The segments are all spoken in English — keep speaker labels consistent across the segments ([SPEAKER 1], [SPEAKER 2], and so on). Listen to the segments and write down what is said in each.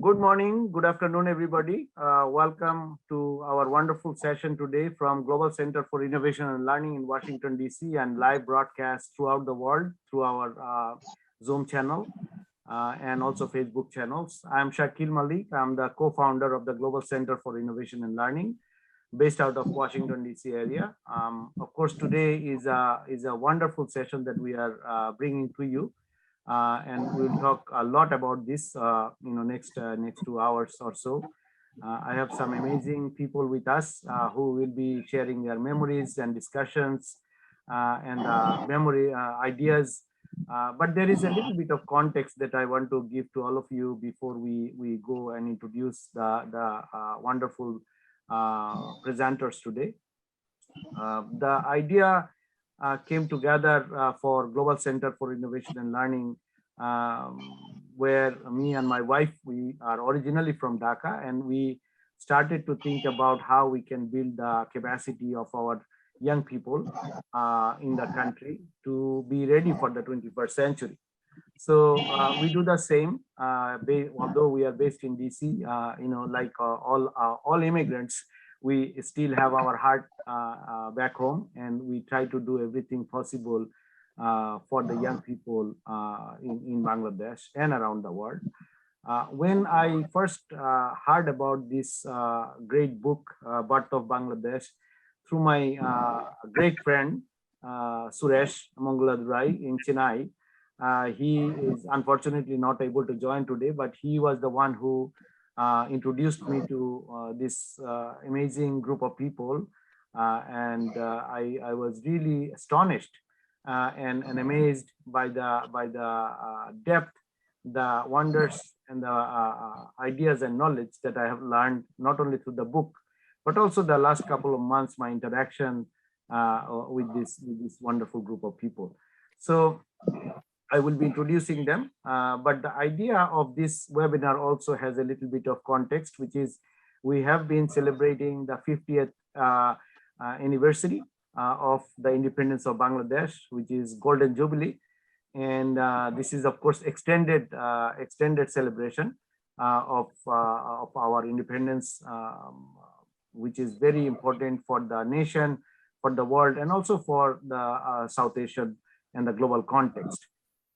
[SPEAKER 1] Good morning, good afternoon, everybody. Welcome to our wonderful session today from Global Center for Innovation and Learning in Washington, D.C. and live broadcast throughout the world through our Zoom channel and also Facebook channels. I'm Sakil Malik. I'm the co-founder of the Global Center for Innovation and Learning based out of Washington, D.C. area. Of course, today is a wonderful session that we are bringing to you. And we'll talk a lot about this, next 2 hours or so. I have some amazing people with us who will be sharing their memories and discussions and memory ideas. But there is a little bit of context that I want to give to all of you before we go and introduce the wonderful presenters today. The idea came together for Global Center for Innovation and Learning, where me and my wife, we are originally from Dhaka, and we started to think about how we can build the capacity of our young people in the country to be ready for the 21st century. So we do the same, although we are based in DC, like all immigrants, we still have our heart back home, and we try to do everything possible for the young people in Bangladesh and around the world. When I first heard about this great book, Birth of Bangladesh, through my great friend, Suresh Mangaladurai in Chennai. He is unfortunately not able to join today, but he was the one who introduced me to this amazing group of people, and I was really astonished and amazed by the depth, the wonders, and the ideas and knowledge that I have learned not only through the book, but also the last couple of months, my interaction with this wonderful group of people. So I will be introducing them, but the idea of this webinar also has a little bit of context, which is we have been celebrating the 50th anniversary of the independence of Bangladesh, which is Golden Jubilee. And this is, of course, extended celebration of our independence, which is very important for the nation, for the world, and also for the South Asian and the global context.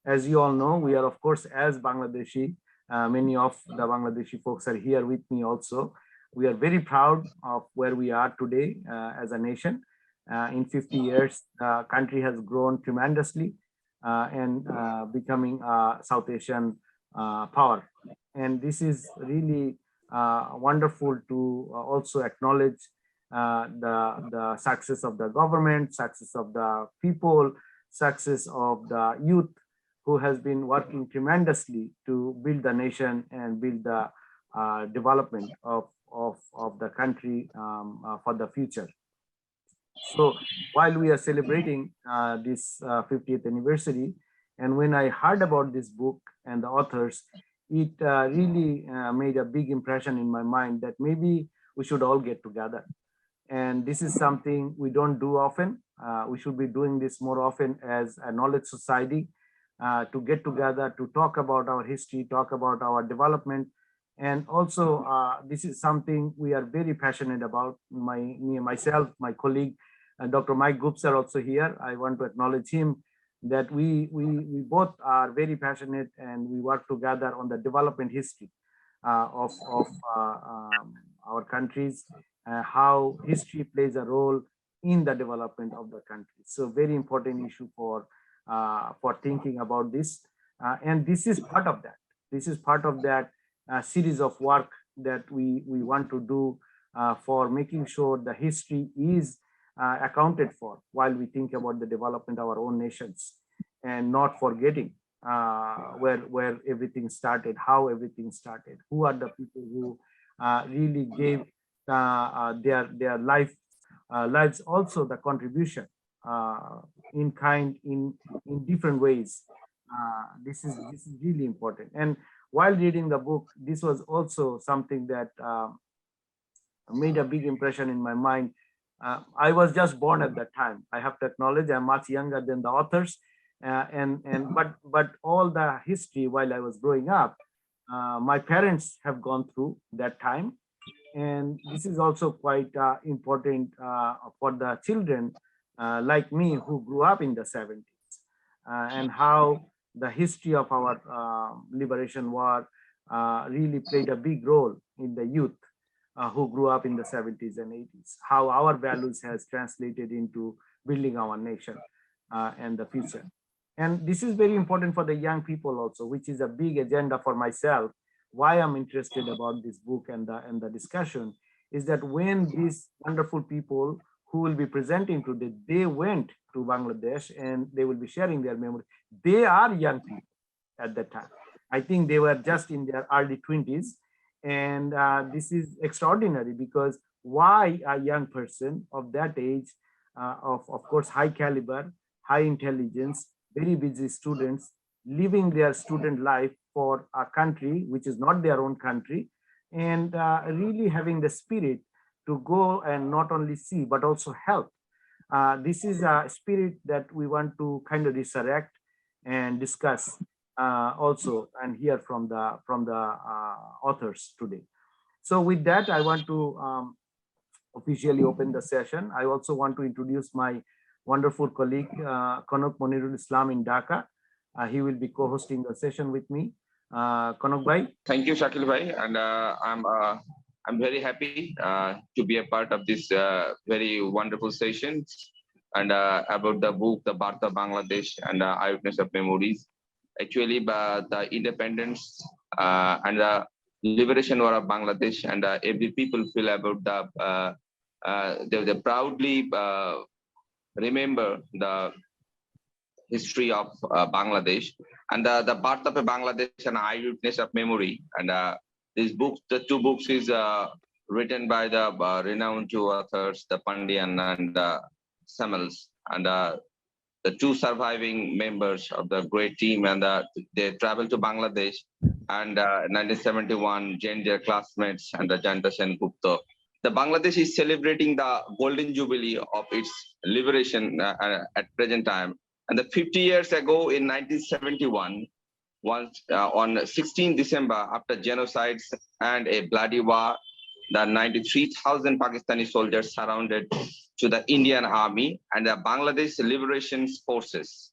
[SPEAKER 1] As you all know, we are, of course, as Bangladeshi, many of the Bangladeshi folks are here with me also. We are very proud of where we are today as a nation. In 50 years, the country has grown tremendously and becoming a South Asian power. And this is really wonderful to also acknowledge the success of the government, success of the people, success of the youth, who has been working tremendously to build the nation and build the development of the country for the future. So while we are celebrating this 50th anniversary, and when I heard about this book and the authors, it really made a big impression in my mind that maybe we should all get together. And this is something we don't do often. We should be doing this more often as a knowledge society, to get together, to talk about our history, talk about our development. And also, this is something we are very passionate about. Myself, my colleague, Dr. Mike Gupta are also here. I want to acknowledge him that we both are very passionate, and we work together on the development history of our countries, how history plays a role in the development of the country. So very important issue for thinking about this. And this is part of that. This is part of that series of work that we want to do for making sure the history is accounted for while we think about the development of our own nations, and not forgetting where everything started, how everything started, who are the people who really gave their lives, also the contribution in kind, in different ways. This is really important. And while reading the book, this was also something that made a big impression in my mind. I was just born at that time. I have to acknowledge I'm much younger than the authors, but all the history while I was growing up, my parents have gone through that time. And this is also quite important for the children like me who grew up in the 70s and how the history of our liberation war really played a big role in the youth who grew up in the 70s and 80s, how our values has translated into building our nation and the future. And this is very important for the young people also, which is a big agenda for myself. Why I'm interested about this book and the discussion is that when these wonderful people who will be presenting today, they went to Bangladesh and they will be sharing their memory. They are young people at that time. I think they were just in their early 20s. And this is extraordinary because why a young person of that age, of course, high caliber, high intelligence, very busy students, living their student life for a country which is not their own country, and really having the spirit to go and not only see, but also help. This is a spirit that we want to kind of resurrect and discuss also and hear from the authors today. So with that, I want to officially open the session. I also want to introduce my wonderful colleague, Kanok Monirul Islam in Dhaka. He will be co-hosting the session with me. Kanok bhai.
[SPEAKER 2] Thank you, Sakil bhai, and I'm very happy to be a part of this very wonderful session and about the book, The Birth of Bangladesh and Eyewitness of Memories. Actually, the independence and the liberation war of Bangladesh and every people feel about they proudly remember the history of Bangladesh and the birth of Bangladesh and Eyewitness of Memory. And these books, the two books is written by the renowned two authors, the Pandyan and Shyamal, and the two surviving members of the great team, and they traveled to Bangladesh and 1971 joined their classmates and the Jayanta Sengupta. The Bangladesh is celebrating the golden jubilee of its liberation at present time. And the 50 years ago in 1971, on 16 December, after genocides and a bloody war, the 93,000 Pakistani soldiers surrounded to the Indian army and the Bangladesh Liberation Forces.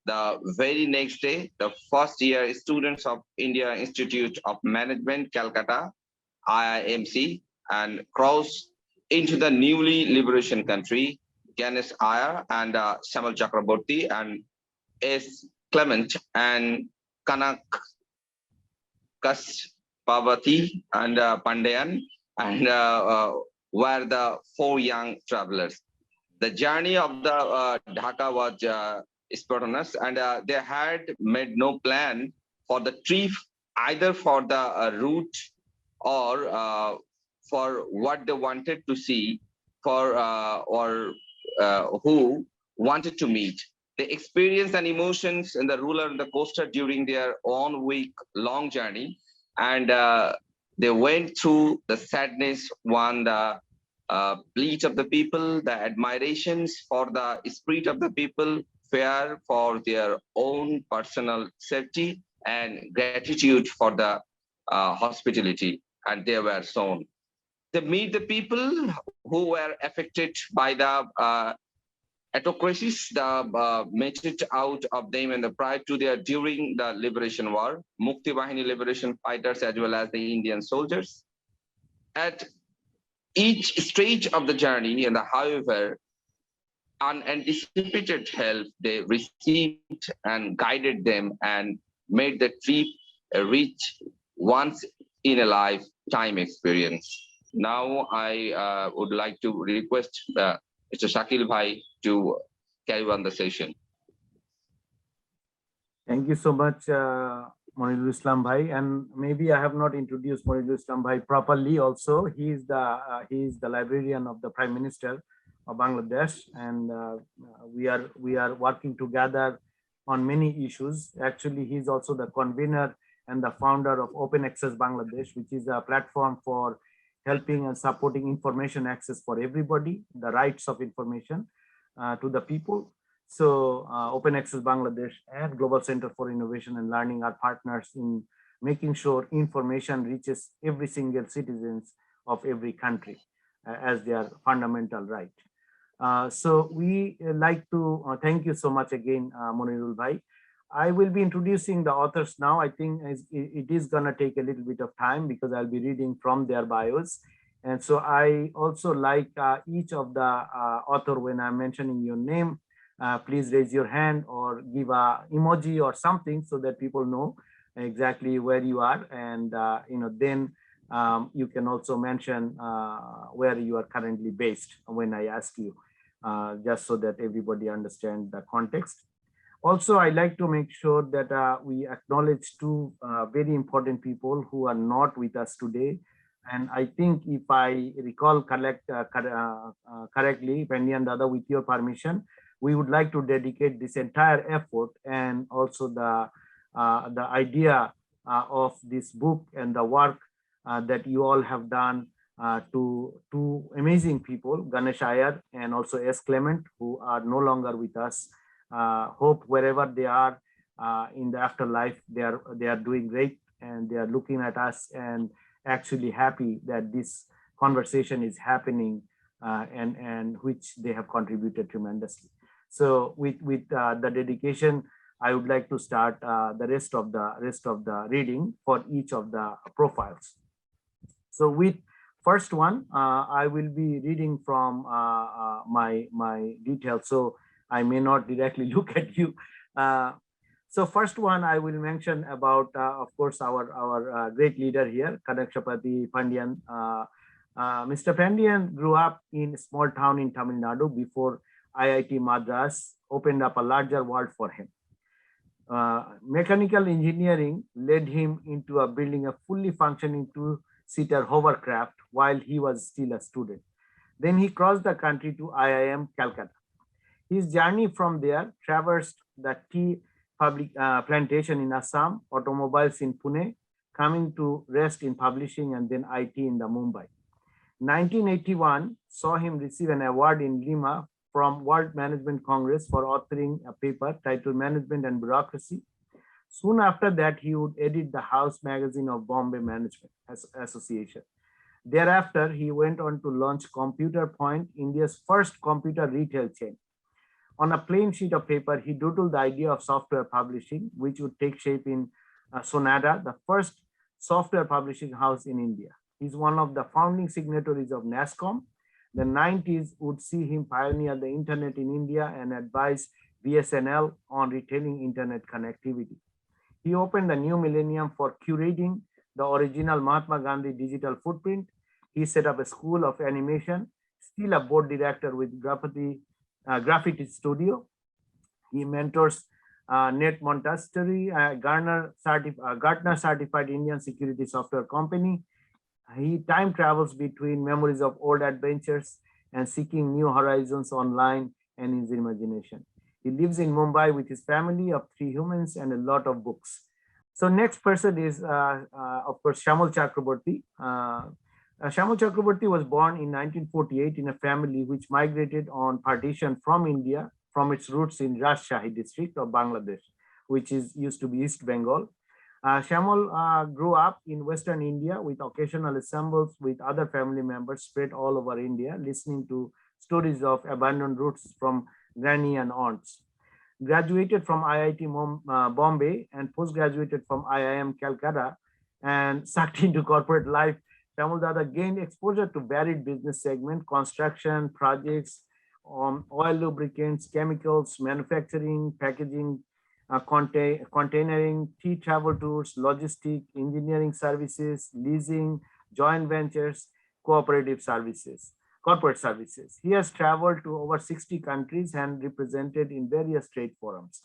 [SPEAKER 2] The very next day, the first year students of India Institute of Management, Calcutta, IIMC, and crossed into the newly liberation country, Ganesh Iyer and Shyamal Chakravarty and S. Clement and Kanakasabapathy and Pandyan and were the four young travelers. The journey of the Dhaka was spontaneous, and they had made no plan for the trip, either for the route or for what they wanted to see, for or who wanted to meet. They experienced and emotions in the ruler and the coaster during their own week-long journey, and they went through the sadness, the bleat of the people, the admirations for the spirit of the people, fear for their own personal safety, and gratitude for the hospitality, and they were shown. They meet the people who were affected by the autocracies, the meted out of them and the prior to their during the liberation war, Mukti Bahini liberation fighters as well as the Indian soldiers. At each stage of the journey, and however, unanticipated help they received and guided them and made the trip a rich once in a lifetime experience. Now I would like to request Mr. Sakil bhai to carry on the session.
[SPEAKER 1] Thank you so much, Monirul Islam bhai. And maybe I have not introduced Monirul Islam bhai properly. Also, he is the librarian of the Prime Minister of Bangladesh, and we are working together on many issues. Actually, he is also the convener and the founder of Open Access Bangladesh, which is a platform for helping and supporting information access for everybody, the rights of information to the people. So Open Access Bangladesh and Global Center for Innovation and Learning are partners in making sure information reaches every single citizens of every country as their fundamental right. So we like to thank you so much again, Monirul Bhai. I will be introducing the authors now. I think it is going to take a little bit of time because I'll be reading from their bios. And so I also like each of the author, when I'm mentioning your name, please raise your hand or give a emoji or something so that people know exactly where you are. And then you can also mention where you are currently based when I ask you, just so that everybody understands the context. Also, I like to make sure that we acknowledge two very important people who are not with us today. And I think if I recall correctly, Pandyan Dada, with your permission, we would like to dedicate this entire effort and also the idea of this book and the work that you all have done to two amazing people, Ganesh Iyer and also S. Clement, who are no longer with us. Hope wherever they are in the afterlife, they are doing great, and they are looking at us and actually happy that this conversation is happening, and which they have contributed tremendously. So with the dedication, I would like to start the rest of the reading for each of the profiles. So with first one, I will be reading from my details, so I may not directly look at you. So first one, I will mention about, of course, our great leader here, Kanakasabapathy Pandyan. Mr. Pandyan grew up in a small town in Tamil Nadu before IIT Madras opened up a larger world for him. Mechanical engineering led him into building a fully functioning two-seater hovercraft while he was still a student. Then he crossed the country to IIM Calcutta. His journey from there traversed the tea public plantation in Assam, automobiles in Pune, coming to rest in publishing, and then IT in the Mumbai. 1981 saw him receive an award in Lima from World Management Congress for authoring a paper titled Management and Bureaucracy. Soon after that, he would edit the House magazine of Bombay Management Association. Thereafter, he went on to launch Computer Point, India's first computer retail chain. On a plain sheet of paper, he doodled the idea of software publishing, which would take shape in Sonada, the first software publishing house in India. He's one of the founding signatories of NASCOM. The 90s would see him pioneer the internet in India and advise BSNL on retailing internet connectivity. He opened the new millennium for curating the original Mahatma Gandhi digital footprint. He set up a school of animation, still a board director with Graffiti Studio. He mentors Net Montessori, Gartner certified Indian security software company. He time travels between memories of old adventures and seeking new horizons online and his imagination. He lives in Mumbai with his family of 3 humans and a lot of books. So next person is, of course, Shyamal Chakravarty. Shyamal Chakravarty was born in 1948 in a family which migrated on partition from India, from its roots in Rajshahi district of Bangladesh, which used to be East Bengal. Shyamal grew up in Western India with occasional assembles with other family members spread all over India, listening to stories of abandoned roots from granny and aunts. Graduated from IIT Bombay and postgraduated from IIM Calcutta and sucked into corporate life. Shyamal Dada gained exposure to varied business segments, construction, projects, oil lubricants, chemicals, manufacturing, packaging, containering, tea travel tours, logistics, engineering services, leasing, joint ventures, cooperative services, corporate services. He has traveled to over 60 countries and represented in various trade forums.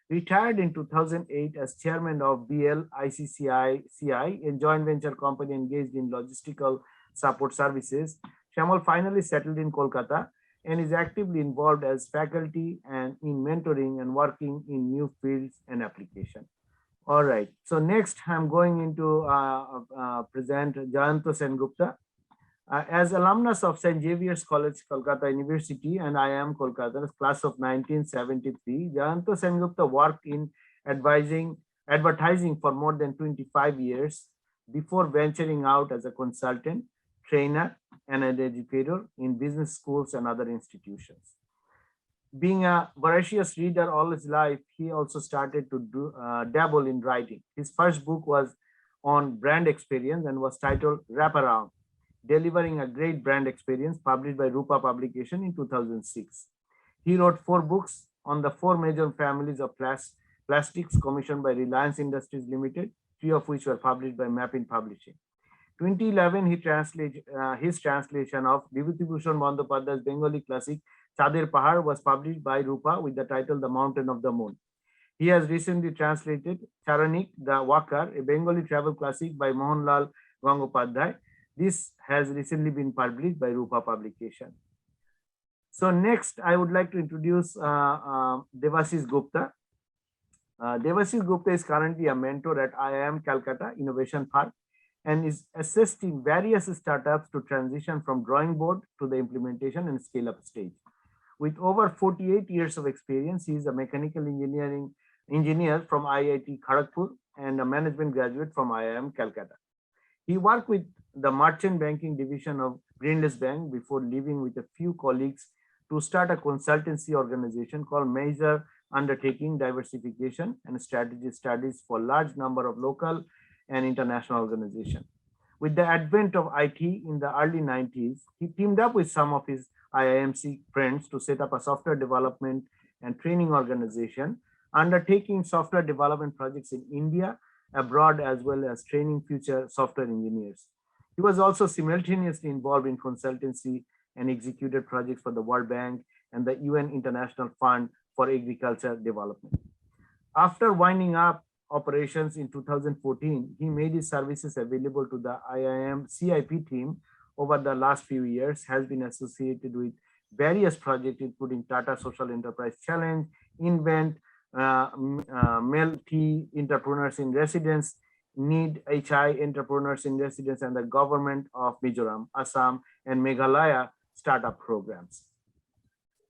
[SPEAKER 1] Retired in 2008 as chairman of BL-ICICI, a joint venture company engaged in logistical support services, Shyamal finally settled in Kolkata and is actively involved as faculty and in mentoring and working in new fields and application. All right, so next I'm going into present Jayanta Sengupta. As alumnus of St. Xaviers College, Calcutta University, and IIM Kolkata, class of 1973, Jayanta Sengupta worked in advising advertising for more than 25 years before venturing out as a consultant, trainer, and an educator in business schools and other institutions. Being a voracious reader all his life, he also started to dabble in writing. His first book was on brand experience and was titled Wrap Around, Delivering a Great Brand Experience, published by Rupa Publication in 2006. He wrote 4 books on the 4 major families of plastics commissioned by Reliance Industries Limited, 3 of which were published by Mappin Publishing. 2011, his translation of Vibhutibhushan Bandyopadhyay's Bengali classic Chader Pahar was published by Rupa with the title The Mountain of the Moon. He has recently translated Charanik the Walker, a Bengali travel classic by Mohanlal Gangopadhyay. This has recently been published by Rupa Publication. So next, I would like to introduce Devasis Gupta. Devasis Gupta is currently a mentor at IIM Calcutta Innovation Park and is assisting various startups to transition from drawing board to the implementation and scale-up stage. With over 48 years of experience, he is a mechanical engineer from IIT Kharagpur and a management graduate from IIM Calcutta. He worked with the merchant banking division of Greenless Bank before leaving with a few colleagues to start a consultancy organization called Major Undertaking Diversification and Strategy Studies for large number of local and international organizations. With the advent of IT in the early 90s, he teamed up with some of his IIMC friends to set up a software development and training organization, undertaking software development projects in India, abroad, as well as training future software engineers. He was also simultaneously involved in consultancy and executed projects for the World Bank and the UN International Fund for Agriculture Development. After winding up operations in 2014, he made his services available to the IIM CIP team over the last few years, has been associated with various projects, including Tata Social Enterprise Challenge, Invent, MELT Entrepreneurs in Residence, Need HI Entrepreneurs in Residence, and the Government of Mizoram, Assam, and Meghalaya startup programs.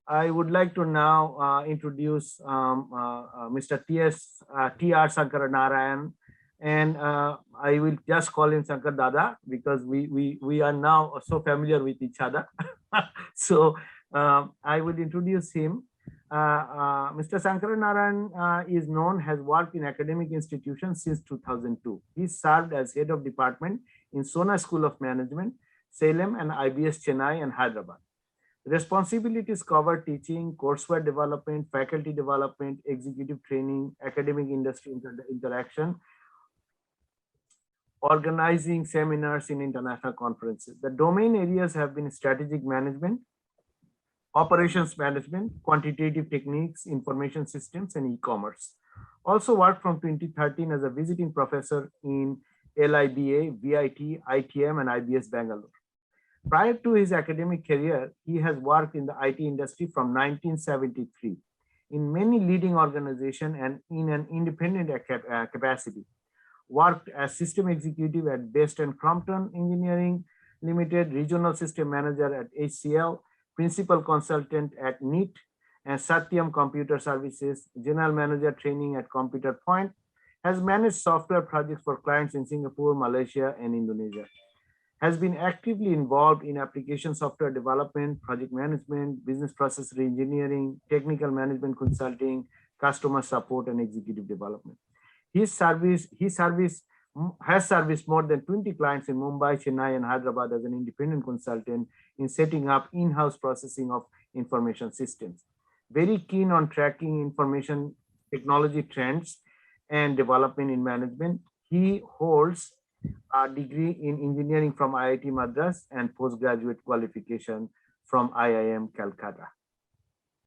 [SPEAKER 1] I would like to now introduce Mr. T.R. Sankaranarayanan, and I will just call him Sankar Dada because we are now so familiar with each other. So I will introduce him. Mr. Sankaranarayanan is known, has worked in academic institutions since 2002. He served as head of department in Sona School of Management, Salem, and IBS Chennai and Hyderabad. Responsibilities cover teaching, courseware development, faculty development, executive training, academic industry interaction, organizing seminars in international conferences. The domain areas have been strategic management, operations management, quantitative techniques, information systems, and e-commerce. Also worked from 2013 as a visiting professor in LIBA, VIT, ITM, and IBS Bangalore. Prior to his academic career, he has worked in the IT industry from 1973 in many leading organizations and in an independent capacity. Worked as system executive at Best and Crompton Engineering Limited, regional system manager at HCL, principal consultant at NEET and Satyam Computer Services, general manager training at Computer Point, has managed software projects for clients in Singapore, Malaysia, and Indonesia. Has been actively involved in application software development, project management, business process reengineering, technical management consulting, customer support, and executive development. Has serviced more than 20 clients in Mumbai, Chennai, and Hyderabad as an independent consultant in setting up in-house processing of information systems. Very keen on tracking information technology trends and development in management. He holds a degree in engineering from IIT Madras and postgraduate qualification from IIM Calcutta.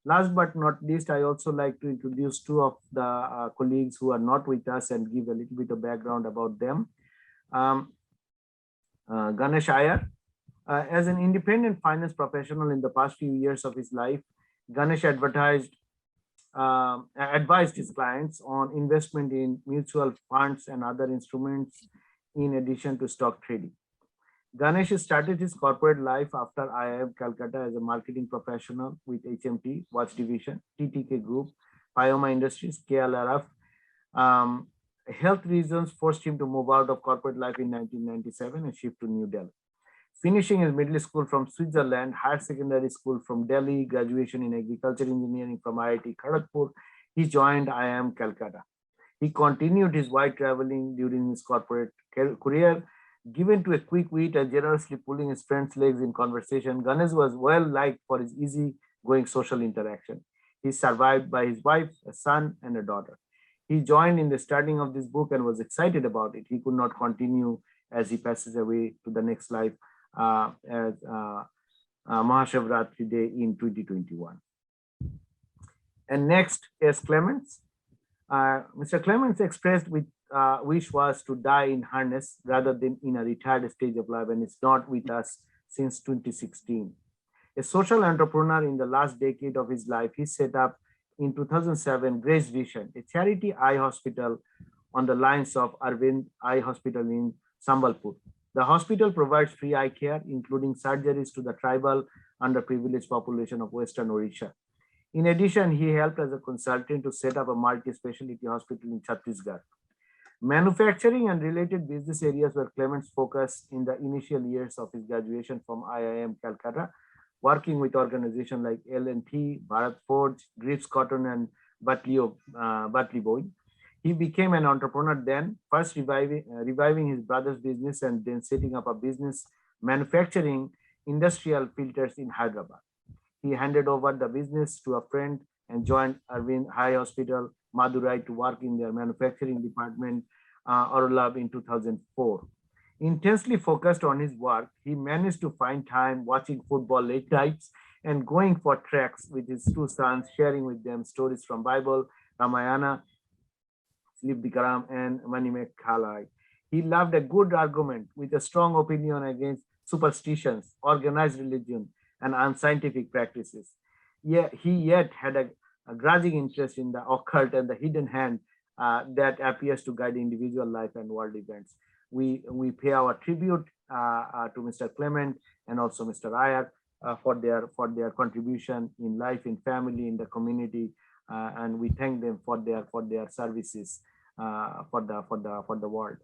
[SPEAKER 1] Last but not least, I also like to introduce 2 of the colleagues who are not with us and give a little bit of background about them. Ganesh Iyer, as an independent finance professional in the past few years of his life, Ganesh advised his clients on investment in mutual funds and other instruments in addition to stock trading. Ganesh started his corporate life after IIM Calcutta as a marketing professional with HMT, Watch Division, TTK Group, Pyoma Industries, KLRF, Health reasons forced him to move out of corporate life in 1997 and shift to New Delhi. Finishing his middle school from Switzerland, higher secondary school from Delhi, graduation in agriculture engineering from IIT Kharagpur, he joined IIM Calcutta. He continued his wide traveling during his corporate career. Given to a quick wit and generously pulling his friends' legs in conversation, Ganesh was well liked for his easy-going social interaction. He is survived by his wife, a son, and a daughter. He joined in the starting of this book and was excited about it. He could not continue as he passes away to the next life as Mahashivratri Day in 2021. And next is Clements. Mr. Clements expressed with wish was to die in harness rather than in a retired stage of life, and is not with us since 2016. A social entrepreneur in the last decade of his life, he set up in 2007 Grace Vision, a charity eye hospital on the lines of Arvind Eye Hospital in Sambalpur. The hospital provides free eye care, including surgeries to the tribal underprivileged population of Western Odisha. In addition, he helped as a consultant to set up a multi-specialty hospital in Chhattisgarh. Manufacturing and related business areas were Clement's focus in the initial years of his graduation from IIM Calcutta, working with organizations like L&T, Bharat Forge, Grips Cotton, and Batley Boy. He became an entrepreneur then, first reviving his brother's business and then setting up a business manufacturing industrial filters in Hyderabad. He handed over the business to a friend and joined Arvind Eye Hospital, Madurai, to work in their manufacturing department, Orolab, in 2004. Intensely focused on his work, he managed to find time watching football late nights and going for treks with his two sons, sharing with them stories from Bible, Ramayana, Bikaram, and Manimekhalai. He loved a good argument with a strong opinion against superstitions, organized religion, and unscientific practices. He yet had a grudging interest in the occult and the hidden hand that appears to guide individual life and world events. We pay our tribute to Mr. Clement and also Mr. Iyer for their contribution in life, in family, in the community, and we thank them for their services for the world.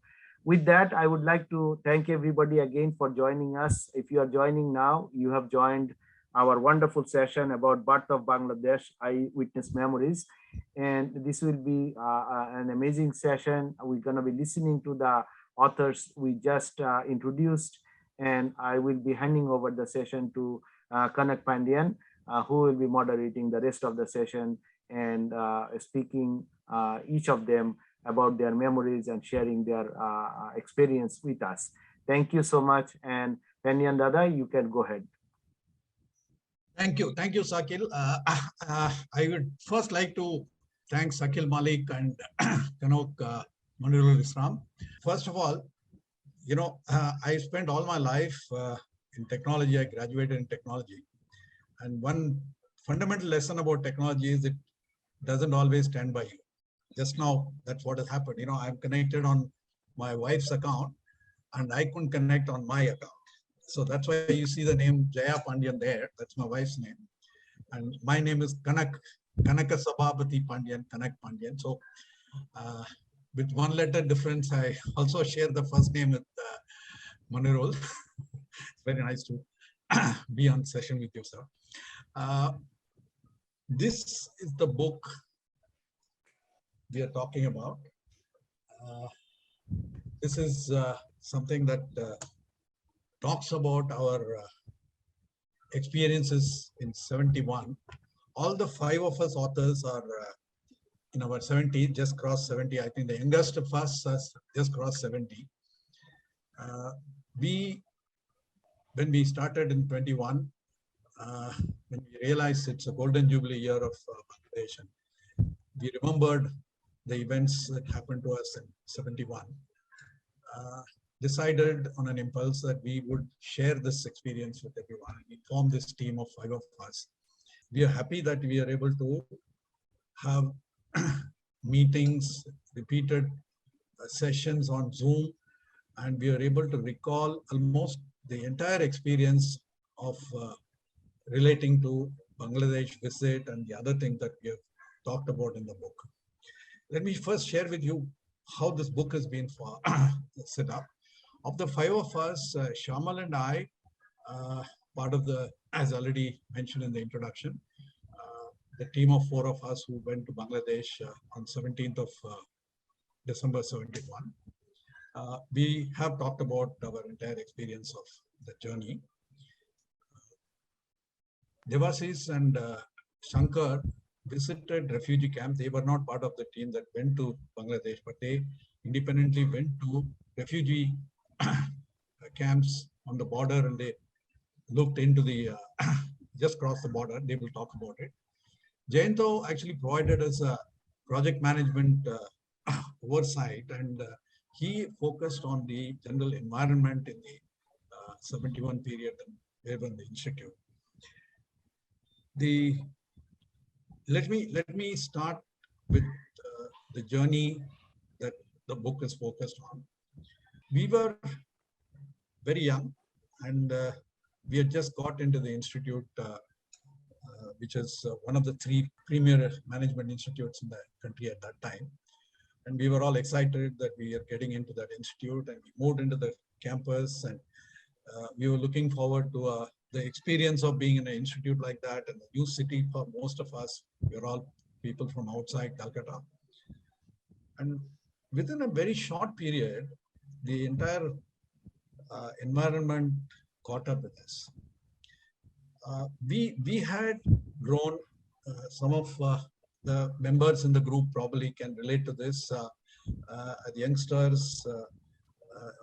[SPEAKER 1] With that, I would like to thank everybody again for joining us. If you are joining now, you have joined our wonderful session about Birth of Bangladesh, Eyewitness Memories. And this will be an amazing session. We're gonna be listening to the authors we just introduced, and I will be handing over the session to Kanak Pandyan, who will be moderating the rest of the session and speaking each of them about their memories and sharing their experience with us. Thank you so much. And Pandyan Dada, you can go ahead.
[SPEAKER 3] Thank you, Sakil. I would first like to thank Sakil Malik and Kanok, Monirul Islam. First of all, I spent all my life in technology. I graduated in technology. And one fundamental lesson about technology is it doesn't always stand by you. Just now, that's what has happened. I'm connected on my wife's account and I couldn't connect on my account. So that's why you see the name Jaya Pandyan there. That's my wife's name. And my name is Kanakasabapathy Pandyan, Kanak Pandyan. So with one letter difference, I also share the first name with Monirul. It's very nice to be on session with you, sir. This is the book we are talking about. This is something that talks about our experiences in 71. All the five of us authors are in our 70s, just crossed 70. I think the youngest of us has just crossed 70. When we started in 21, when we realized it's a golden jubilee year of Bangladesh, we remembered the events that happened to us in 71. Decided on an impulse that we would share this experience with everyone. We formed this team of five of us. We are happy that we are able to have meetings, repeated sessions on Zoom, and we are able to recall almost the entire experience of relating to Bangladesh visit and the other things that we have talked about in the book. Let me first share with you how this book has been set up. Of the five of us, Shyamal and I, part of the, as already mentioned in the introduction, the team of four of us who went to Bangladesh on 17th of December 71. We have talked about our entire experience of the journey. Devasis and Shankar visited refugee camps. They were not part of the team that went to Bangladesh, but they independently went to refugee camps on the border, and they looked into the, just crossed the border. They will talk about it. Jayanta actually provided us a project management oversight, and he focused on the general environment in the 71 period and where in the institute. Let me start with the journey that the book is focused on. We were very young, and we had just got into the institute, which is one of the three premier management institutes in the country at that time. And we were all excited that we are getting into that institute, and we moved into the campus, and we were looking forward to the experience of being in an institute like that, and a new city for most of us. We're all people from outside Calcutta. And within a very short period, the entire environment caught up with us. We had grown, some of the members in the group probably can relate to this. The youngsters,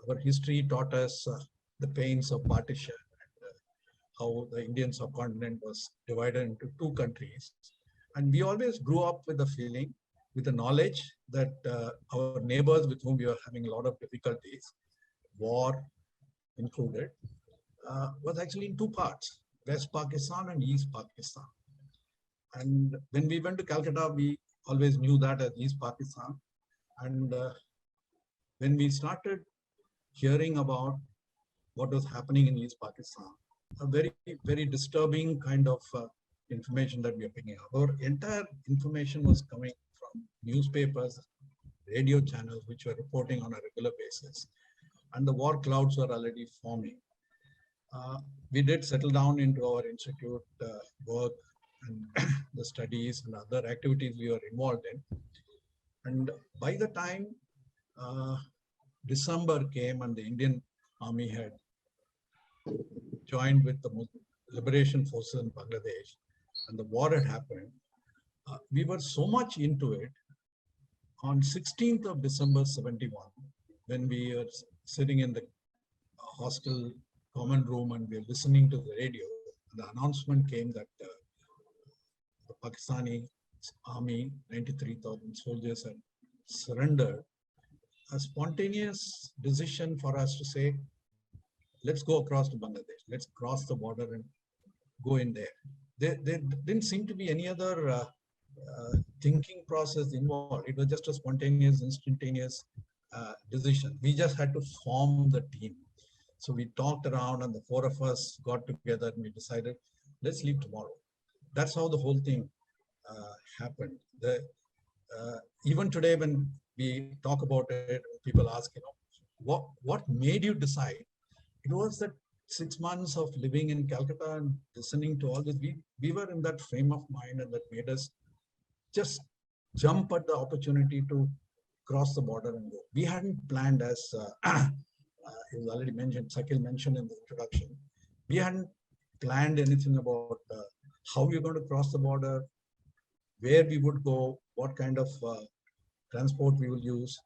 [SPEAKER 3] our history taught us the pains of partition, and how the Indian subcontinent was divided into two countries. And we always grew up with the feeling, with the knowledge that our neighbors with whom we were having a lot of difficulties, war included, was actually in two parts, West Pakistan and East Pakistan. And when we went to Calcutta, we always knew that as East Pakistan. And when we started hearing about what was happening in East Pakistan, a very, very disturbing kind of information that we are picking up. Our entire information was coming from newspapers, radio channels, which were reporting on a regular basis. And the war clouds were already forming. We did settle down into our institute work and the studies and other activities we were involved in. And by the time December came and the Indian Army had joined with the liberation forces in Bangladesh, and the war had happened, we were so much into it. On 16th of December 71, when we were sitting in the hostel common room and we were listening to the radio, the announcement came that the Pakistani army, 93,000 soldiers, had surrendered. A spontaneous decision for us to say, let's go across to Bangladesh, let's cross the border and go in there. There didn't seem to be any other thinking process involved. It was just a spontaneous, instantaneous decision. We just had to form the team. So we talked around, and the four of us got together and we decided, let's leave tomorrow. That's how the whole thing happened. Even today, when we talk about it, people ask, what made you decide? It was that 6 months of living in Calcutta and listening to all this. We were in that frame of mind, and that made us just jump at the opportunity to cross the border and go. We hadn't planned, as it was already mentioned, Sakil mentioned in the introduction. We hadn't planned anything about how we were going to cross the border, where we would go, what kind of transport we will use.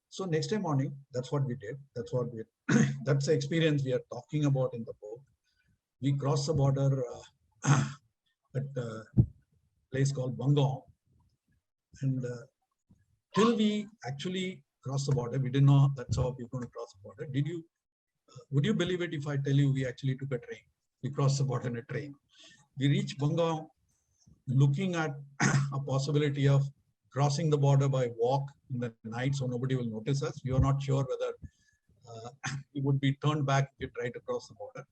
[SPEAKER 3] So next day morning, that's what we did. That's what we, that's the experience we are talking about in the book. We crossed the border at a place called Bangong, and till we actually crossed the border, we didn't know that's how we were going to cross the border. Would you believe it if I tell you we actually took a train? We crossed the border in a train. We reached Bangong looking at a possibility of crossing the border by walk in the night so nobody will notice us. We were not sure whether we would be turned back if we tried to cross the border.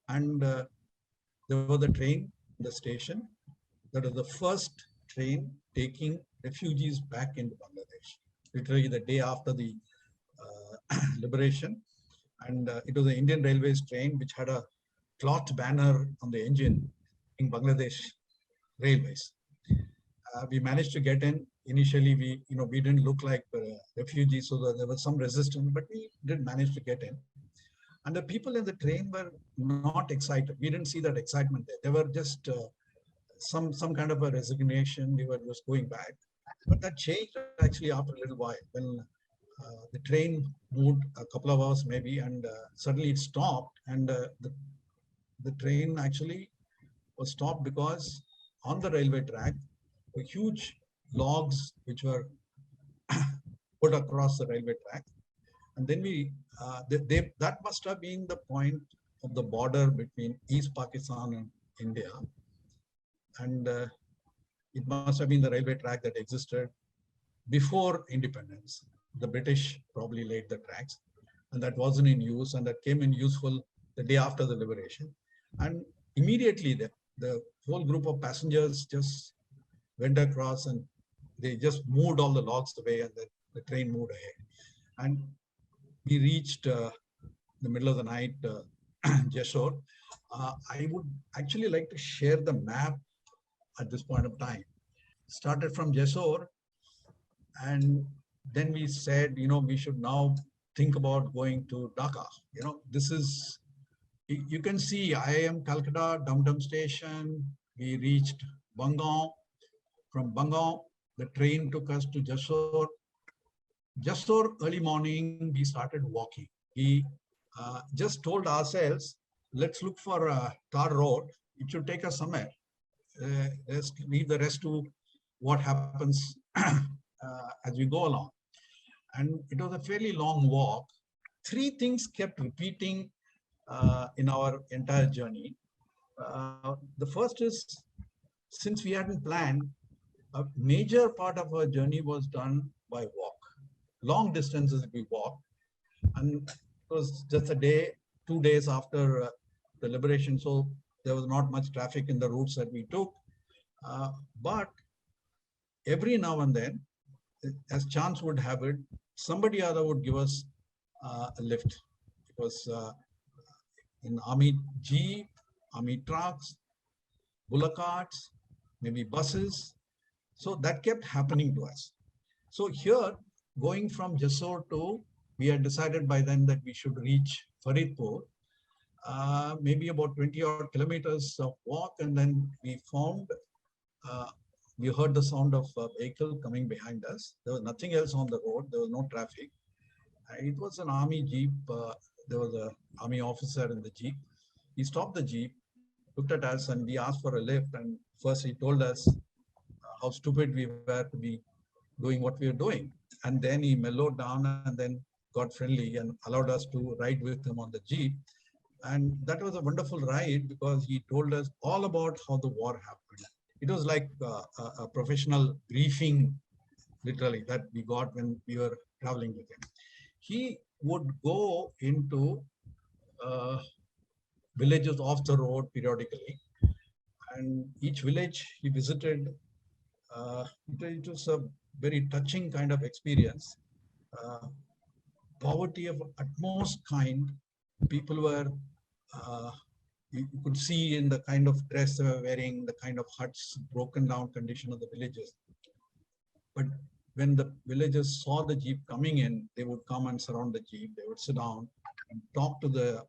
[SPEAKER 3] And there was a train in the station. That was the first train taking refugees back into Bangladesh. literally the day after the liberation. And it was an Indian Railways train which had a cloth banner on the engine in Bangladesh Railways. We managed to get in. Initially, we didn't look like refugees, so there was some resistance, but we did manage to get in. And the people in the train were not excited. We didn't see that excitement there. They were just some kind of a resignation. They were just going back. But that changed actually after a little while when the train moved a couple of hours maybe, and suddenly it stopped. And the train actually was stopped because on the railway track were huge logs which were put across the railway track. And then that must have been the point of the border between East Pakistan and India. And it must have been the railway track that existed before independence. The British probably laid the tracks, and that wasn't in use, and that came in useful the day after the liberation. And immediately the whole group of passengers just went across and they just moved all the logs away, and the train moved ahead. And we reached the middle of the night, Jessore. I would actually like to share the map at this point of time. Started from Jessore, and then we said, we should now think about going to Dhaka. This is, you can see IIM Calcutta, Dum Dum Station. We reached Bangaon. From Bangaon, the train took us to Jessore. Jessore, early morning, we started walking. We just told ourselves, let's look for a tar road. It should take us somewhere. Let's leave the rest to what happens as we go along. And it was a fairly long walk. Three things kept repeating in our entire journey. The first is, since we hadn't planned, a major part of our journey was done by walk. Long distances we walked. And it was just a day, 2 days after the liberation. So there was not much traffic in the routes that we took. But every now and then, as chance would have it, somebody or other would give us a lift. It was in army jeep, army trucks, bullock carts, maybe buses. So that kept happening to us. So here, going from Jessore to, we had decided by then that we should reach Faridpur, maybe about 20 odd kilometers of walk, and then we found, we heard the sound of a vehicle coming behind us. There was nothing else on the road. There was no traffic. It was an army jeep. There was an army officer in the jeep. He stopped the jeep, looked at us, and we asked for a lift. And first he told us how stupid we were to be doing what we were doing. And then he mellowed down and then got friendly and allowed us to ride with him on the jeep. And that was a wonderful ride because he told us all about how the war happened. It was like a professional briefing, literally, that we got when we were traveling with him. He would go into villages off the road periodically. And each village he visited, it was a very touching kind of experience. Poverty of utmost kind. People were, you could see in the kind of dress they were wearing, the kind of huts, broken down condition of the villages. But when the villagers saw the jeep coming in, they would come and surround the jeep. They would sit down and talk to the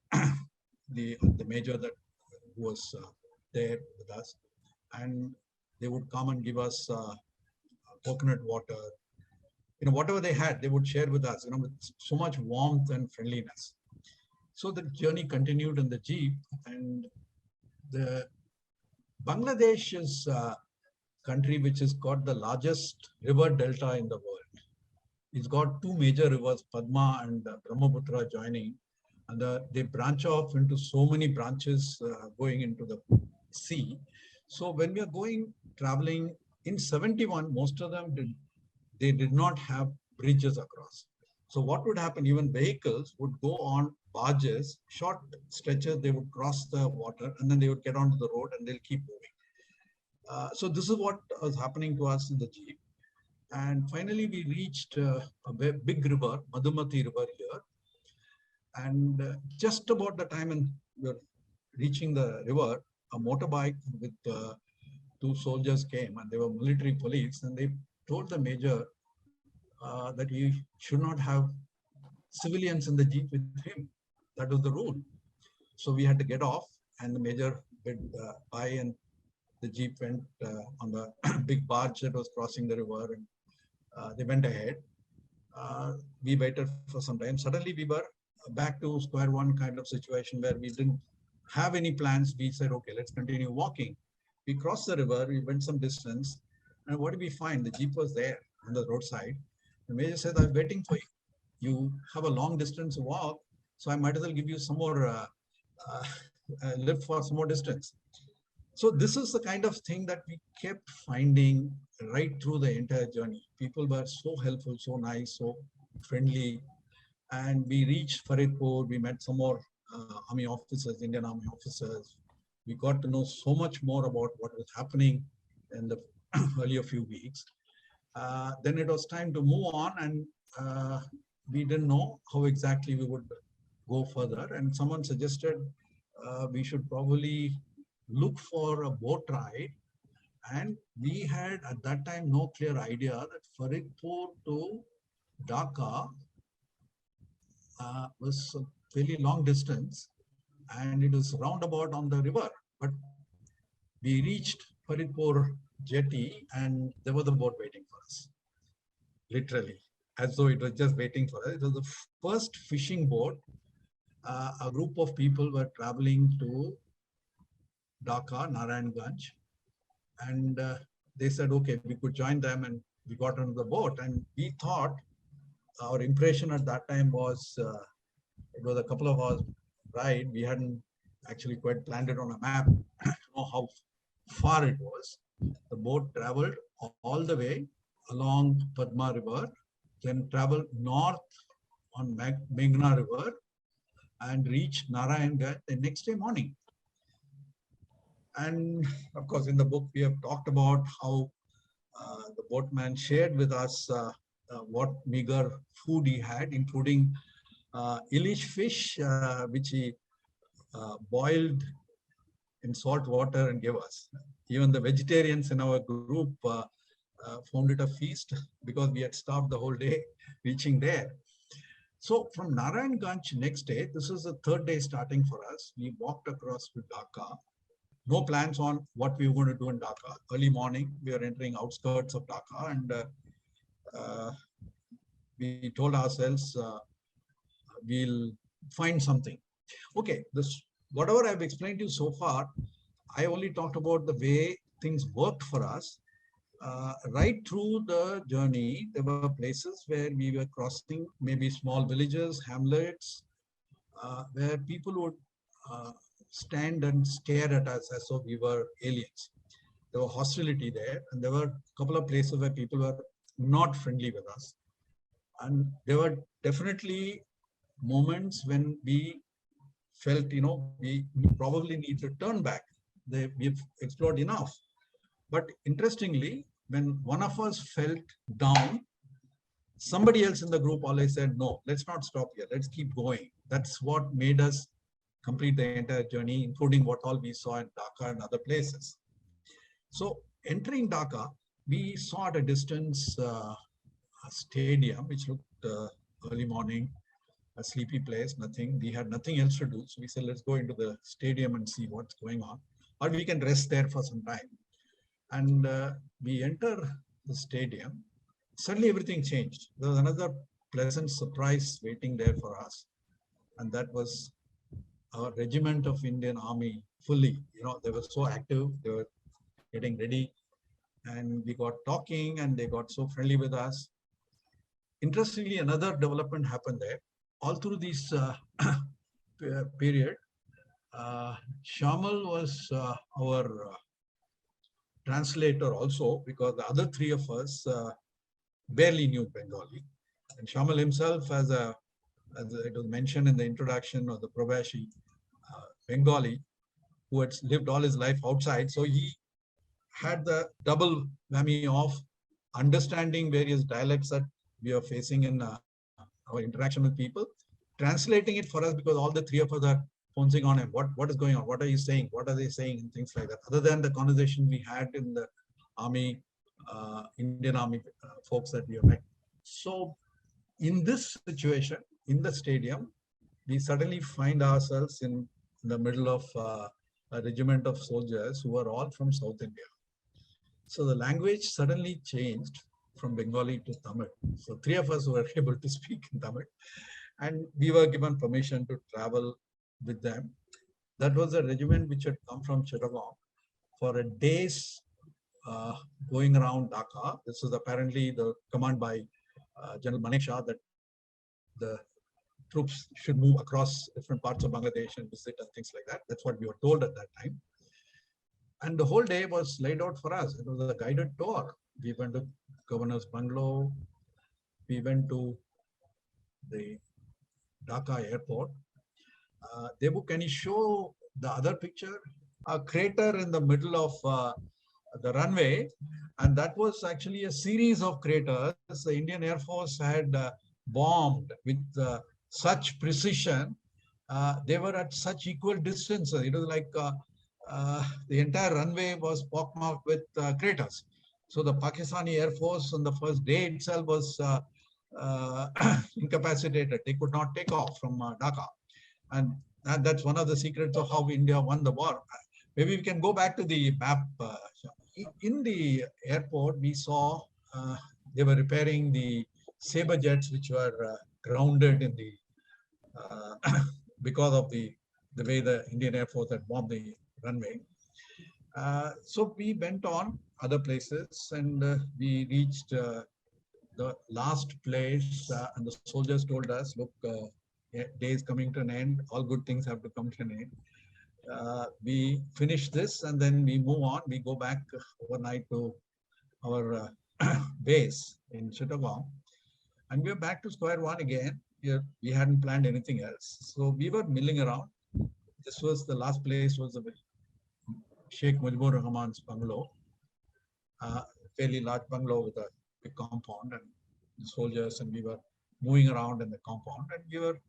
[SPEAKER 3] major that was there with us, and they would come and give us coconut water. Whatever they had, they would share with us. With so much warmth and friendliness. So the journey continued in the jeep, and the Bangladesh is a country which has got the largest river delta in the world. It's got two major rivers, Padma and Brahmaputra, joining, and they branch off into so many branches going into the sea. So when we are traveling in 71, most of them they did not have bridges across. So what would happen, even vehicles would go on barges, short stretches, they would cross the water, and then they would get onto the road and they'll keep moving. So this is what was happening to us in the jeep. And finally, we reached a big river, Madhumati River here. And just about the time when we were reaching the river, a motorbike with two soldiers came, and they were military police, and they told the major that he should not have civilians in the jeep with him. That was the rule. So we had to get off, and the major went by, and the jeep went on the big barge that was crossing the river, and they went ahead. We waited for some time. Suddenly we were back to square one kind of situation where we didn't have any plans. We said, okay, let's continue walking. We crossed the river, we went some distance, and what did we find? The jeep was there on the roadside. The major said, I'm waiting for you. You have a long distance to walk, so I might as well give you some more lift for some more distance. So this is the kind of thing that we kept finding right through the entire journey. People were so helpful, so nice, so friendly. And we reached Faridpur, we met some more army officers, Indian army officers. We got to know so much more about what was happening in the earlier few weeks. Then it was time to move on, and we didn't know how exactly we would go further. And someone suggested we should probably look for a boat ride. And we had at that time no clear idea that Faridpur to Dhaka was a fairly long distance, and it was roundabout on the river. But we reached Faridpur jetty, and there was a boat waiting for us, literally, as though it was just waiting for us. It was the first fishing boat. A group of people were traveling to Dhaka, Narayanganj, and they said, okay, we could join them, and we got on the boat. And we thought, our impression at that time was, it was a couple of hours ride. We hadn't actually quite planned it on a map to know how far it was. The boat traveled all the way along Padma River, then traveled north on Meghna River, and reached Narayanganj the next day morning. And of course, in the book, we have talked about how the boatman shared with us what meager food he had, including Ilish fish, which he boiled in salt water and gave us. Even the vegetarians in our group found it a feast because we had starved the whole day reaching there. So from Narayanganj next day, this is the third day starting for us. We walked across to Dhaka. No plans on what we were going to do in Dhaka. Early morning, we are entering outskirts of Dhaka, and we told ourselves we'll find something. Okay, this whatever I've explained to you so far, I only talked about the way things worked for us. Right through the journey, there were places where we were crossing, maybe small villages, hamlets, where people would stand and stare at us as though we were aliens. There was hostility there, and there were a couple of places where people were not friendly with us. And there were definitely moments when we felt, we probably need to turn back. We've explored enough. But interestingly, when one of us felt down, somebody else in the group always said, no, let's not stop here. Let's keep going. That's what made us complete the entire journey, including what all we saw in Dhaka and other places. So entering Dhaka, we saw at a distance a stadium, which looked early morning, a sleepy place, nothing. We had nothing else to do. So we said, let's go into the stadium and see what's going on. Or we can rest there for some time. And we enter the stadium. Suddenly everything changed. There was another pleasant surprise waiting there for us. And that was our regiment of Indian Army fully. They were so active. They were getting ready. And we got talking, and they got so friendly with us. Interestingly, another development happened there. All through this period, Shyamal was our translator also, because the other three of us barely knew Bengali. And Shyamal himself, as it was mentioned in the introduction of the Prabashi, Bengali, who had lived all his life outside. So he had the double whammy of understanding various dialects that we are facing in our interaction with people, translating it for us, because all the three of us are pouncing on him. What is going on? What are you saying? What are they saying? And things like that. Other than the conversation we had in the army, Indian army folks that we have met. So in this situation, in the stadium, we suddenly find ourselves in the middle of a regiment of soldiers who are all from South India. So the language suddenly changed from Bengali to Tamil. So three of us were able to speak in Tamil, and we were given permission to travel with them. That was a regiment which had come from Chittagong for a day's going around Dhaka. This was apparently the command by General Manek Shah that the troops should move across different parts of Bangladesh and visit and things like that. That's what we were told at that time. And the whole day was laid out for us. It was a guided tour. We went to Governor's Bungalow. We went to the Dhaka airport. Debu, can you show the other picture? A crater in the middle of the runway. And that was actually a series of craters. The Indian Air Force had bombed with such precision. They were at such equal distances. It was like the entire runway was pockmarked with craters. So the Pakistani Air Force on the first day itself was incapacitated. They could not take off from Dhaka. And that's one of the secrets of how India won the war. Maybe we can go back to the map. In the airport, we saw they were repairing the Sabre jets, which were grounded in the because of the way the Indian Air Force had bombed the runway. So we went on other places, and we reached the last place, and the soldiers told us, look, day is coming to an end. All good things have to come to an end. We finish this, and then we move on. We go back overnight to our base in Chittagong, and we're back to square one again. We hadn't planned anything else. So we were milling around. This was the last place, was the Sheikh Mujibur Rahman's bungalow, fairly large bungalow with a big compound and the soldiers, and we were moving around in the compound, and we were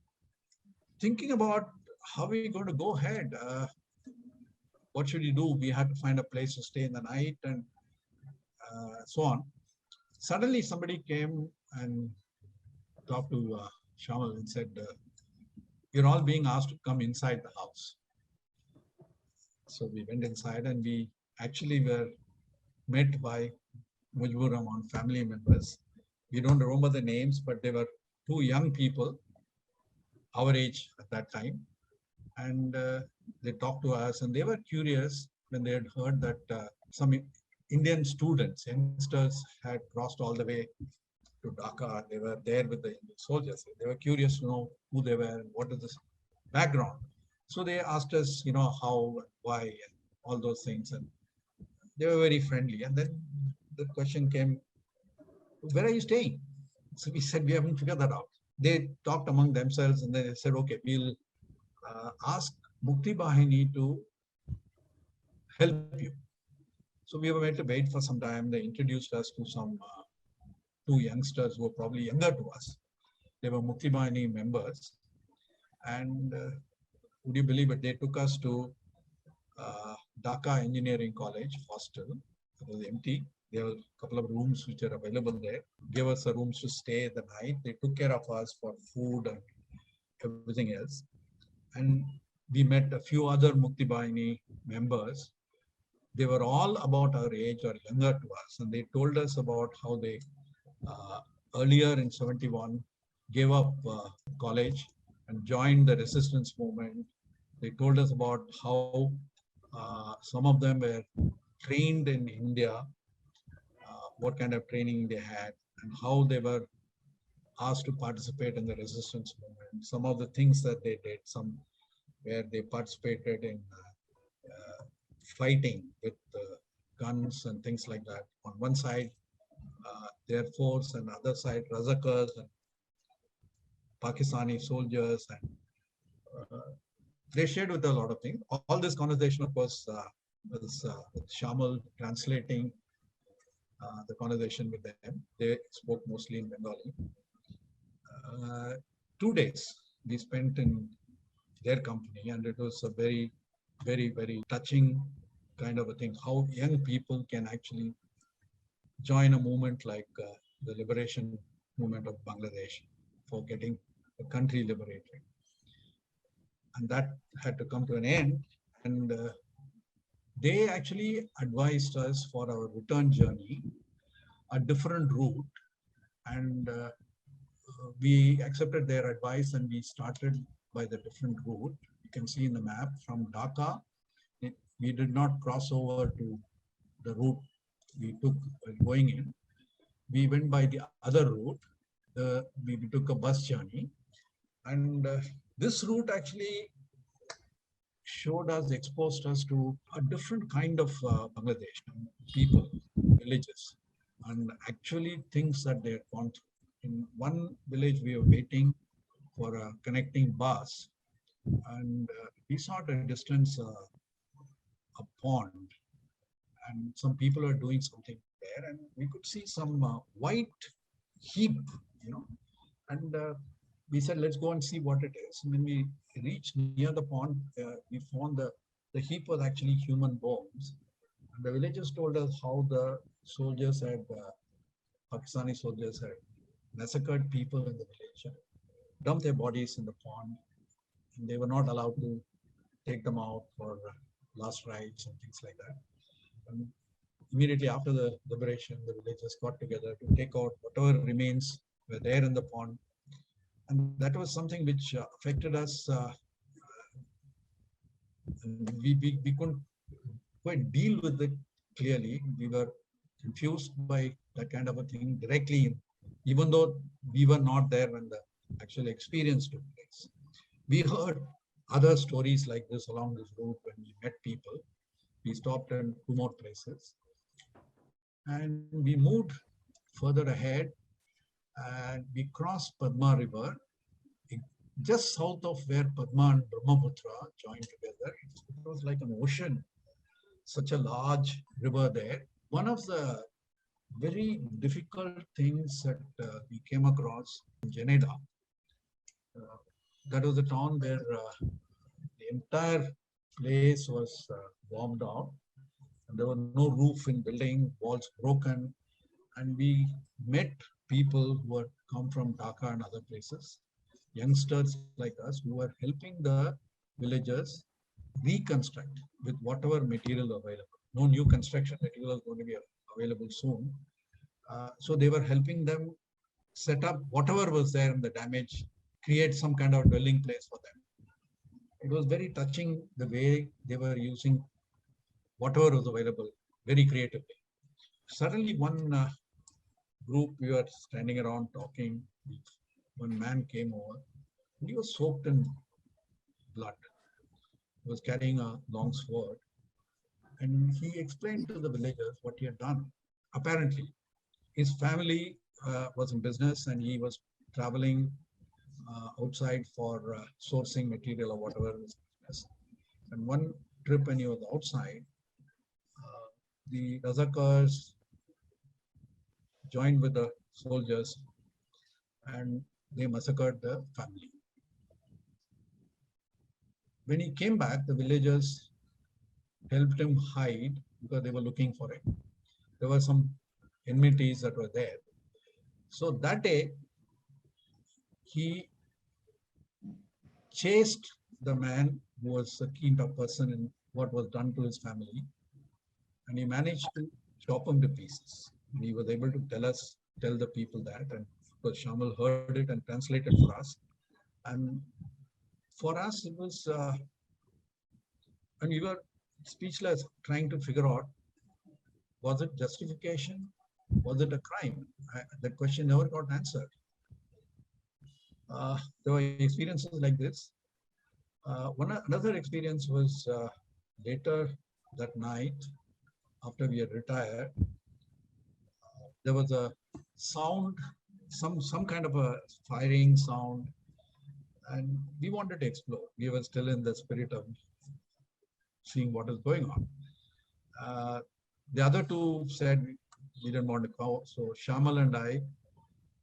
[SPEAKER 3] thinking about how we're going to go ahead. What should we do? We had to find a place to stay in the night and so on. Suddenly somebody came and talked to Shyamal and said, you're all being asked to come inside the house. So we went inside, and we actually were met by Mujibur Rahman family members. We don't remember the names, but they were two young people, our age at that time. And they talked to us, and they were curious when they had heard that some Indian students, youngsters, had crossed all the way to Dhaka. They were there with the soldiers. They were curious to know who they were and what is this background. So they asked us, how, why, and all those things. And they were very friendly. And then the question came, where are you staying? So we said, we haven't figured that out. They talked among themselves, and then they said, okay, we'll ask Mukti Bahini to help you. So we were made to wait for some time. They introduced us to some two youngsters who were probably younger to us. They were Mukti Bahini members. And would you believe it? They took us to Dhaka Engineering College hostel. It was empty. There were a couple of rooms which are available there. Gave us the rooms to stay the night. They took care of us for food and everything else. And we met a few other Mukti Bahini members. They were all about our age or younger to us. And they told us about how they earlier in 71 gave up college and joined the resistance movement. They told us about how some of them were trained in India, what kind of training they had, and how they were asked to participate in the resistance movement. Some of the things that they did, some where they participated in fighting with guns and things like that. On one side, their force, and other side, Razakars and Pakistani soldiers, and they shared with a lot of things. All this conversation, of course, was with Shyamal translating. the conversation with them. They spoke mostly in Bengali. 2 days we spent in their company, and it was a very, very, very touching kind of a thing, how young people can actually join a movement like the liberation movement of Bangladesh for getting the country liberated. And that had to come to an end. And they actually advised us for our return journey, a different route. And we accepted their advice and we started by the different route. You can see in the map from Dhaka. We did not cross over to the route we took going in. We went by the other route. We took a bus journey. And this route actually showed us, exposed us to a different kind of Bangladesh, people, villages, and actually things that they had gone through. In one village, we were waiting for a connecting bus, and we saw at a distance a pond, and some people are doing something there, and we could see some white heap, and we said, let's go and see what it is. And when we reached near the pond, we found the heap was actually human bones. And the villagers told us how the soldiers had, Pakistani soldiers had massacred people in the village, dumped their bodies in the pond, and they were not allowed to take them out for last rites and things like that. And immediately after the liberation, the villagers got together to take out whatever remains were there in the pond. And that was something which affected us. We couldn't quite deal with it clearly. We were confused by that kind of a thing directly, even though we were not there when the actual experience took place. We heard other stories like this along this route when we met people. We stopped in 2 more places. And we moved further ahead, and we crossed Padma River, just south of where Padma and Brahmaputra joined together. It was like an ocean, such a large river there. One of the very difficult things that we came across in Janeda, that was a town where the entire place was bombed out. And there was no roof in building, walls broken. And we met people who had come from Dhaka and other places, youngsters like us, who were helping the villagers reconstruct with whatever material available. No new construction material is going to be available soon. So they were helping them set up whatever was there in the damage, create some kind of dwelling place for them. It was very touching the way they were using whatever was available very creatively. Suddenly one group, we were standing around talking, one man came over. He was soaked in blood. He was carrying a long sword. And he explained to the villagers what he had done. Apparently, his family was in business and he was traveling outside for sourcing material or whatever his business. And one trip when he was outside, the Razakars joined with the soldiers and they massacred the family. When he came back, the villagers helped him hide because they were looking for him. There were some enmities that were there. So that day, he chased the man who was a keen-up person in what was done to his family, and he managed to chop him to pieces. And he was able to tell the people that, and of course Shyamal heard it and translated for us. And for us, it was, and we were speechless, trying to figure out, was it justification? Was it a crime? That question never got answered. There were experiences like this. Another experience was later that night, after we had retired, there was a sound, some kind of a firing sound, and we wanted to explore. We were still in the spirit of seeing what is going on. The other two said, we didn't want to go. So Shyamal and I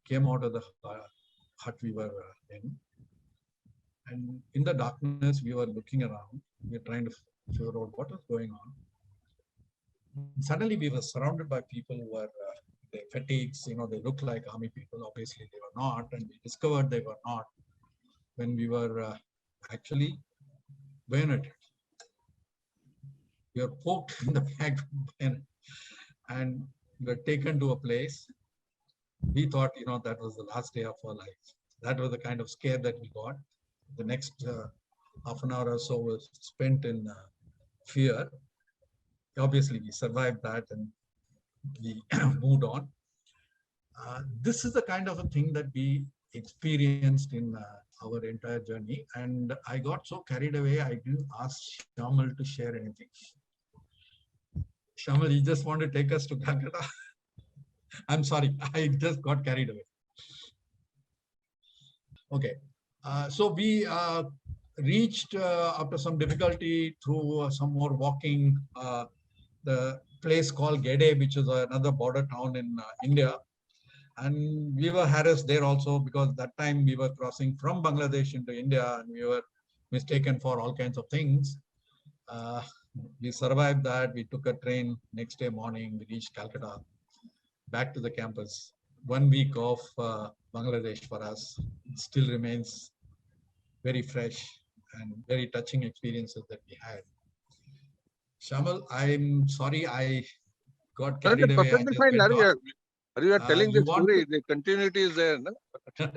[SPEAKER 3] came out of the hut we were in. And in the darkness, we were looking around. We were trying to figure out what was going on. Suddenly, we were surrounded by people who were their fatigues. You know, they looked like army people. Obviously, they were not. And we discovered they were not when we were actually bayoneted. We were poked in the back and we were taken to a place. We thought, you know, that was the last day of our lives. That was the kind of scare that we got. The next half an hour or so was spent in fear. Obviously, we survived that and we moved on. This is the kind of a thing that we experienced in our entire journey. And I got so carried away, I didn't ask Shyamal to share anything. Shyamal, you just want to take us to Calcutta? I'm sorry, I just got carried away. Okay, so we reached after some difficulty through some more walking, the place called Gede, which is another border town in India. And we were harassed there also because that time we were crossing from Bangladesh into India and we were mistaken for all kinds of things. We survived that. We took a train next day morning. We reached Calcutta, back to the campus. 1 week of Bangladesh for us. It still remains very fresh and very touching experiences that we had. Shyamal, I'm sorry I got carried away.
[SPEAKER 4] Perfectly fine. You are telling the story. The continuity is there. No?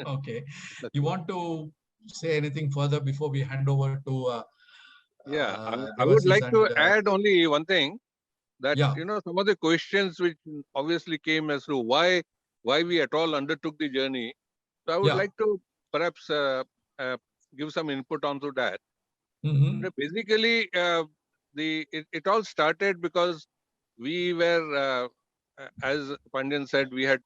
[SPEAKER 3] Okay. You want to say anything further before we hand over to
[SPEAKER 4] I would like to add only one thing, that
[SPEAKER 3] yeah.
[SPEAKER 4] you know, some of the questions which obviously came as to why we at all undertook the journey. So I would like to perhaps give some input onto that. Basically, it all started because we were, as Pandyan said, we had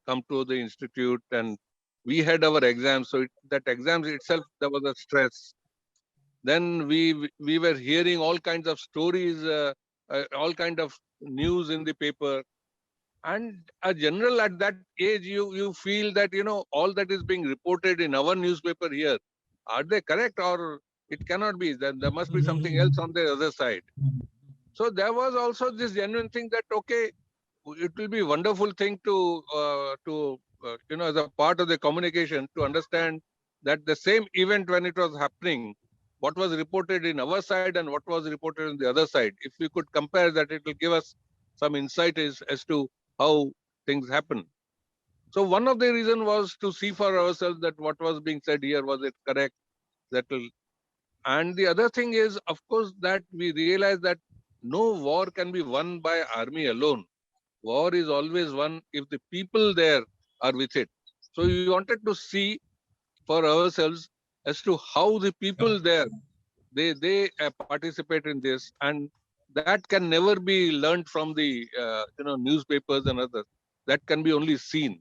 [SPEAKER 4] come to the institute and we had our exams. So that exams itself, there was a stress. Then we were hearing all kinds of stories, all kind of news in the paper. And a general at that age, you feel that, you know, all that is being reported in our newspaper here, are they correct, or it cannot be? Then there must be something else on the other side. So there was also this genuine thing that, okay, it will be a wonderful thing to you know, as a part of the communication, to understand that the same event when it was happening, what was reported in our side and what was reported on the other side. If we could compare that, it will give us some insight as to how things happen. So one of the reasons was to see for ourselves that what was being said here, was it correct? And the other thing is, of course, that we realize that no war can be won by army alone. War is always won if the people there are with it. So we wanted to see for ourselves as to how the people there, they participate in this, and that can never be learned from the you know, newspapers and others. That can be only seen.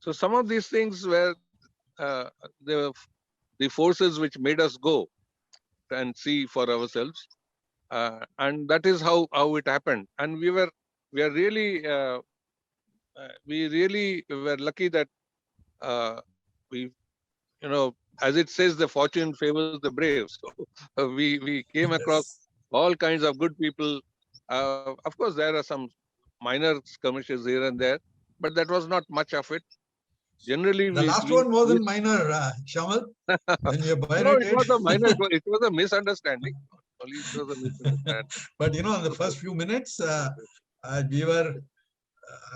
[SPEAKER 4] So some of these things were the forces which made us go and see for ourselves, and that is how it happened. And we really were lucky that we, you know, as it says, the fortune favors the brave. So we came across all kinds of good people. Of course, there are some minor skirmishes here and there, but that was not much of it. Generally,
[SPEAKER 3] the last one wasn't minor, Shyamal. When you
[SPEAKER 4] no, it was a minor. It was a misunderstanding. Only it was a misunderstanding.
[SPEAKER 3] But you know, in the first few minutes, we were.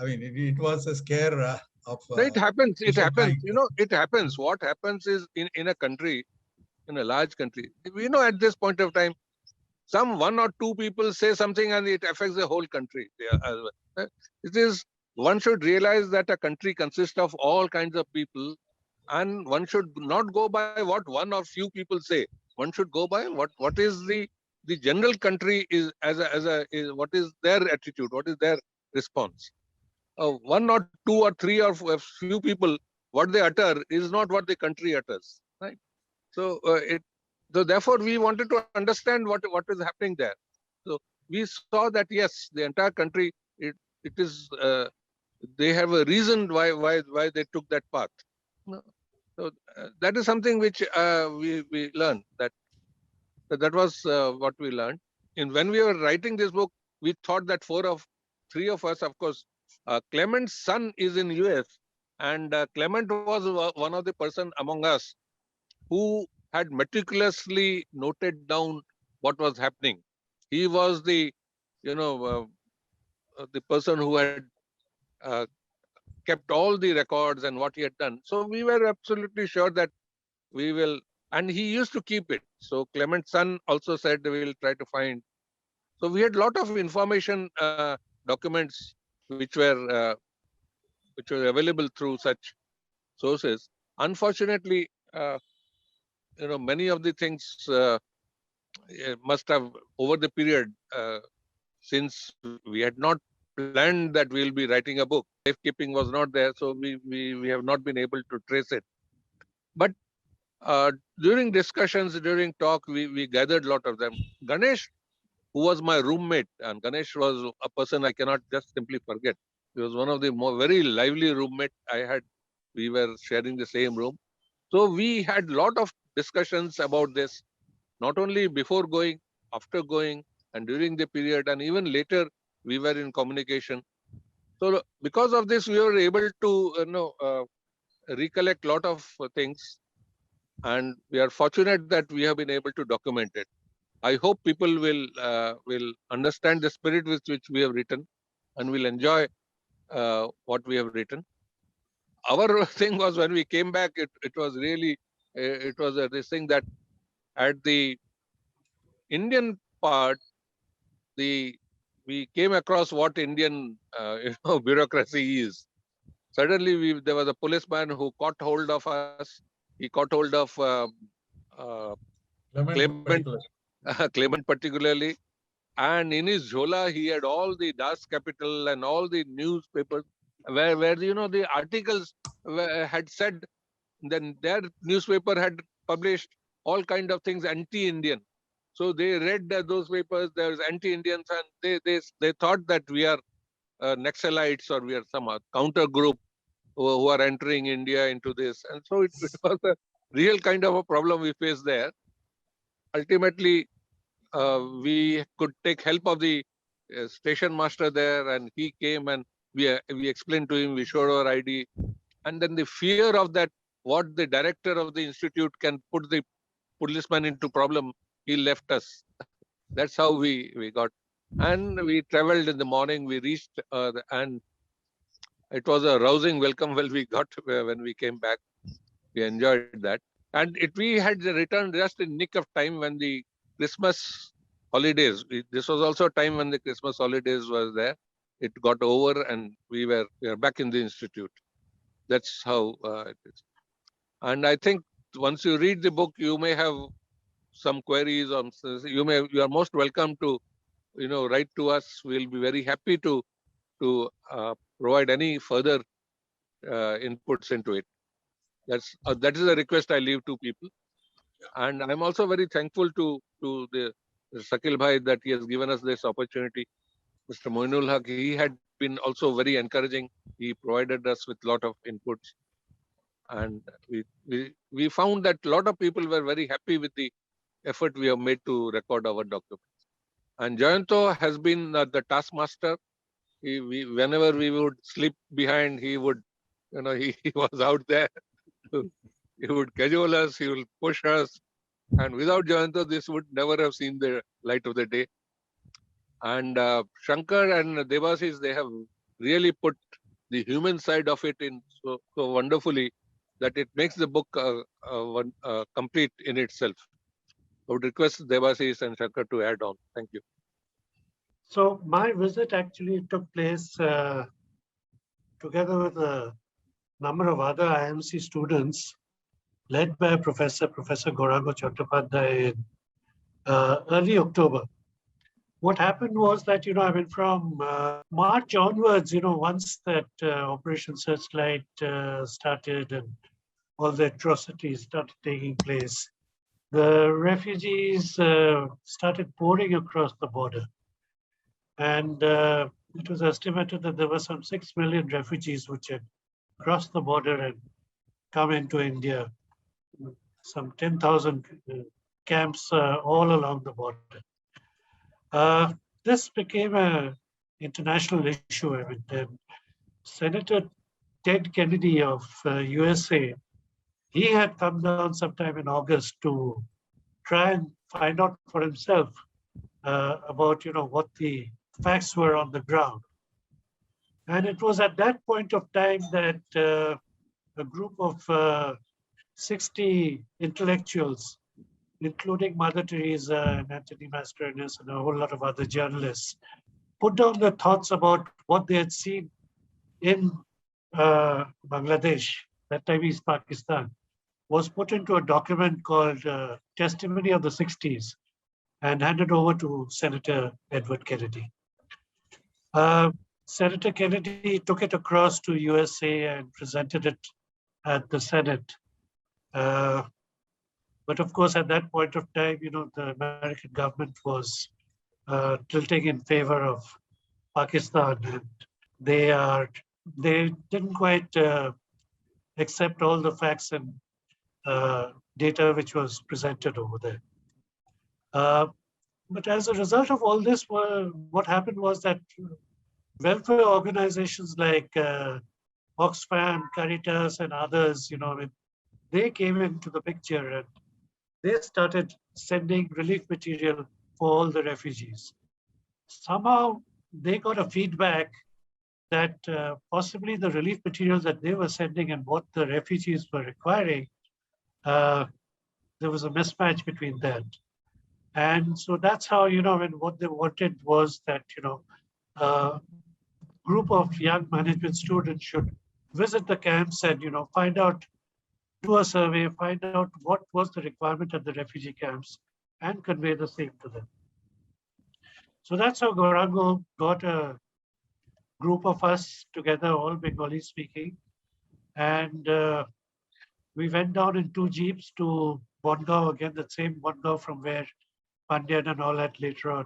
[SPEAKER 3] I mean, it was a scare of.
[SPEAKER 4] No, it happens. It happens. You know, it happens. What happens is in a country, in a large country, we know at this point of time, some 1 or 2 people say something and it affects the whole country. It is. One should realize that a country consists of all kinds of people, and one should not go by what one or few people say. One should go by what is the general country is what is their attitude, what is their response. 1 or 2 or 3 or few people, what they utter is not what the country utters, right? So so therefore we wanted to understand what is happening there. So we saw that yes, the entire country, it is they have a reason why they took that path. So that is something which we learned. That was what we learned. And when we were writing this book, we thought that three of us, of course, Clement's son is in US, and Clement was one of the person among us who had meticulously noted down what was happening. He was the person who had kept all the records and what he had done. So we were absolutely sure that we will, and he used to keep it. So Clement's son also said we will try to find. So we had a lot of information documents which were available through such sources. Unfortunately, many of the things must have over the period, since we had not planned that we will be writing a book. Safekeeping was not there, so we have not been able to trace it. But during discussions, during talk, we gathered a lot of them. Ganesh, who was my roommate, and Ganesh was a person I cannot just simply forget. He was one of the very lively roommate I had. We were sharing the same room. So we had a lot of discussions about this, not only before going, after going, and during the period, and even later we were in communication. So because of this, we were able to recollect a lot of things, and we are fortunate that we have been able to document it. I hope people will understand the spirit with which we have written, and will enjoy what we have written. Our thing was when we came back, it was really this thing that at the Indian part, we came across what Indian bureaucracy is. Suddenly, there was a policeman who caught hold of us. He caught hold of Clement particularly, and in his jhola he had all the Das Capital and all the newspapers where the articles had said. Then their newspaper had published all kind of things anti-Indian. So they read those papers. There was anti-Indians, and they thought that we are Naxalites, or we are some counter group who are entering India into this. And so it was a real kind of a problem we faced there. Ultimately, we could take help of the station master there, and he came and we explained to him, we showed our ID. And then the fear of that, what the director of the institute can put the policeman into problem, he left us. That's how we got. And we traveled in the morning, we reached, and it was a rousing welcome when we got, when we came back. We enjoyed that. And we had returned just in nick of time when the Christmas holidays, this was also a time when the Christmas holidays was there. It got over and we are back in the institute. That's how it is. And I think once you read the book, you may have some queries, or you are most welcome to, write to us. We'll be very happy to provide any further inputs into it. That is a request I leave to people. And I'm also very thankful to the Sakil Bhai that he has given us this opportunity. Mr. Monirul Hoque, he had been also very encouraging. He provided us with a lot of inputs. And we found that a lot of people were very happy with the effort we have made to record our documents. And Jayanta has been the taskmaster. Whenever we would slip behind, he would, he was out there. He would cajole us, he will push us. And without Jayanta, this would never have seen the light of the day. And Shankar and Devasis, they have really put the human side of it in so wonderfully that it makes the book complete in itself. I would request Devasis and Shankar to add on. Thank you.
[SPEAKER 5] So my visit actually took place together with a number of other IMC students led by Professor Gauranga Chattopadhyay in early October. What happened was that, I mean, from March onwards, once that Operation Searchlight started and all the atrocities started taking place, the refugees started pouring across the border. And it was estimated that there were some 6 million refugees which had crossed the border and come into India. Some 10,000 camps all along the border. This became an international issue. I mean, Senator Ted Kennedy of USA, he had come down sometime in August to try and find out for himself about what the facts were on the ground. And it was at that point of time that a group of 60 intellectuals, including Mother Teresa and Anthony Mascarenhas and a whole lot of other journalists, put down their thoughts about what they had seen in Bangladesh, that time East Pakistan, was put into a document called Testimony of the 60s and handed over to Senator Edward Kennedy. Senator Kennedy took it across to USA and presented it at the Senate. But of course, at that point of time, the American government was tilting in favor of Pakistan, and they didn't quite accept all the facts and data which was presented over there. But as a result of all this, what happened was that welfare organizations like Oxfam, Caritas, and others, they came into the picture and they started sending relief material for all the refugees. Somehow they got a feedback that possibly the relief materials that they were sending and what the refugees were requiring, there was a mismatch between that. And so that's how, what they wanted was that, a group of young management students should visit the camps and, find out, do a survey, find out what was the requirement at the refugee camps and convey the same to them. So that's how Gauranga got a group of us together, all Bengali speaking. And we went down in 2 jeeps to Bongaon, again, the same Bongaon from where Pandyan and all that later on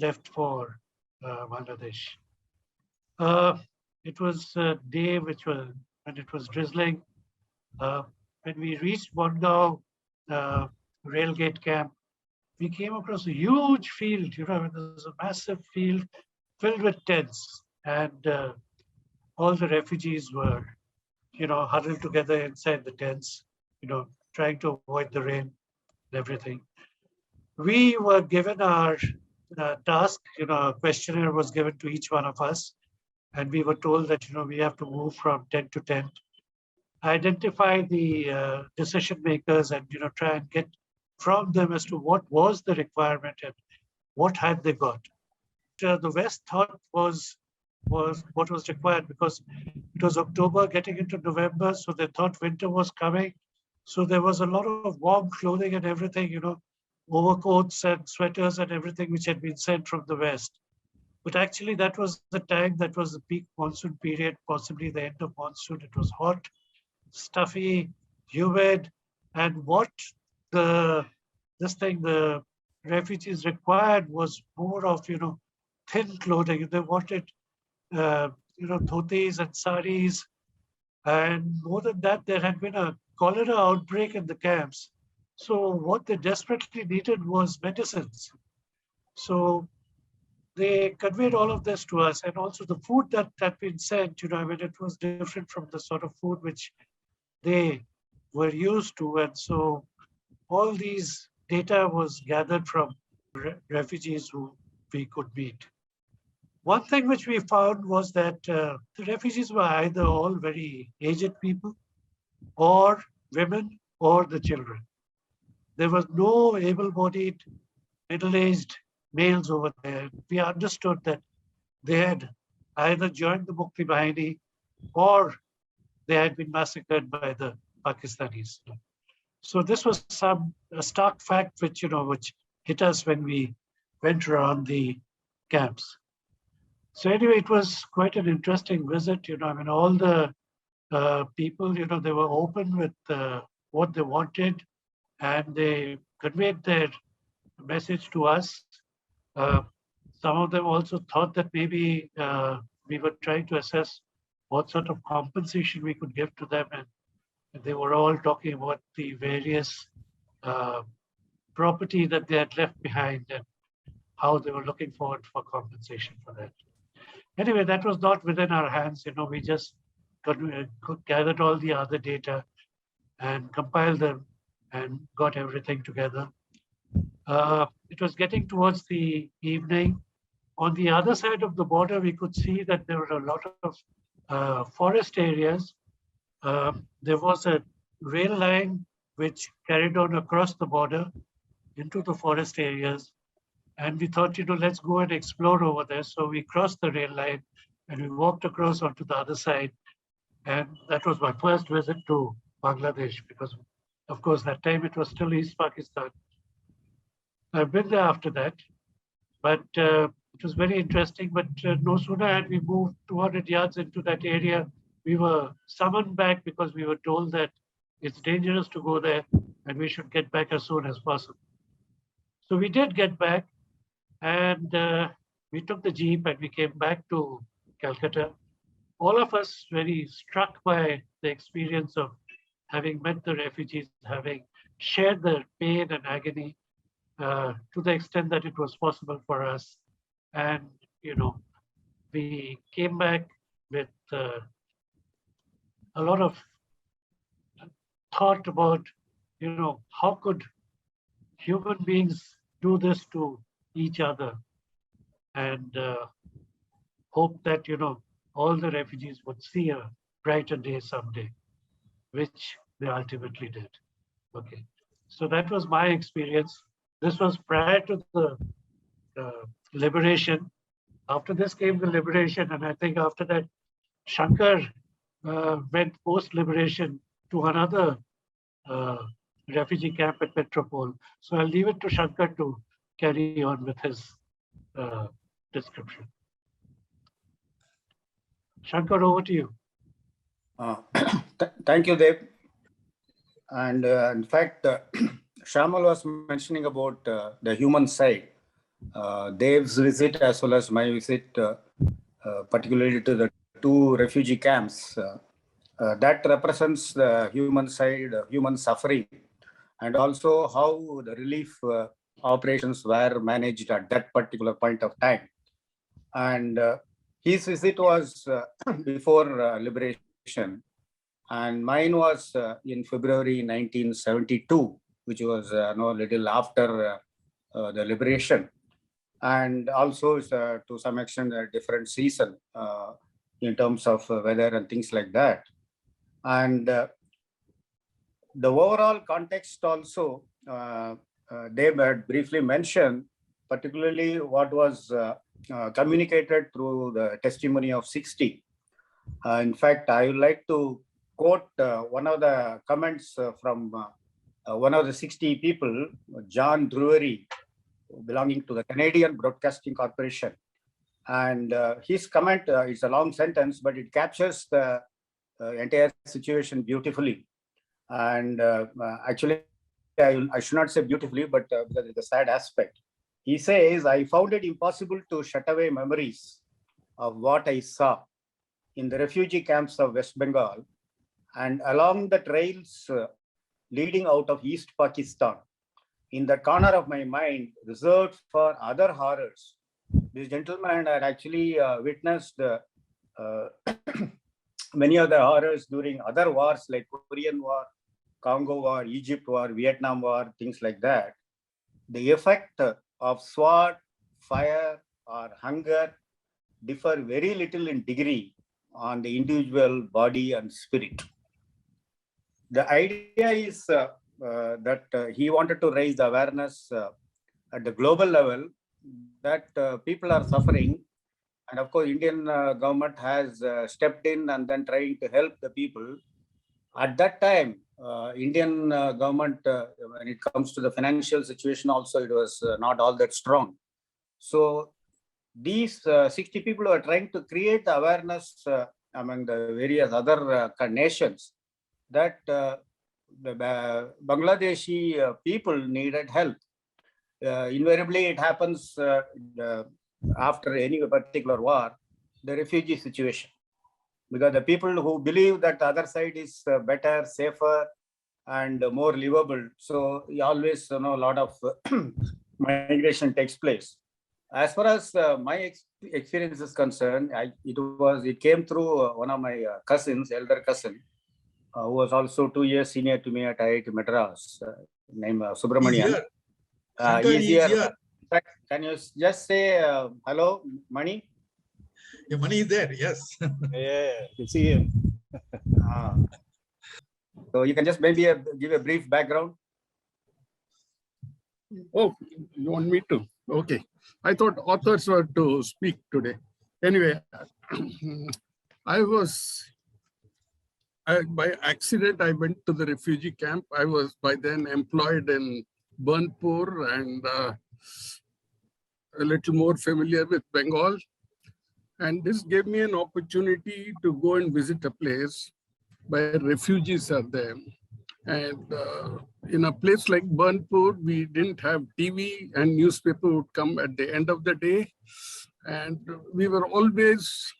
[SPEAKER 5] left for Bangladesh. It was a day when it was drizzling. When we reached Bongaon railgate camp, we came across a huge field. There was a massive field filled with tents, and all the refugees were, huddled together inside the tents, trying to avoid the rain and everything. We were given our task, a questionnaire was given to each one of us, and we were told that, we have to move from tent to tent, identify the decision makers and, try and get from them as to what was the requirement and what had they got. The West thought was what was required because it was October getting into November, so they thought winter was coming. So there was a lot of warm clothing and everything, overcoats and sweaters and everything which had been sent from the West. But actually that was the time, that was the peak monsoon period, possibly the end of monsoon. It was hot, stuffy, humid, and what the refugees required was more of, thin clothing. They wanted, dhotis and saris. And more than that, there had been a cholera outbreak in the camps. So what they desperately needed was medicines. So they conveyed all of this to us, and also the food that had been sent, it was different from the sort of food which they were used to. And so all these data was gathered from refugees who we could meet. One thing which we found was that the refugees were either all very aged people or women or the children. There was no able-bodied, middle-aged males over there. We understood that they had either joined the Mukti Bahini or they had been massacred by the Pakistanis. So this was a stark fact which hit us when we went around the camps. So anyway, it was quite an interesting visit. All the people, they were open with what they wanted, and they conveyed their message to us. some of them also thought that maybe we were trying to assess what sort of compensation we could give to them. And they were all talking about the various property that they had left behind and how they were looking forward for compensation for that. Anyway, that was not within our hands. We just gathered all the other data and compiled them and got everything together. It was getting towards the evening. On the other side of the border, we could see that there were a lot of forest areas. There was a rail line which carried on across the border into the forest areas. And we thought, let's go and explore over there. So we crossed the rail line and we walked across onto the other side. And that was my first visit to Bangladesh because, of course, that time it was still East Pakistan. I've been there after that, but it was very interesting. But no sooner had we moved 200 yards into that area, we were summoned back because we were told that it's dangerous to go there and we should get back as soon as possible. So we did get back. And we took the jeep and we came back to Calcutta. All of us very struck by the experience of having met the refugees, having shared their pain and agony to the extent that it was possible for us. And, we came back with a lot of thought about, how could human beings do this to each other, and hope that all the refugees would see a brighter day someday, which they ultimately did. Okay, so that was my experience. This was prior to the liberation. After this came the liberation, and I think after that, Shankar went post-liberation to another refugee camp at Metropole. So I'll leave it to Shankar to carry on with his description. Shankar, over to you.
[SPEAKER 6] Thank you, Dev. And in fact, Shyamal was mentioning about the human side. Dev's visit as well as my visit, particularly to the two refugee camps, that represents the human side, human suffering, and also how the relief operations were managed at that particular point of time. And his visit was before liberation, and mine was in February 1972, which was a little after the liberation, and also to some extent a different season in terms of weather and things like that. And the overall context also, Dave had briefly mentioned, particularly what was communicated through the testimony of 60. In fact, I would like to quote one of the comments from one of the 60 people, John Drury, belonging to the Canadian Broadcasting Corporation. And his comment is a long sentence, but it captures the entire situation beautifully. And actually, I should not say beautifully, but because it's a sad aspect. He says, I found it impossible to shut away memories of what I saw in the refugee camps of West Bengal and along the trails leading out of East Pakistan. In the corner of my mind, reserved for other horrors. This gentleman had actually witnessed many of the horrors during other wars like Korean War, Congo War, Egypt War, Vietnam War, things like that. The effect of sword, fire, or hunger differ very little in degree on the individual body and spirit. The idea is that he wanted to raise the awareness at the global level that people are suffering. And of course, Indian government has stepped in and then trying to help the people. At that time, Indian government, when it comes to the financial situation also, it was not all that strong. So these 60 people were trying to create the awareness among the various other nations that the Bangladeshi people needed help. Invariably, it happens after any particular war, the refugee situation. Because the people who believe that the other side is better, safer, and more livable, so you always a lot of migration takes place. As far as my experience is concerned, it came through one of my cousins, elder cousin, who was also 2 years senior to me at IIT Madras, named Subramanian. He's here. In fact, can you just say hello, Mani?
[SPEAKER 3] Yeah, Mani is there, yes.
[SPEAKER 7] Yeah, you see him.
[SPEAKER 6] So you can just maybe give a brief background.
[SPEAKER 8] Oh, you want me to? Okay. I thought authors were to speak today. Anyway, by accident, I went to the refugee camp. I was by then employed in Burnpur and a little more familiar with Bengal. And this gave me an opportunity to go and visit a place where refugees are there. And in a place like Burnpur, we didn't have TV, and newspaper would come at the end of the day. And we were always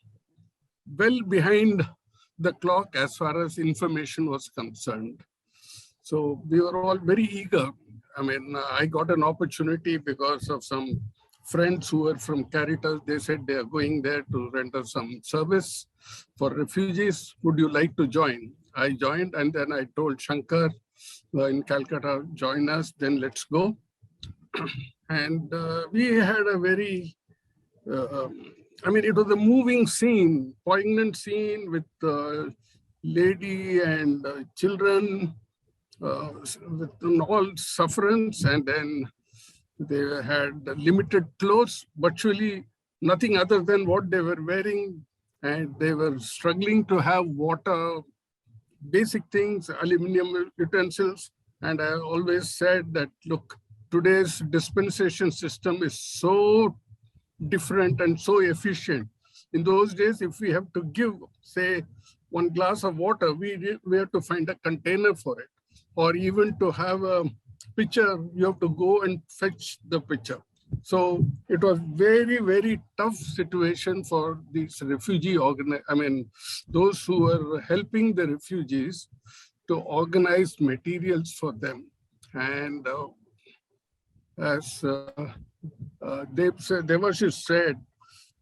[SPEAKER 8] well behind the clock as far as information was concerned. So we were all very eager. I mean, I got an opportunity because of some friends who were from Caritas. They said they are going there to render some service for refugees. Would you like to join? I joined, and then I told Shankar in Calcutta, join us, then let's go. And we had a very, it was a moving scene, poignant scene with lady and children with all sufferance, and then they had limited clothes, virtually nothing other than what they were wearing, and they were struggling to have water, basic things, aluminum utensils. And I always said that, look, today's dispensation system is so different and so efficient. In those days, if we have to give, say, one glass of water, we have to find a container for it. Or even to have a pitcher, you have to go and fetch the pitcher. So it was very, very tough situation for these refugee those who were helping the refugees to organize materials for them. And as Devasis said,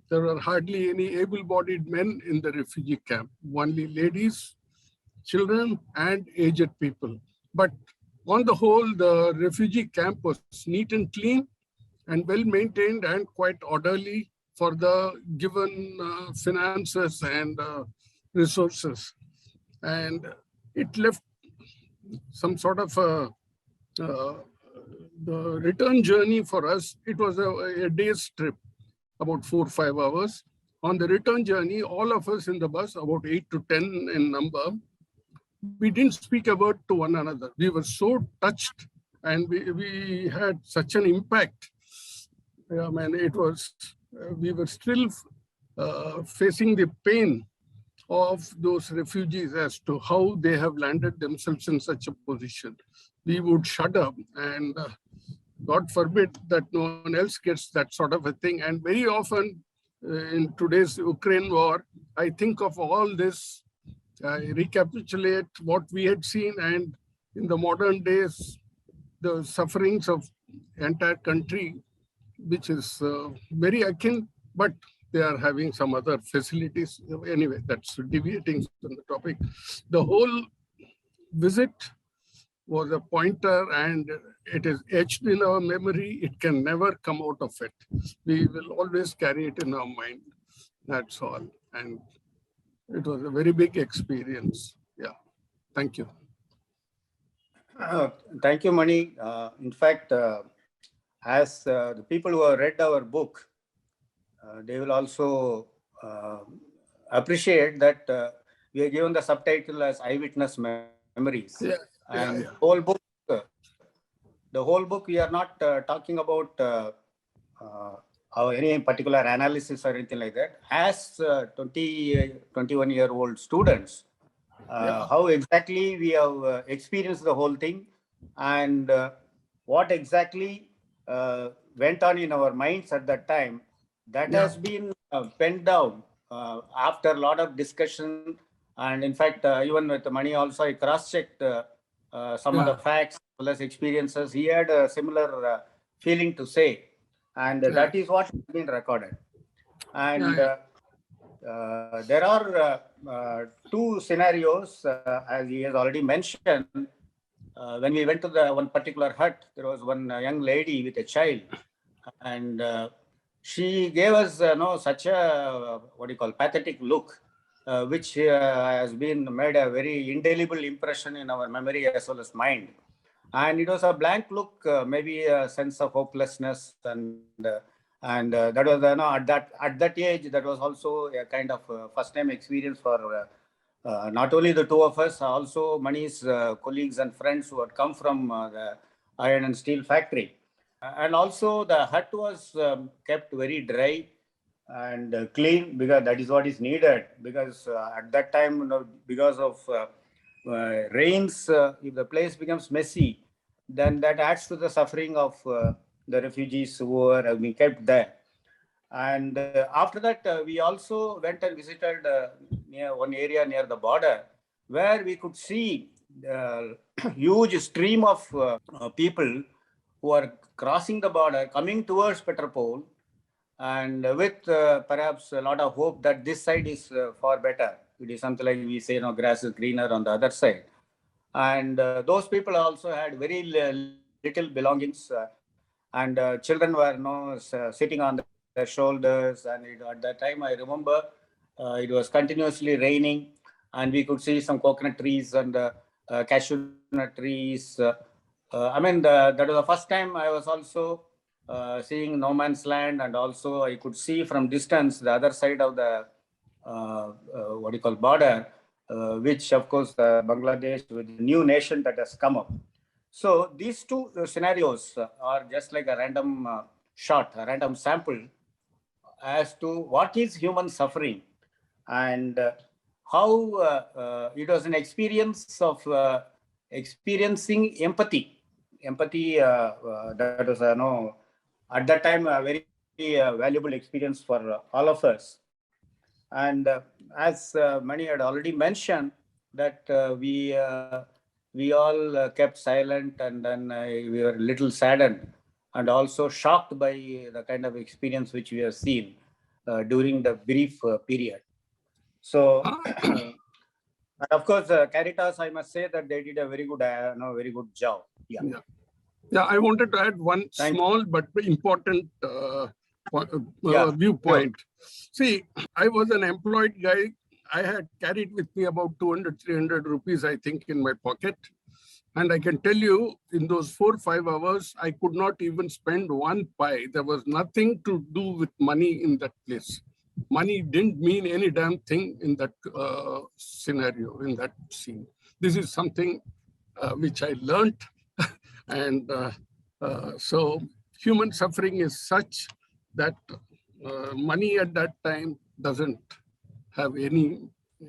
[SPEAKER 8] there were hardly any able-bodied men in the refugee camp, only ladies, children, and aged people. But on the whole, the refugee camp was neat and clean and well maintained and quite orderly for the given finances and resources. And it left some sort of the return journey for us. It was a day's trip, about 4 or 5 hours. On the return journey, all of us in the bus, about 8 to 10 in number, we didn't speak a word to one another. We were so touched, and we had such an impact. We were still facing the pain of those refugees as to how they have landed themselves in such a position. We would shudder, and God forbid that no one else gets that sort of a thing. And very often in today's Ukraine war, I think of all this, I recapitulate what we had seen, and in the modern days, the sufferings of the entire country, which is very akin, but they are having some other facilities. Anyway, that's deviating from the topic. The whole visit was a pointer, and it is etched in our memory. It can never come out of it. We will always carry it in our mind. That's all. And it was a very big experience. Yeah. Thank you.
[SPEAKER 6] Thank you, Mani. In fact, as the people who have read our book, they will also appreciate that we are given the subtitle as Eyewitness Memories.
[SPEAKER 8] Yeah.
[SPEAKER 6] And
[SPEAKER 8] yeah.
[SPEAKER 6] the whole book, we are not talking about any particular analysis or anything like that. As 21-year-old students, how exactly we have experienced the whole thing, and what exactly went on in our minds at that time, that has been penned down after a lot of discussion. And in fact, even with Mani also, I cross-checked some of the facts as well as experiences. He had a similar feeling to say, and that is what has been recorded. And there are two scenarios, as he has already mentioned. When we went to the one particular hut, there was one young lady with a child, and she gave us such a pathetic look, which has been made a very indelible impression in our memory as well as mind. And it was a blank look, maybe a sense of hopelessness, and that was at that age, that was also a kind of first-time experience for not only the two of us, also Mani's colleagues and friends who had come from the iron and steel factory. And also the hut was kept very dry and clean, because that is what is needed. Because at that time, because of rains, if the place becomes messy, then that adds to the suffering of the refugees who have been kept there. And after that, we also went and visited near one area near the border, where we could see a huge stream of people who are crossing the border, coming towards Petropol, and with perhaps a lot of hope that this side is far better. It is something like we say, grass is greener on the other side. And those people also had very little belongings, and children were sitting on their shoulders. And at that time, I remember it was continuously raining, and we could see some coconut trees and cashew nut trees. That was the first time I was also seeing no man's land, and also I could see from distance the other side of the border, which of course Bangladesh, with the new nation that has come up. So these two scenarios are just like a random shot, a random sample as to what is human suffering, and how it was an experience of experiencing empathy. Empathy, that was at that time a very valuable experience for all of us. And as Mani had already mentioned, that we all kept silent, and then we were a little saddened and also shocked by the kind of experience which we have seen during the brief period. So, and of course, Caritas, I must say that they did a very good job.
[SPEAKER 8] Yeah, I wanted to add one small but important viewpoint. See, I was an employed guy. I had carried with me about 200, 300 rupees, I think, in my pocket. And I can tell you, in those 4 or 5 hours, I could not even spend one pai. There was nothing to do with money in that place. Money didn't mean any damn thing in that scenario, in that scene. This is something which I learned. And so human suffering is such that money at that time doesn't have any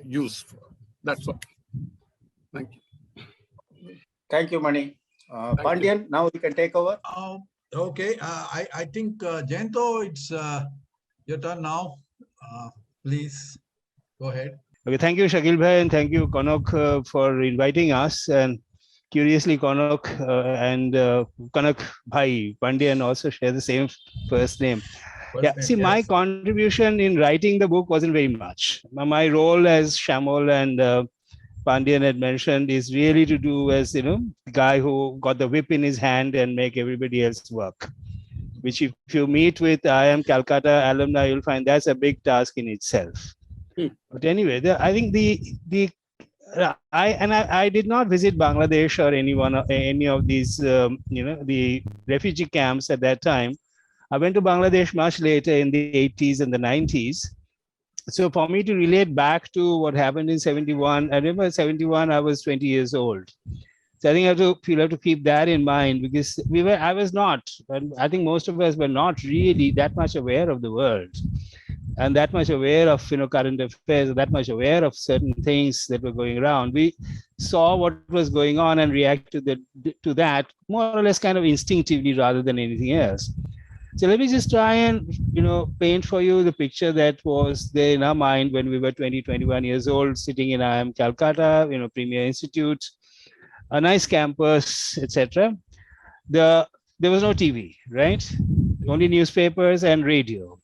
[SPEAKER 8] use for. That's all. Thank you.
[SPEAKER 6] Thank you, Mani. Pandyan, now you can take over.
[SPEAKER 3] Okay, I think Jayanto, it's your turn now. Please go ahead.
[SPEAKER 7] Okay, thank you, Sakil Bhai, and thank you, Kanok, for inviting us. And curiously, Kanok and Kanok Bhai Pandyan also share the same first name. My contribution in writing the book wasn't very much. My role, as Shyamal and Pandyan had mentioned, is really to do as, the guy who got the whip in his hand and make everybody else work. Which, if you meet with Calcutta alumni, you'll find that's a big task in itself. But anyway, I think I did not visit Bangladesh or any of these, the refugee camps at that time. I went to Bangladesh much later in the 80s and the 90s. So for me to relate back to what happened in 71, I remember 71, I was 20 years old. So I think you'll have to keep that in mind, because I was not, and I think most of us were not really that much aware of the world and that much aware of current affairs, that much aware of certain things that were going around. We saw what was going on and reacted to that more or less kind of instinctively rather than anything else. So let me just try and, paint for you the picture that was there in our mind when we were 20, 21 years old, sitting in IIM Calcutta, Premier Institute, a nice campus, etc. There was no TV, right? Only newspapers and radio.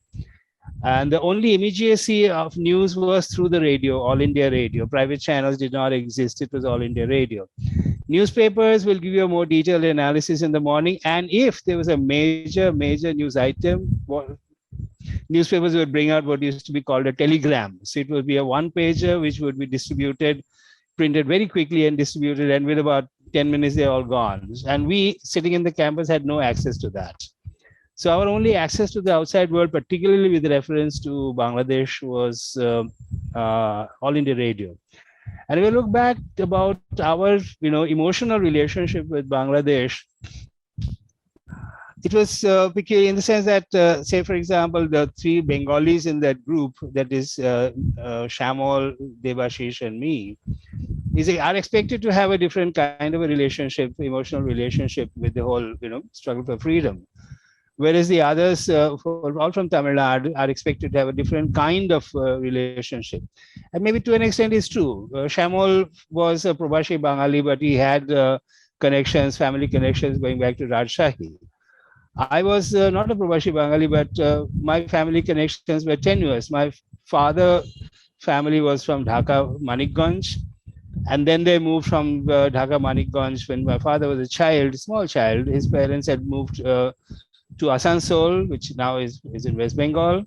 [SPEAKER 7] And the only immediacy of news was through the radio, All India Radio. Private channels did not exist. It was All India Radio. Newspapers will give you a more detailed analysis in the morning. And if there was a major news item, newspapers would bring out what used to be called a telegram. So it would be a one-pager, which would be distributed, printed very quickly and distributed. And with about 10 minutes, they're all gone. And we, sitting in the campus, had no access to that. So our only access to the outside world, particularly with reference to Bangladesh, was All India Radio. And if we look back about our, emotional relationship with Bangladesh, it was peculiar in the sense that, say, for example, the three Bengalis in that group, that is Shyamal, Devasis, and me, are expected to have a different kind of a relationship, emotional relationship with the whole, struggle for freedom. Whereas the others, all from Tamil Nadu, are expected to have a different kind of relationship. And maybe to an extent it's true. Shyamal was a Probashi Bengali, but he had connections, family connections going back to Rajshahi. I was not a Probashi Bengali, but my family connections were tenuous. My father family was from Dhaka, Manikganj. And then they moved from Dhaka, Manikganj when my father was a child, small child. His parents had moved to Asansol, which now is in West Bengal,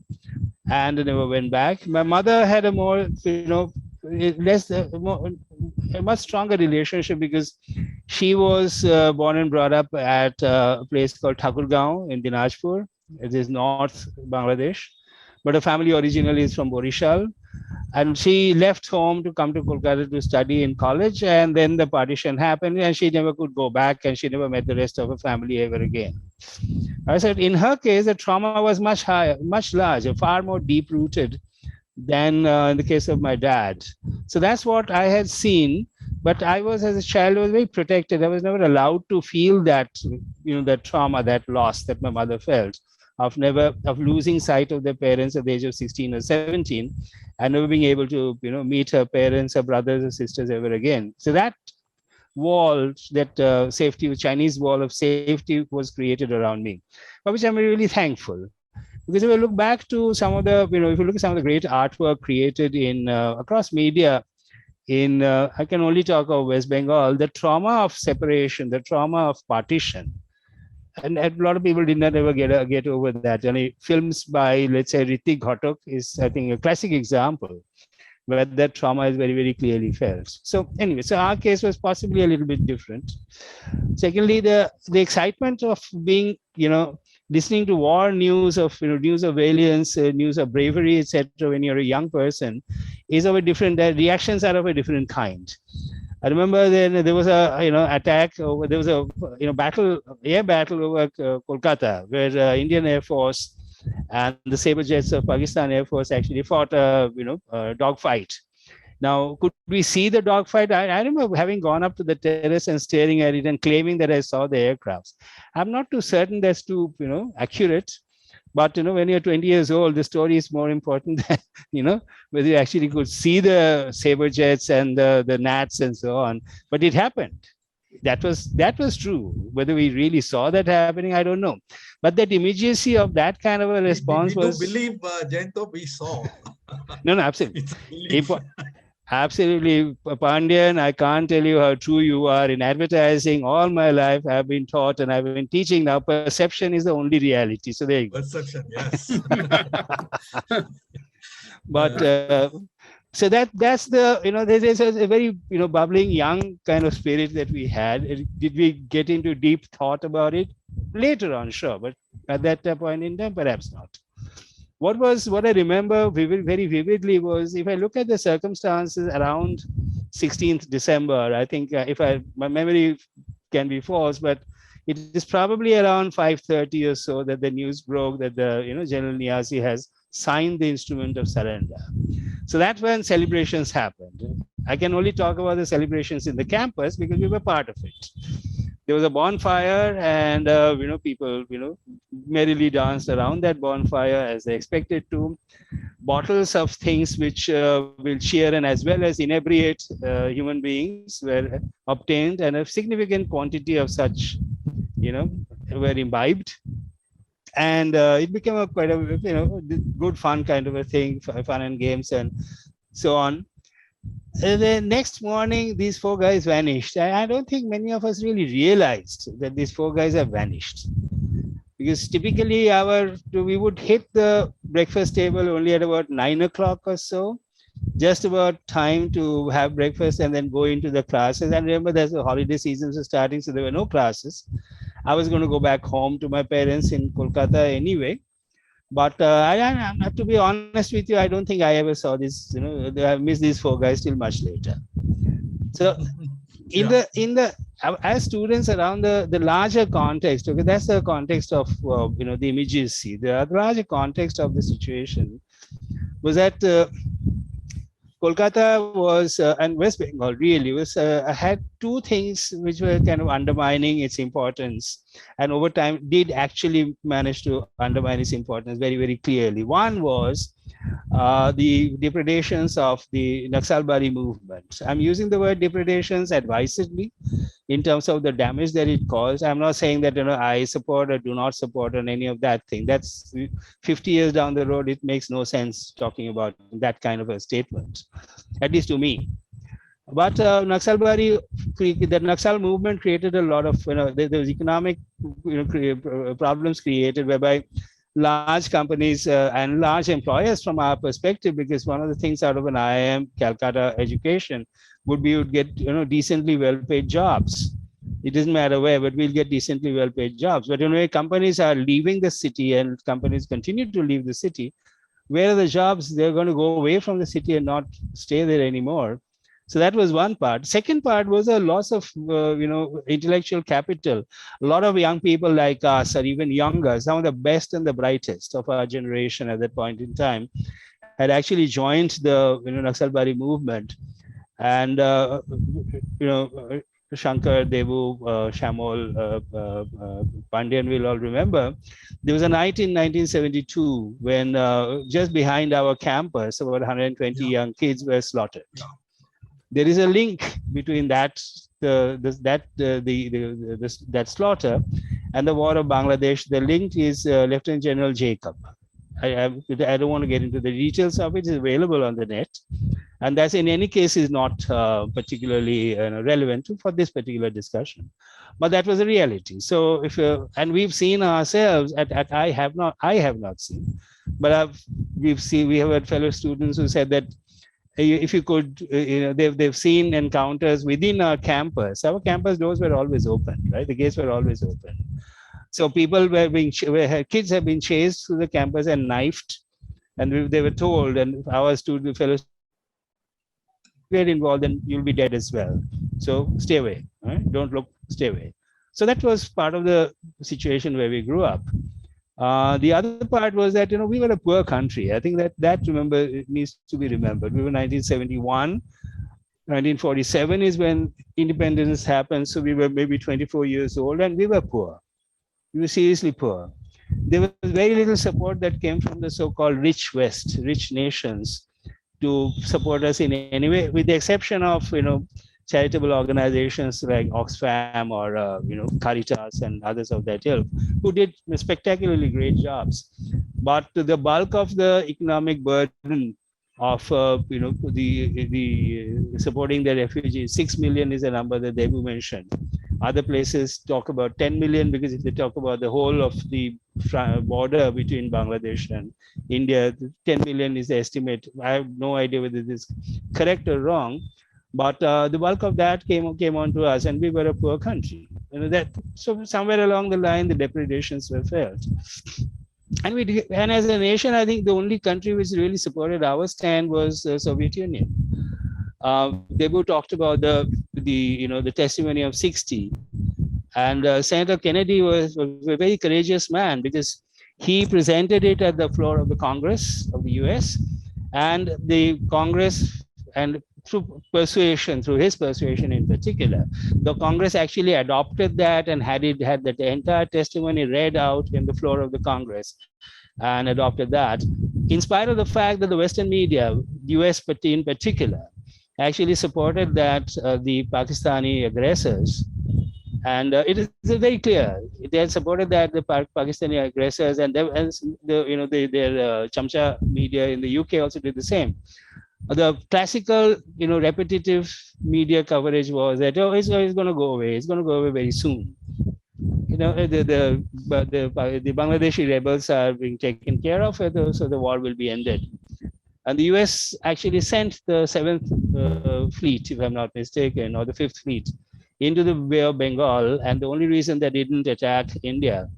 [SPEAKER 7] and never went back. My mother had a more, a much stronger relationship because she was born and brought up at a place called Thakurgaon in Dinajpur. It is North Bangladesh, but her family originally is from Borishal. And she left home to come to Kolkata to study in college. And then the partition happened and she never could go back and she never met the rest of her family ever again. I said, in her case, the trauma was much higher, much larger, far more deep-rooted than in the case of my dad. So that's what I had seen. But I was, as a child, I was very protected. I was never allowed to feel that, that trauma, that loss that my mother felt of losing sight of their parents at the age of 16 or 17 and never being able to, meet her parents, her brothers or sisters ever again. So that wall, that safety, Chinese wall of safety was created around me, for which I'm really thankful. Because if we look back to some of the, if you look at some of the great artwork created in across media, I can only talk of West Bengal, the trauma of separation, the trauma of partition. And a lot of people did not ever get over that. And films by, let's say, Ritwik Ghatak is, I think, a classic example where that trauma is very, very clearly felt. So anyway, so our case was possibly a little bit different. Secondly, the excitement of being, listening to war news of, news of valiance, news of bravery, etc. when you're a young person is of a different, the reactions are of a different kind. I remember then there was a attack over, there was a air battle over Kolkata where Indian Air Force and the saber jets of Pakistan Air Force actually fought a dogfight. Now, could we see the dogfight? I remember having gone up to the terrace and staring at it and claiming that I saw the aircrafts. I'm not too certain that's too accurate. But when you're 20 years old, the story is more important than whether you actually could see the saber jets and the gnats and so on. But it happened. That was true. Whether we really saw that happening, I don't know. But that immediacy of that kind of a response was.
[SPEAKER 3] We do believe, Jayanta, we saw.
[SPEAKER 7] No, absolutely. Absolutely, Pandyan, I can't tell you how true you are. In advertising, all my life I've been taught and I've been teaching now, perception is the only reality. So there you go.
[SPEAKER 3] Perception, yes.
[SPEAKER 7] But so that's the, there's a very, bubbling young kind of spirit that we had. Did we get into deep thought about it? Later on, sure, but at that point in time, perhaps not. What I remember very vividly was, if I look at the circumstances around 16th December, I think my memory can be false, but it is probably around 5:30 or so that the news broke that the General Niazi has signed the instrument of surrender. So that's when celebrations happened. I can only talk about the celebrations in the campus because we were part of it. there was a bonfire, and people merrily danced around that bonfire as they expected to. Bottles of things which will cheer and as well as inebriate human beings were obtained, and a significant quantity of such were imbibed, and it became a quite a good fun kind of a thing, fun and games and so on. The next morning, these four guys vanished. I don't think many of us really realized that these four guys have vanished, because typically we would hit the breakfast table only at about 9 o'clock or so, just about time to have breakfast and then go into the classes. And remember, there's the holiday seasons starting, so there were no classes. I was going to go back home to my parents in Kolkata anyway. But to be honest with you, I don't think I ever saw this. I missed these four guys till much later. So, as students around the larger context, okay, that's the context of the immediacy. The larger context of the situation was that Kolkata was and West Bengal really was had two things which were kind of undermining its importance, and over time did actually manage to undermine its importance very, very clearly. One was the depredations of the Naxalbari movement. I'm using the word depredations advisedly in terms of the damage that it caused. I'm not saying that I support or do not support on any of that thing. That's 50 years down the road. It makes no sense talking about that kind of a statement, at least to me. But the Naxal movement created a lot of there was economic problems created, whereby large companies and large employers from our perspective, because one of the things out of an IIM Calcutta education would be you'd get decently well-paid jobs. It doesn't matter where, but we'll get decently well-paid jobs. But companies are leaving the city, and companies continue to leave the city. Where are the jobs? They're going to go away from the city and not stay there anymore. So that was one part. Second part was a loss of intellectual capital. A lot of young people like us, or even younger, some of the best and the brightest of our generation at that point in time, had actually joined the Naxalbari movement. And Shankar, Devu, Shyamal, Pandyan will all remember. There was a night in 1972 when just behind our campus, about 120 young kids were slaughtered. There is a link between that slaughter and the war of Bangladesh. The link is Lieutenant General Jacob. I don't want to get into the details of it. It's available on the net, and that's in any case is not particularly relevant for this particular discussion. But that was a reality. So and we've seen ourselves I have not seen, but we have had fellow students who said that if you could, they've seen encounters within our campus. Our campus doors were always open, right? The gates were always open. So people kids have been chased through the campus and knifed, and they were told, and our fellows get involved, and you'll be dead as well. So stay away, right? Don't look, stay away. So that was part of the situation where we grew up. The other part was that we were a poor country. I think that it needs to be remembered. We were 1971, 1947 is when independence happened. So we were maybe 24 years old, and we were poor. We were seriously poor. There was very little support that came from the so-called rich West, rich nations, to support us in any way, with the exception of charitable organizations like Oxfam or Caritas and others of that ilk, who did spectacularly great jobs. But the bulk of the economic burden of the supporting the refugees, 6 million is a number that Devu mentioned. Other places talk about 10 million, because if they talk about the whole of the border between Bangladesh and India, 10 million is the estimate. I have no idea whether this is correct or wrong, but the bulk of that came on to us, and we were a poor country. So somewhere along the line, the depredations were felt. And as a nation, I think the only country which really supported our stand was the Soviet Union. Debu talked about the testimony of 60, and Senator Kennedy was a very courageous man, because he presented it at the floor of the Congress of the US, and the Congress and through persuasion, through his persuasion in particular, the Congress actually adopted that and had that entire testimony read out in the floor of the Congress and adopted that, in spite of the fact that the Western media, US in particular, actually supported that the Pakistani aggressors, and it is very clear they had supported that the Pakistani aggressors, and their Chamcha media in the UK also did the same. The classical, repetitive media coverage was that it's going to go away. It's going to go away very soon. The Bangladeshi rebels are being taken care of, so the war will be ended. And the US actually sent the 7th Fleet, if I'm not mistaken, or the 5th Fleet, into the Bay of Bengal. And the only reason they didn't attack India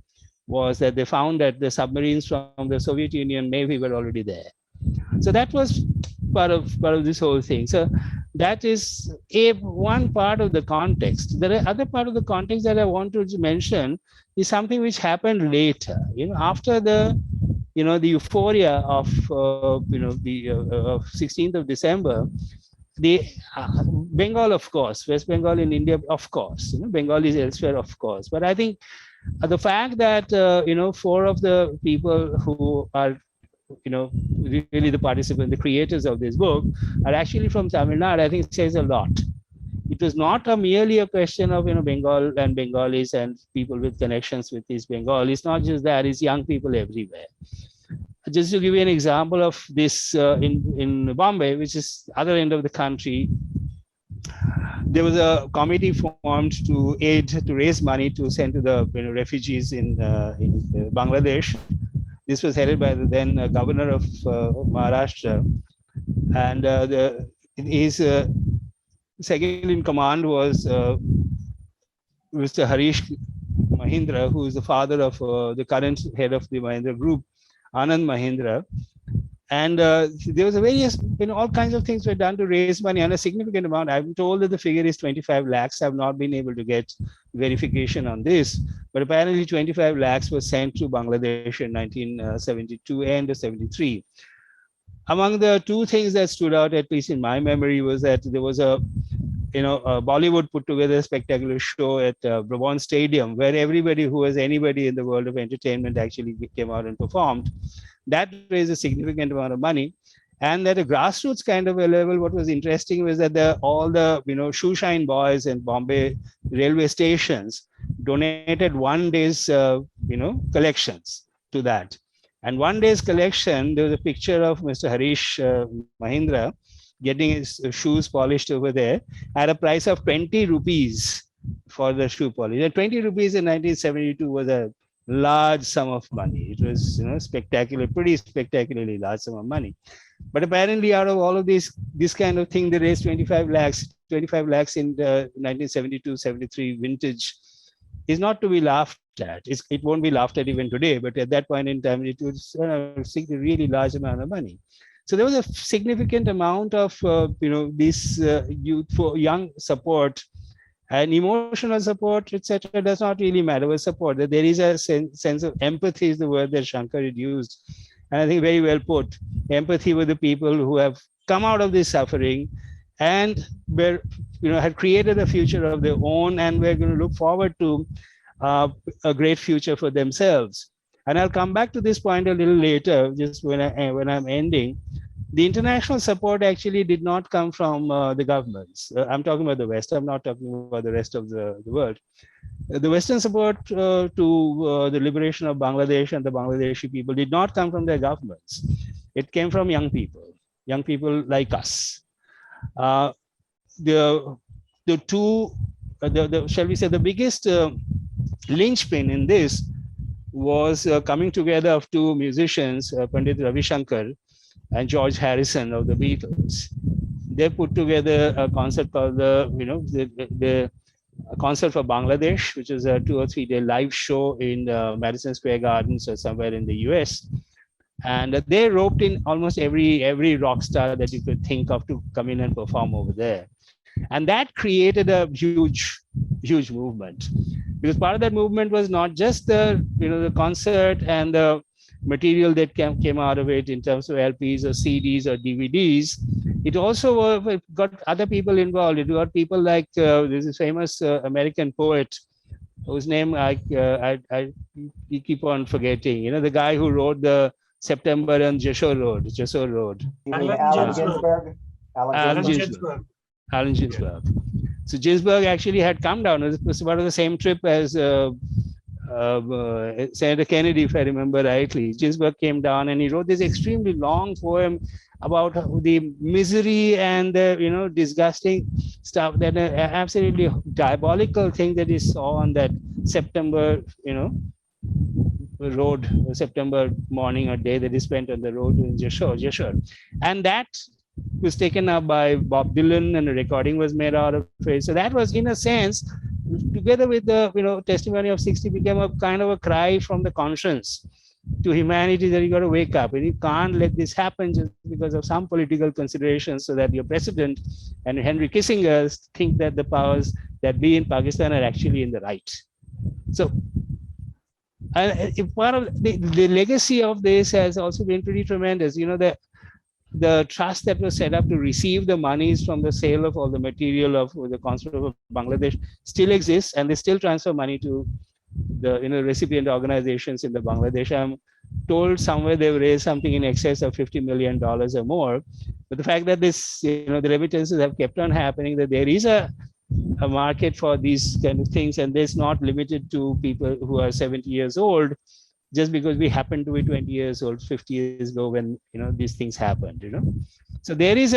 [SPEAKER 7] was that they found that the submarines from the Soviet Union Navy were already there. So that was part of this whole thing. So that is one part of the context. The other part of the context that I want to mention is something which happened later. After the the euphoria of the 16th of December, the Bengal, of course, West Bengal in India, of course, Bengalis elsewhere, of course. But I think the fact that 4 of the people who are really the participants, the creators of this book, are actually from Tamil Nadu, I think says a lot. It was not merely a question of Bengal and Bengalis and people with connections with East Bengal. It's not just that; it's young people everywhere. Just to give you an example of this, in Bombay, which is other end of the country, there was a committee formed to raise money to send to the refugees in Bangladesh. This was headed by the then governor of Maharashtra, and his second in command was Mr. Harish Mahindra, who is the father of the current head of the Mahindra Group, Anand Mahindra. And there was all kinds of things were done to raise money, and a significant amount. I'm told that the figure is 25 lakhs. I've not been able to get verification on this, but apparently 25 lakhs was sent to Bangladesh in 1972 and 73. Among the 2 things that stood out, at least in my memory, was that there was Bollywood put together a spectacular show at Brabant Stadium, where everybody who was anybody in the world of entertainment actually came out and performed. That raised a significant amount of money. And at a grassroots kind of a level, what was interesting was that all the shoeshine boys in Bombay railway stations donated one day's collections to that. And one day's collection, there was a picture of Mr. Harish Mahindra getting his shoes polished over there at a price of 20 rupees for the shoe polish. And 20 rupees in 1972 was a large sum of money. It was pretty spectacularly large sum of money. But apparently out of all of this kind of thing, they raised 25 lakhs in the 1972-73 vintage is not to be laughed at. It won't be laughed at even today, but at that point in time, it was a really large amount of money. So there was a significant amount of this youth for young support and emotional support, etc. Does not really matter. With support, that there is a sense of empathy is the word that Shankar had used, and I think very well put. Empathy with the people who have come out of this suffering and were had created a future of their own, and we're going to look forward to a great future for themselves. And I'll come back to this point a little later, just when I'm ending. The international support actually did not come from the governments. I'm talking about the West. I'm not talking about the rest of the world. The Western support to the liberation of Bangladesh and the Bangladeshi people did not come from their governments. It came from young people like us. Shall we say, the biggest linchpin in this was coming together of 2 musicians, Pandit Ravi Shankar and George Harrison of the Beatles. They put together a concert called the Concert for Bangladesh, which is a 2 or 3 day live show in Madison Square Gardens or somewhere in the US. And they roped in almost every rock star that you could think of to come in and perform over there. And that created a huge movement, because part of that movement was not just the concert and the material that came out of it in terms of LPs or CDs or DVDs. it also it got other people involved. It got people like there's a famous American poet whose name I keep on forgetting. You know, the guy who wrote the September and Jessore Road.
[SPEAKER 5] Allen Ginsberg.
[SPEAKER 7] Allen Ginsberg. So Ginsberg actually had come down. It was about the same trip as Senator Kennedy, if I remember rightly. Ginsberg came down and he wrote this extremely long poem about the misery and the disgusting stuff, that absolutely diabolical thing that he saw on that September road, September morning or day that he spent on the road in Jessore. And that was taken up by Bob Dylan and a recording was made out of it. So that was, in a sense, together with the testimony of 60, became a kind of a cry from the conscience to humanity that you got to wake up and you can't let this happen just because of some political considerations, so that your president and Henry Kissinger think that the powers that be in Pakistan are actually in the right. So if part of the legacy of this has also been pretty tremendous. The trust that was set up to receive the monies from the sale of all the material of the Consulate of Bangladesh still exists, and they still transfer money to the recipient organizations in the Bangladesh. I'm told somewhere they've raised something in excess of $50 million or more. But the fact that this, the remittances have kept on happening, that there is a market for these kind of things, and it's not limited to people who are 70 years old, just because we happen to be 20 years old, 50 years ago when these things happened. So there is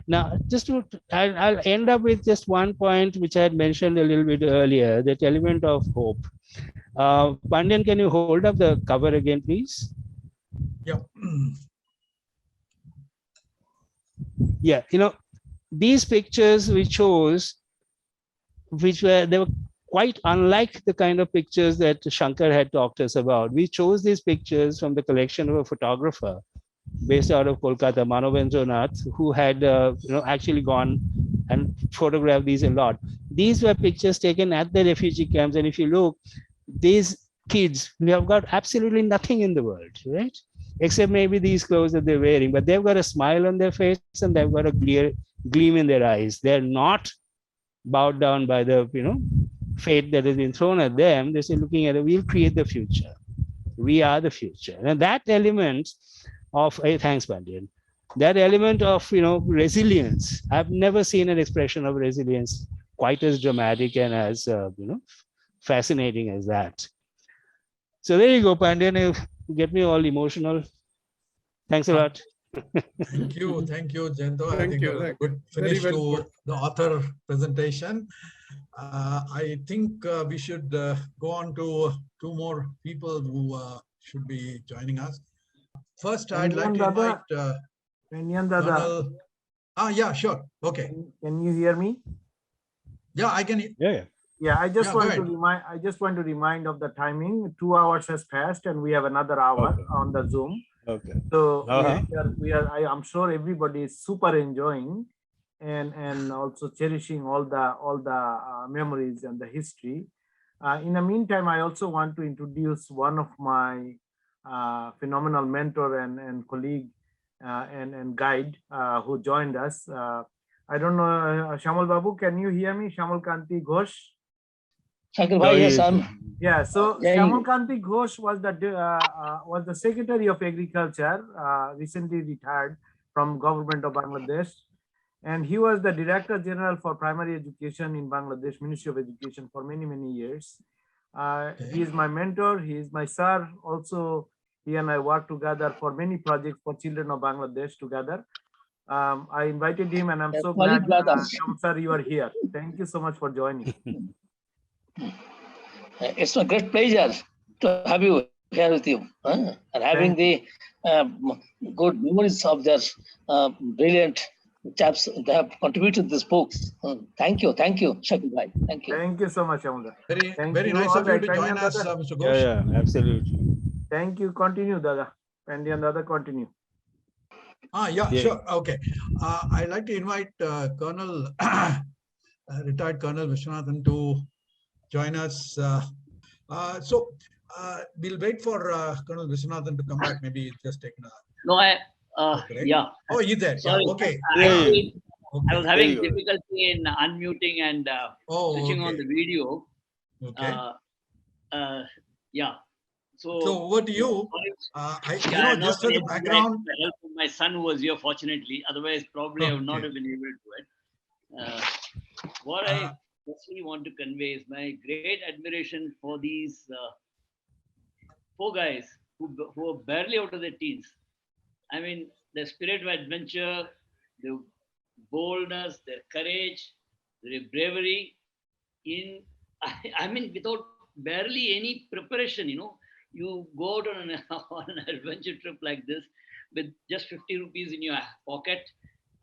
[SPEAKER 7] now I'll end up with just one point which I had mentioned a little bit earlier, that element of hope. Pandyan, can you hold up the cover again, please?
[SPEAKER 3] Yeah.
[SPEAKER 7] Yeah, these pictures we chose, they were quite unlike the kind of pictures that Shankar had talked us about. We chose these pictures from the collection of a photographer based out of Kolkata, Birendranath, who had actually gone and photographed these a lot. These were pictures taken at the refugee camps, and if you look, these kids, we have got absolutely nothing in the world, right? Except maybe these clothes that they're wearing, but they've got a smile on their face and they've got a gleam in their eyes. They're not bowed down by the fate that has been thrown at them. They're looking at it, we'll create the future. We are the future. And that element of, thanks, Pandyan, that element of, resilience, I've never seen an expression of resilience quite as dramatic and as, fascinating as that. So there you go, Pandyan, you get me all emotional. Thanks a lot.
[SPEAKER 3] Thank you, Jayanta.
[SPEAKER 8] Thank you.
[SPEAKER 3] A good finish to the author presentation. I think we should go on to two more people who should be joining us. First, I'd like to invite Colonel. Yeah, sure. Okay.
[SPEAKER 1] Can you hear me?
[SPEAKER 3] Yeah, I can.
[SPEAKER 1] Yeah, I just want to remind of the timing. 2 hours has passed, and we have another hour on the Zoom.
[SPEAKER 7] Okay.
[SPEAKER 1] So I'm sure everybody is super enjoying and also cherishing all the memories and the history. In the meantime, I also want to introduce one of my phenomenal mentor and colleague and guide who joined us. I don't know, Shyamal Babu, can you hear me? Shyamal Kanti Ghosh.
[SPEAKER 9] Yes,
[SPEAKER 1] yeah, so Shyamal Kanti Ghosh was the Secretary of Agriculture, recently retired from government of Bangladesh, and he was the Director General for Primary Education in Bangladesh, Ministry of Education, for many years. He is my mentor. He is my sir. Also, he and I work together for many projects for children of Bangladesh together. I invited him, and I'm so glad, sir, you are here. Thank you so much for joining.
[SPEAKER 9] It's a great pleasure to have you here with you, and having the good memories of their brilliant chaps that have contributed to this book. Thank you, Sakil Bhai. Thank you.
[SPEAKER 1] Thank you so much, Amanda.
[SPEAKER 3] Very nice of you to join us, Mr. Ghosh.
[SPEAKER 7] Yeah, absolutely.
[SPEAKER 1] Thank you. Continue, Dada. Pandyan, Dada, continue.
[SPEAKER 3] Sure. Okay. I'd like to invite Colonel, retired Colonel Viswanathan to join us. So we'll wait for Colonel Viswanathan to come back. Maybe just take another.
[SPEAKER 9] No,
[SPEAKER 3] Okay.
[SPEAKER 10] Yeah.
[SPEAKER 3] Oh, you there?
[SPEAKER 10] Sorry.
[SPEAKER 3] Yeah. Okay.
[SPEAKER 10] Actually,
[SPEAKER 3] Okay.
[SPEAKER 10] I was having difficulty in unmuting and switching on the video.
[SPEAKER 3] Okay.
[SPEAKER 10] Yeah. So
[SPEAKER 3] over to you. Just for the background.
[SPEAKER 10] The help of my son who was here, fortunately. Otherwise, probably I would not have been able to do it. What I personally want to convey is my great admiration for these 4 guys who are barely out of their teens. I mean, their spirit of adventure, their boldness, their courage, their bravery I mean, without barely any preparation, you go out on an adventure trip like this with just 50 rupees in your pocket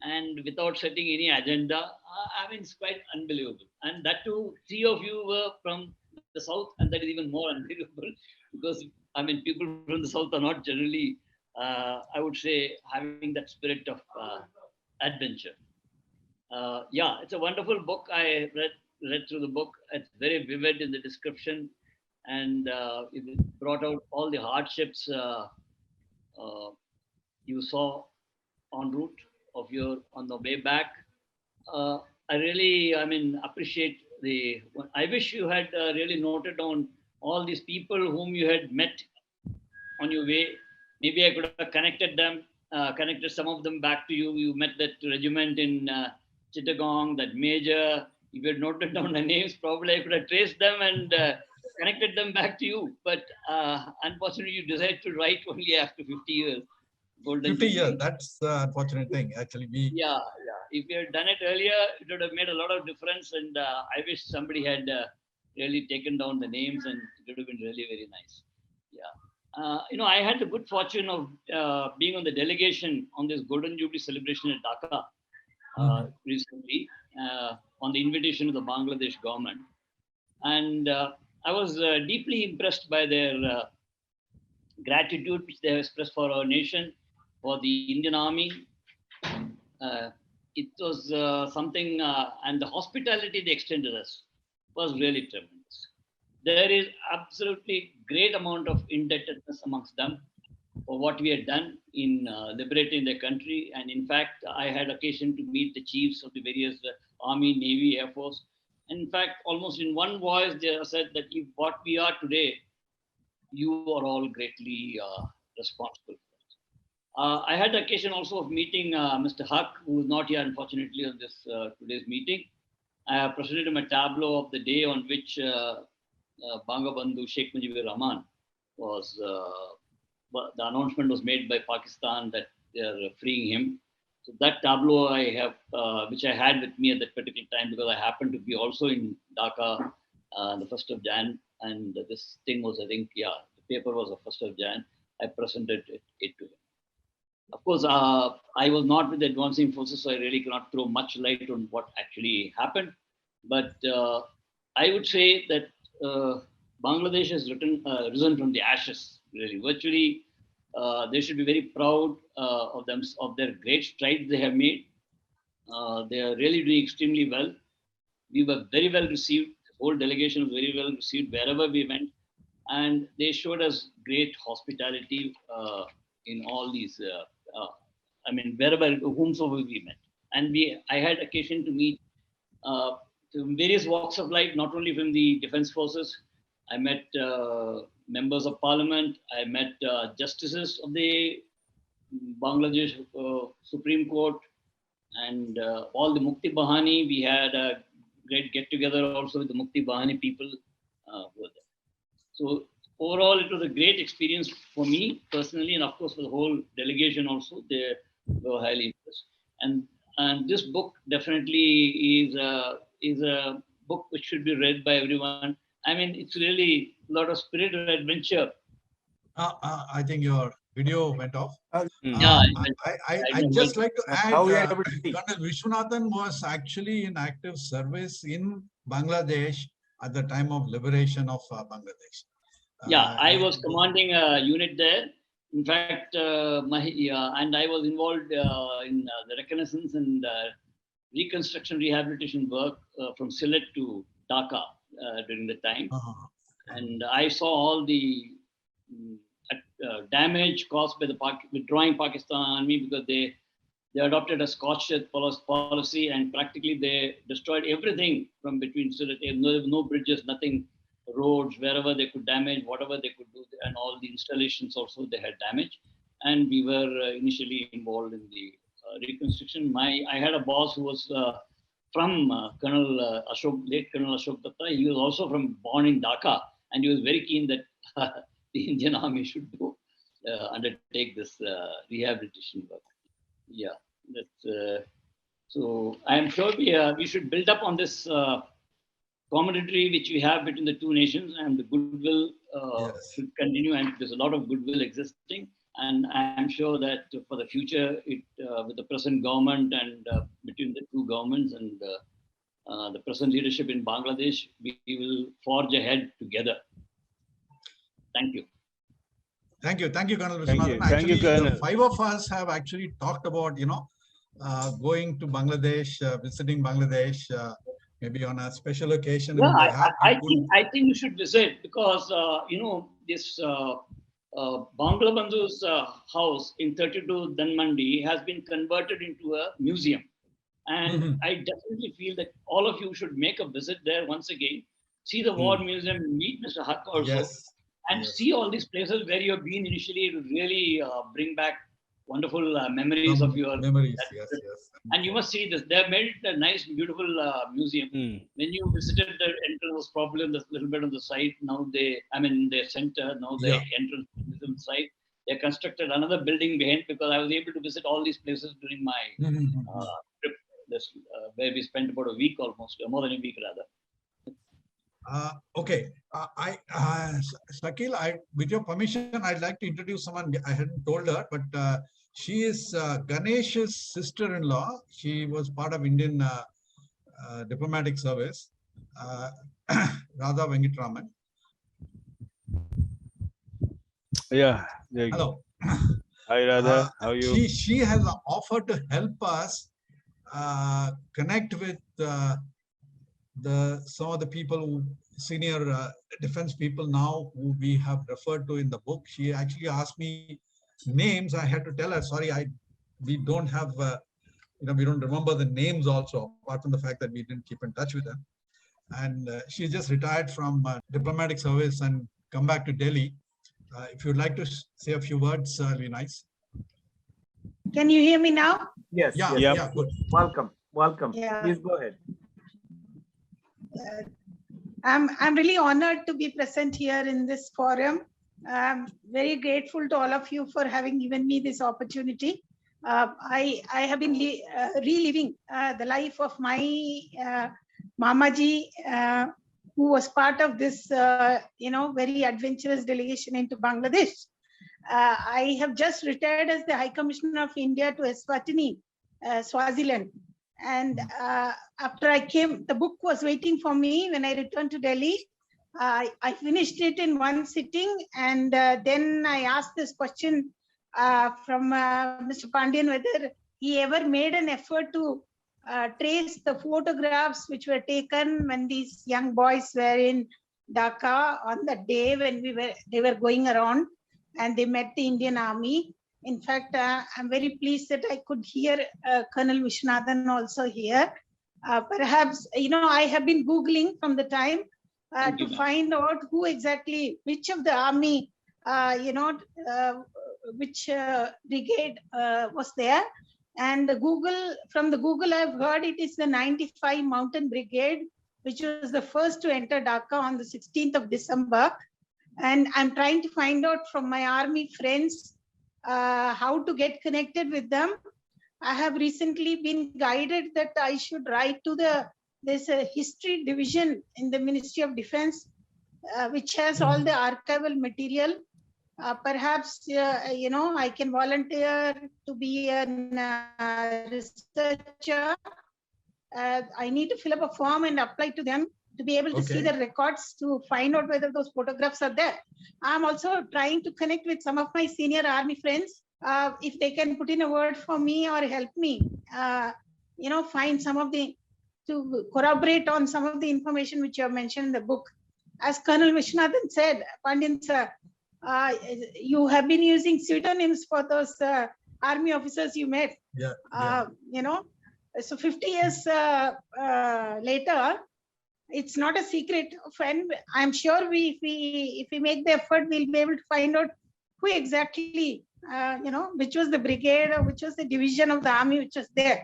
[SPEAKER 10] and without setting any agenda. I mean, it's quite unbelievable. And that too, 3 of you were from the south, and that is even more unbelievable because, I mean, people from the south are not generally, I would say, having that spirit of adventure. Yeah, it's a wonderful book. I read through the book. It's very vivid in the description, and it brought out all the hardships you saw en route on the way back. I really, appreciate I wish you had really noted down all these people whom you had met on your way. Maybe I could have connected some of them back to you. You met that regiment in Chittagong, that major. If you had noted down the names, probably I could have traced them and connected them back to you. But unfortunately, you decided to write only after 50 years.
[SPEAKER 3] 50 years, that's the unfortunate thing. Actually,
[SPEAKER 10] Yeah. If you had done it earlier, it would have made a lot of difference. And I wish somebody had really taken down the names, and it would have been really very nice. Yeah. I had the good fortune of being on the delegation on this Golden Jubilee celebration at Dhaka recently on the invitation of the Bangladesh government. And I was deeply impressed by their gratitude which they have expressed for our nation, for the Indian Army. It was something, and the hospitality they extended us was really tremendous. There is absolutely great amount of indebtedness amongst them for what we had done in liberating the country. And in fact, I had occasion to meet the chiefs of the various Army, Navy, Air Force. And in fact, almost in one voice, they said that if what we are today, you are all greatly responsible. I had the occasion also of meeting Mr. Hoque, who is not here, unfortunately, on this today's meeting. I presented him a tableau of the day on which Bangabandhu Sheikh Mujibur Rahman was, the announcement was made by Pakistan that they are freeing him. So that tableau I have, which I had with me at that particular time, because I happened to be also in Dhaka the 1st of Jan. And this thing was, I think, the paper was the 1st of Jan. I presented it to him. Of course, I was not with the advancing forces, so I really cannot throw much light on what actually happened. But I would say that Bangladesh has risen from the ashes, really. Virtually, they should be very proud of their great strides they have made. They are really doing extremely well. We were very well received. The whole delegation was very well received wherever we went. And they showed us great hospitality in all these, wherever, whomsoever we met. And I had occasion to meet from various walks of life, not only from the defense forces. I met members of parliament. I met justices of the Bangladesh Supreme Court, and all the Mukti Bahani. We had a great get-together also with the Mukti Bahani people who were there. So overall, it was a great experience for me personally, and of course for the whole delegation also. They were highly impressed. And this book definitely is a book which should be read by everyone. I mean, it's really a lot of spirit of adventure.
[SPEAKER 3] I think your video went off.
[SPEAKER 10] Yeah,
[SPEAKER 3] I'd just like to add, Colonel Viswanathan was actually in active service in Bangladesh at the time of liberation of Bangladesh.
[SPEAKER 10] I was commanding a unit there. In fact, and I was involved in the reconnaissance and reconstruction rehabilitation work from Sylhet to Dhaka during the time. And I saw all the damage caused by the withdrawing Pakistan army, because they adopted a Scotch policy, and practically they destroyed everything from between. So that no bridges, nothing, roads, wherever they could damage, whatever they could do, and all the installations also they had damaged. And we were initially involved in the reconstruction. I had a boss who was from Colonel late Colonel Ashok Datta. He was also born in Dhaka, and he was very keen that the Indian Army should undertake this rehabilitation work. Yeah, that's so. I am sure we should build up on this camaraderie which we have between the two nations, and the goodwill should continue. And there's a lot of goodwill existing. And I'm sure that for the future, with the present government and between the two governments and the present leadership in Bangladesh, we will forge ahead together. Thank you.
[SPEAKER 3] Thank you, Colonel Viswanathan.
[SPEAKER 7] Thank you, Colonel.
[SPEAKER 3] The 5 of us have actually talked about, going to Bangladesh, visiting Bangladesh, maybe on a special occasion.
[SPEAKER 10] Yeah, I think you should visit, because this. Bangla Bandhu's house in 32 Dhanmandi has been converted into a museum. And I definitely feel that all of you should make a visit there once again, see the War Museum, meet Mr. Hoque also, and see all these places where you have been initially. It will really bring back wonderful memories of your
[SPEAKER 3] memories. Yes.
[SPEAKER 10] And you must see this. They have made a nice, beautiful museum. When you visited the entrance was probably a little bit on the side. Now the center, now the entrance museum site. They constructed another building behind, because I was able to visit all these places during my trip, where we spent about a week, almost more than a week rather.
[SPEAKER 3] Okay, Sakil, with your permission, I'd like to introduce someone. I hadn't told her, but she is Ganesh's sister-in-law. She was part of Indian diplomatic service, Radha Venkatraman.
[SPEAKER 7] Yeah.
[SPEAKER 3] Hello.
[SPEAKER 7] Hi, Radha. How are you?
[SPEAKER 3] She has offered to help us connect with some of the people who senior defense people now who we have referred to in the book. She actually asked me names. I had to tell her, sorry, we don't have, we don't remember the names also, apart from the fact that we didn't keep in touch with them. And she just retired from diplomatic service and come back to Delhi. If you'd like to say a few words, it'll be nice.
[SPEAKER 11] Can you hear me now?
[SPEAKER 1] Yes.
[SPEAKER 3] Yeah, good.
[SPEAKER 1] Welcome.
[SPEAKER 11] Yeah.
[SPEAKER 1] Please go ahead.
[SPEAKER 11] I'm really honored to be present here in this forum. I'm very grateful to all of you for having given me this opportunity. I have been reliving the life of my Mamaji, who was part of this, very adventurous delegation into Bangladesh. I have just retired as the High Commissioner of India to Eswatini, Swaziland. And after I came, the book was waiting for me when I returned to Delhi. I finished it in one sitting, and then I asked this question from Mr. Pandyan, whether he ever made an effort to trace the photographs which were taken when these young boys were in Dhaka on the day when they were going around and they met the Indian Army. In fact, I'm very pleased that I could hear Colonel Viswanathan also here. Perhaps, I have been Googling from the time to find out who exactly, which of the army, which brigade was there. And from the Google, I've heard it is the 95 Mountain Brigade, which was the first to enter Dhaka on the 16th of December. And I'm trying to find out from my army friends how to get connected with them. I have recently been guided that I should write to there's a history division in the Ministry of Defense, which has all the archival material. Perhaps, I can volunteer to be a researcher. I need to fill up a form and apply to them to be able to see the records to find out whether those photographs are there. I'm also trying to connect with some of my senior army friends, if they can put in a word for me or help me, find to corroborate on some of the information which you have mentioned in the book. As Colonel Viswanathan said, Pandyan sir, you have been using pseudonyms for those army officers you met. You know, so 50 years later, it's not a secret. And I'm sure if we make the effort, we'll be able to find out who exactly, you know, which was the brigade or which was the division of the army which was there.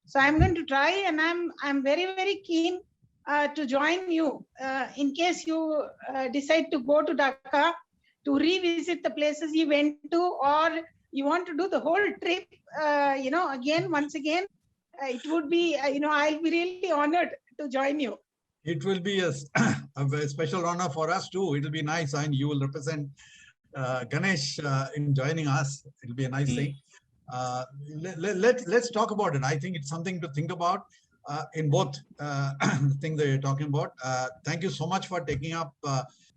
[SPEAKER 11] So I'm going to try, and I'm very, very keen to join you in case you decide to go to Dhaka to revisit the places you went to, or you want to do the whole trip, you know, again, once again. It would be, you know, I'll be really honored to join you.
[SPEAKER 3] It will be a very special honor for us too. It'll be nice, and you will represent Ganesh in joining us. It'll be a nice thing. Let's talk about it. I think it's something to think about in both things that you're talking about. Thank you so much for taking up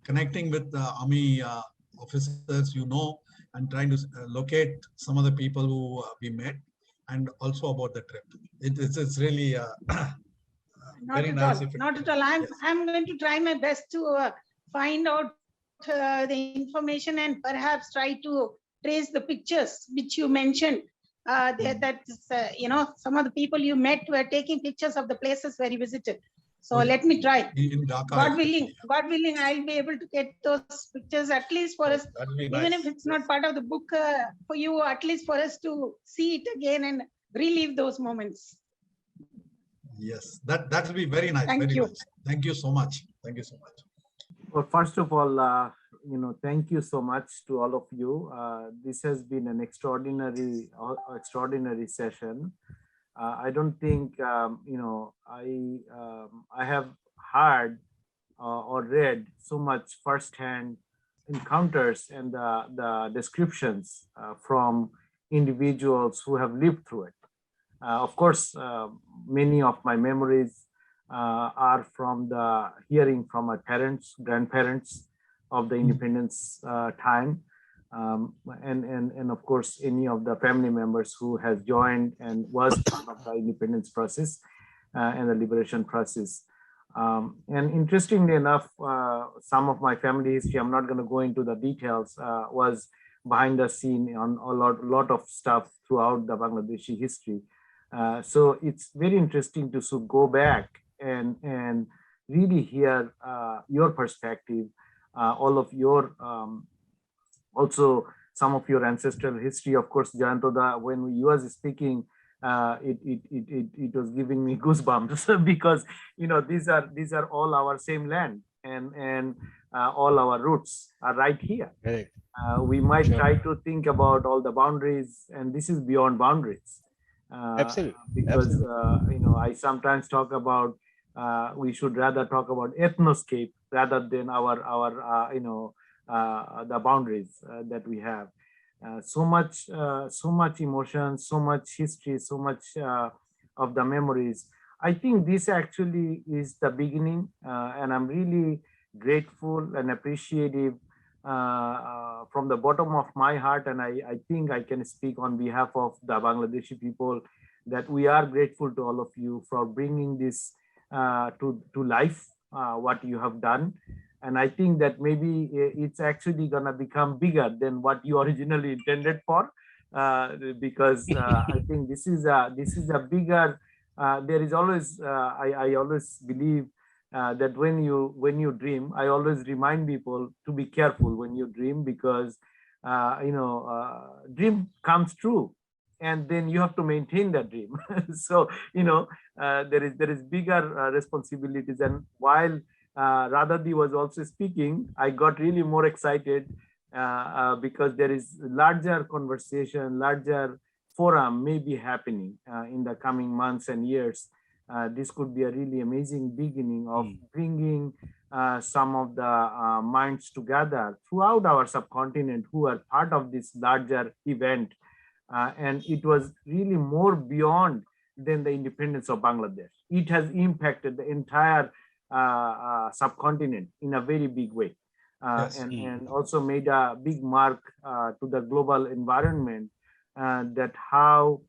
[SPEAKER 3] connecting with army officers, you know, and trying to locate some of the people who we met, and also about the trip. It's really very nice.
[SPEAKER 11] Not at all. I'm going to try my best to find out the information and perhaps try to trace the pictures which you mentioned. You know, some of the people you met were taking pictures of the places where you visited. So let me try.
[SPEAKER 3] In Dhaka,
[SPEAKER 11] God willing, I'll be able to get those pictures at least for us, even if it's not part of the book, for you, at least for us to see it again and relive those moments.
[SPEAKER 3] Yes, that will be very nice.
[SPEAKER 11] Thank you.
[SPEAKER 3] Nice. Thank you so much. Thank you so much.
[SPEAKER 1] Well, first of all, you know, thank you so much to all of you. This has been an extraordinary session. I don't think, you know, I have heard or read so much firsthand encounters and the descriptions from individuals who have lived through it. Of course, many of my memories are from the hearing from my parents, grandparents of the independence time. And of course, any of the family members who has joined and was part of the independence process and the liberation process. And interestingly enough, some of my family history, I'm not going to go into the details, was behind the scene on a lot of stuff throughout the Bangladeshi history. So it's very interesting to go back and really hear your perspective, all of your also some of your ancestral history. Of course, Jayanta, when you was speaking, it was giving me goosebumps because, you know, these are all our same land, and all our roots are right here.
[SPEAKER 7] Right.
[SPEAKER 1] We might try to think about all the boundaries, and this is beyond boundaries.
[SPEAKER 7] Absolutely.
[SPEAKER 1] Because you know, I sometimes talk about we should rather talk about ethnoscape rather than our you know, the boundaries that we have. So much emotion, so much history, so much of the memories. I think this actually is the beginning, and I'm really grateful and appreciative from the bottom of my heart, and I think I can speak on behalf of the Bangladeshi people that we are grateful to all of you for bringing this to life, what you have done. And I think that maybe it's actually going to become bigger than what you originally intended for, because I think this is a bigger. There is always I always believe that when you dream, I always remind people to be careful when you dream, because you know, dream comes true, and then you have to maintain that dream. So, you know, there is bigger responsibilities. And while Radhadi was also speaking, I got really more excited because there is larger conversation, larger forum may be happening in the coming months and years. This could be a really amazing beginning of bringing some of the minds together throughout our subcontinent who are part of this larger event. And it was really more beyond than the independence of Bangladesh. It has impacted the entire subcontinent in a very big way, and also made a big mark to the global environment, that how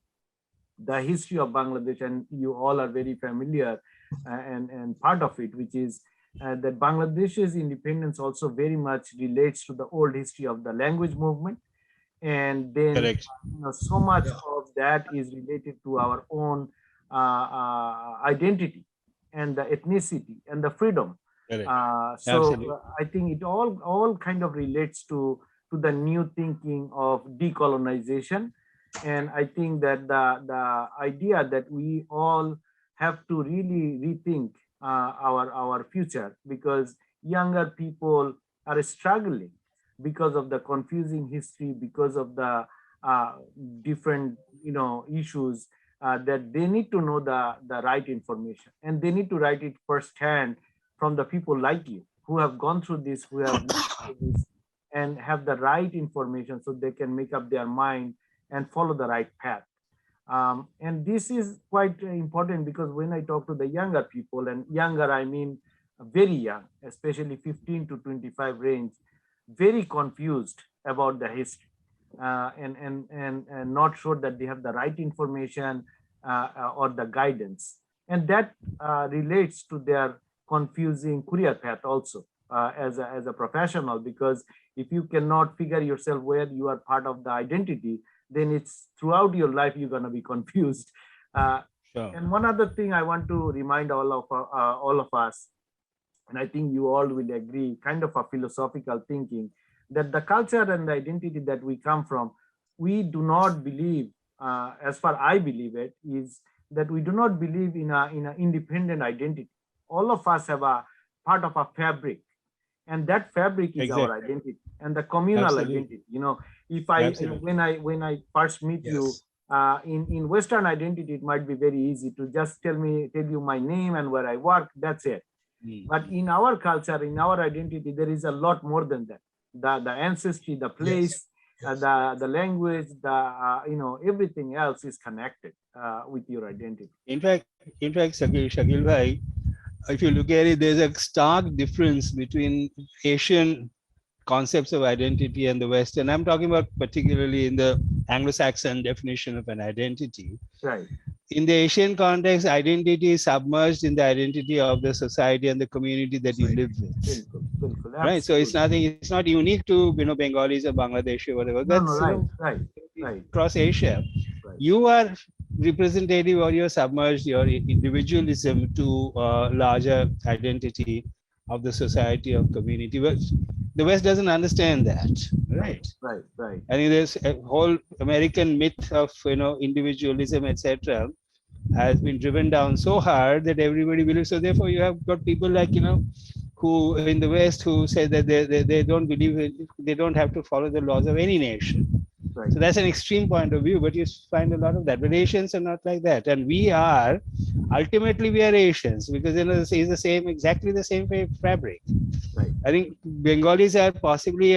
[SPEAKER 1] the history of Bangladesh, and you all are very familiar and part of it, which is that Bangladesh's independence also very much relates to the old history of the language movement. And then
[SPEAKER 7] Correct.
[SPEAKER 1] So much of that is related to our own identity and the ethnicity and the freedom. So I think it all kind of relates to the new thinking of decolonization. And I think that the idea that we all have to really rethink our future, because younger people are struggling because of the confusing history, because of the different issues, that they need to know the right information, and they need to write it firsthand from the people like you who have gone through this, who have lived through this, and have the right information so they can make up their mind and follow the right path. And this is quite important, because when I talk to the younger people, and younger I mean very young, especially 15 to 25 range, very confused about the history, and not sure that they have the right information or the guidance. And that relates to their confusing career path also as a professional, because if you cannot figure yourself where you are part of the identity, then it's throughout your life you're going to be confused. And one other thing I want to remind all of us, and I think you all will agree, kind of a philosophical thinking, that the culture and the identity that we come from, we do not believe, as far I believe it, is that we do not believe in an independent identity. All of us have a part of a fabric, and that fabric is our identity, and the communal identity. If when I first meet you, in Western identity, it might be very easy to just tell you my name and where I work. That's it. But in our culture, in our identity, there is a lot more than that. The ancestry, the place, the language, everything else is connected with your identity.
[SPEAKER 7] In fact, Shakil bhai, if you look at it, there's a stark difference between Asian concepts of identity and the West. And I'm talking about particularly in the Anglo-Saxon definition of an identity.
[SPEAKER 1] Right.
[SPEAKER 7] In the Asian context, identity is submerged in the identity of the society and the community that you live with. Right. So it's not unique to Bengalis or Bangladesh or whatever. That's
[SPEAKER 1] right.
[SPEAKER 7] Across Asia. Right. You are representative, or you're submerged your individualism to larger identity of the society of community. But the West doesn't understand that. Right. I think there's a whole American myth of individualism, etc., has been driven down so hard that everybody believes. So therefore, you have got people like who in the West who say that they don't believe they don't have to follow the laws of any nation. Right. So that's an extreme point of view, but you find a lot of that. But Asians are not like that, and ultimately we are Asians, because it's exactly the same fabric. Right. I think Bengalis are possibly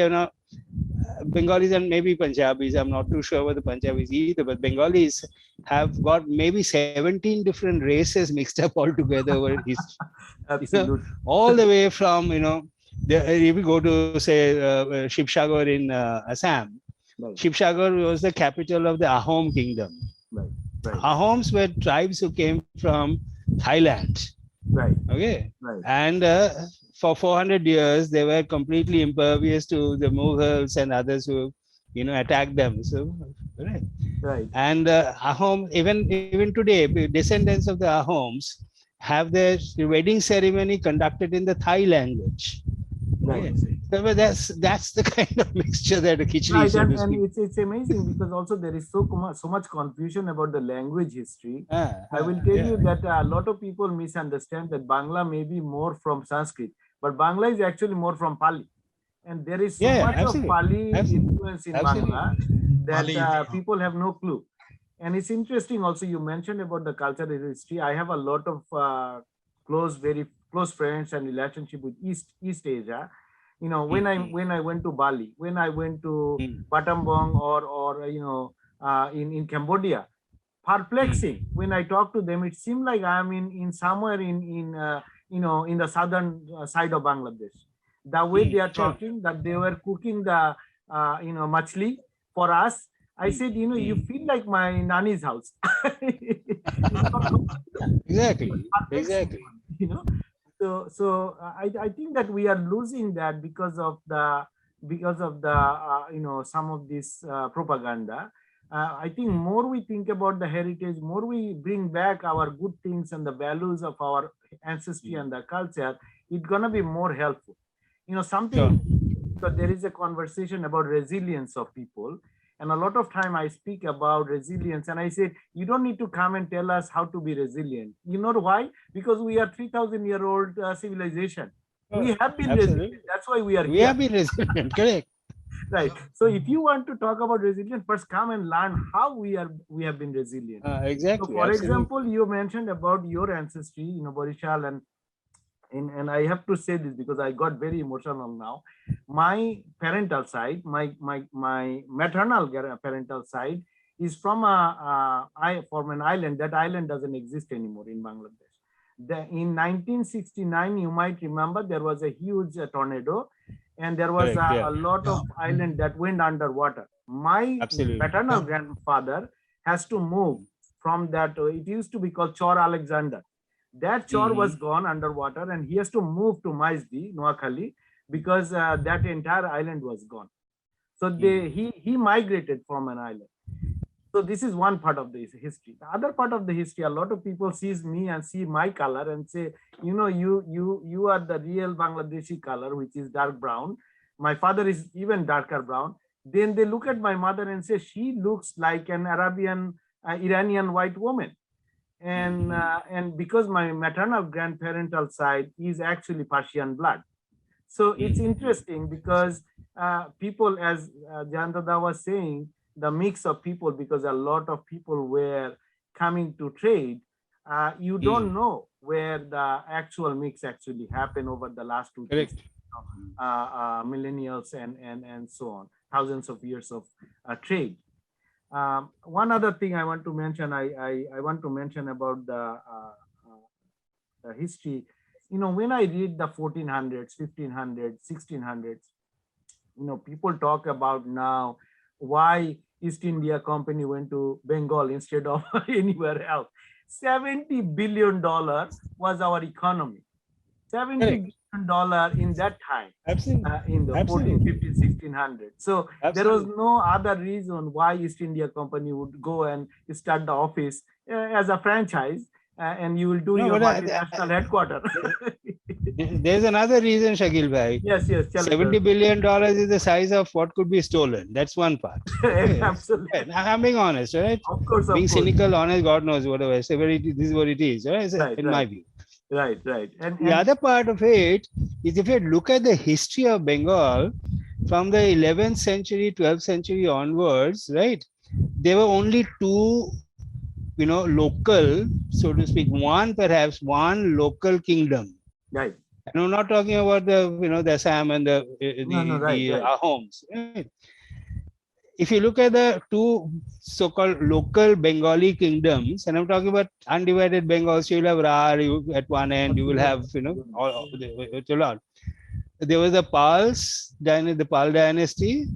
[SPEAKER 7] Bengalis and maybe Punjabis. I'm not too sure about the Punjabis either, but Bengalis have got maybe 17 different races mixed up all together over history.
[SPEAKER 1] Absolutely.
[SPEAKER 7] All the way from if you go to say Shivsagar in Assam. Right. Shivsagar was the capital of the Ahom kingdom. Right. Ahoms were tribes who came from Thailand.
[SPEAKER 1] Right.
[SPEAKER 7] Okay.
[SPEAKER 1] Right.
[SPEAKER 7] And for 400 years, they were completely impervious to the Mughals and others who, attacked them. So,
[SPEAKER 1] right.
[SPEAKER 7] And Ahom, even today, descendants of the Ahoms have their wedding ceremony conducted in the Thai language. Right. So that's the kind of mixture that the khichdi.
[SPEAKER 1] Right, and it's amazing, because also there is so much confusion about the language history. I will tell you that a lot of people misunderstand that Bangla may be more from Sanskrit, but Bangla is actually more from Pali, and there is so much of Pali influence in Bangla that people have no clue. And it's interesting also, you mentioned about the cultural history. I have a lot of very close friends and relationship with East Asia. When I went to Bali, when I went to Battambang or in Cambodia, perplexing. When I talk to them, it seemed like I'm in somewhere in the southern side of Bangladesh. The way they are talking, that they were cooking the machli for us. I said, you feel like my nanny's house.
[SPEAKER 7] Exactly.
[SPEAKER 1] I think that we are losing that because of the some of this propaganda. I think more we think about the heritage, more we bring back our good things and the values of our ancestry and the culture, it's gonna be more helpful. Something, because there is a conversation about resilience of people. And a lot of time I speak about resilience and I say, you don't need to come and tell us how to be resilient. You know why? Because we are 3,000-year-old civilization. We have been resilient. That's why we are here.
[SPEAKER 7] We have been resilient, correct.
[SPEAKER 1] Right. So if you want to talk about resilience, first come and learn how we have been resilient.
[SPEAKER 7] Exactly.
[SPEAKER 1] So for example, you mentioned about your ancestry, Borishal, and I have to say this because I got very emotional now. My parental side, my maternal parental side is from an island. That island doesn't exist anymore in Bangladesh. In 1969, you might remember there was a huge tornado, and there was a lot of island that went underwater. My maternal grandfather has to move from that. It used to be called Chor Alexander. That chore was gone underwater, and he has to move to Maizdi, Noakhali, because that entire island was gone. So he migrated from an island. So this is one part of the history. The other part of the history, a lot of people sees me and see my color and say, you are the real Bangladeshi color, which is dark brown. My father is even darker brown. Then they look at my mother and say, she looks like an Arabian, Iranian white woman. And because my maternal grandparental side is actually Persian blood. So it's interesting because people, as Jayanta was saying, the mix of people, because a lot of people were coming to trade, you don't know where the actual mix actually happened over the last 2 millennials and so on, thousands of years of trade. One other thing I want to mention, I want to mention about the history. When I read the 1400s, 1500s, 1600s, people talk about now why East India Company went to Bengal instead of anywhere else. $70 billion was our economy. $70 billion in that time, in the 14, 15, 1600s. So there was no other reason why East India Company would go and start the office as a franchise, and you will do your multinational headquarters.
[SPEAKER 7] There's another reason, Shakil bhai.
[SPEAKER 1] Yes.
[SPEAKER 7] $70 billion is the size of what could be stolen. That's one part.
[SPEAKER 1] Absolutely.
[SPEAKER 7] I'm being honest, right?
[SPEAKER 1] Of course.
[SPEAKER 7] Being cynical, honest, God knows whatever. This is what it is, right? In my view.
[SPEAKER 1] Right.
[SPEAKER 7] And the other part of it is, if you look at the history of Bengal from the 11th century, 12th century onwards, right? There were only two, local, so to speak, perhaps one local kingdom.
[SPEAKER 1] Right.
[SPEAKER 7] And I'm not talking about the Assam and the Ahoms. Right? If you look at the two so-called local Bengali kingdoms, and I'm talking about undivided Bengal, so you'll have Rar at one end, you will have, all a lot. There was the the Pal dynasty,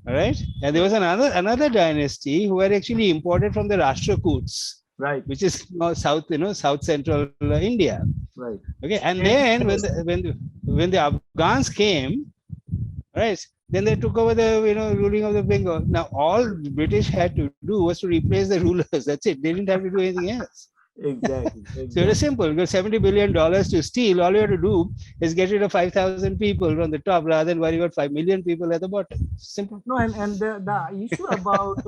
[SPEAKER 7] all right? And there was another dynasty who were actually imported from the Rashtrakuts,
[SPEAKER 1] right,
[SPEAKER 7] which is south central India.
[SPEAKER 1] Right.
[SPEAKER 7] Okay. And then when the Afghans came, right, then they took over the ruling of the Bengal. Now all the British had to do was to replace the rulers. That's it. They didn't have to do anything else.
[SPEAKER 1] Exactly.
[SPEAKER 7] So it was simple. You got $70 billion to steal. All you have to do is get rid of 5,000 people from the top rather than worry about 5 million people at the bottom. Simple.
[SPEAKER 1] No, and the issue about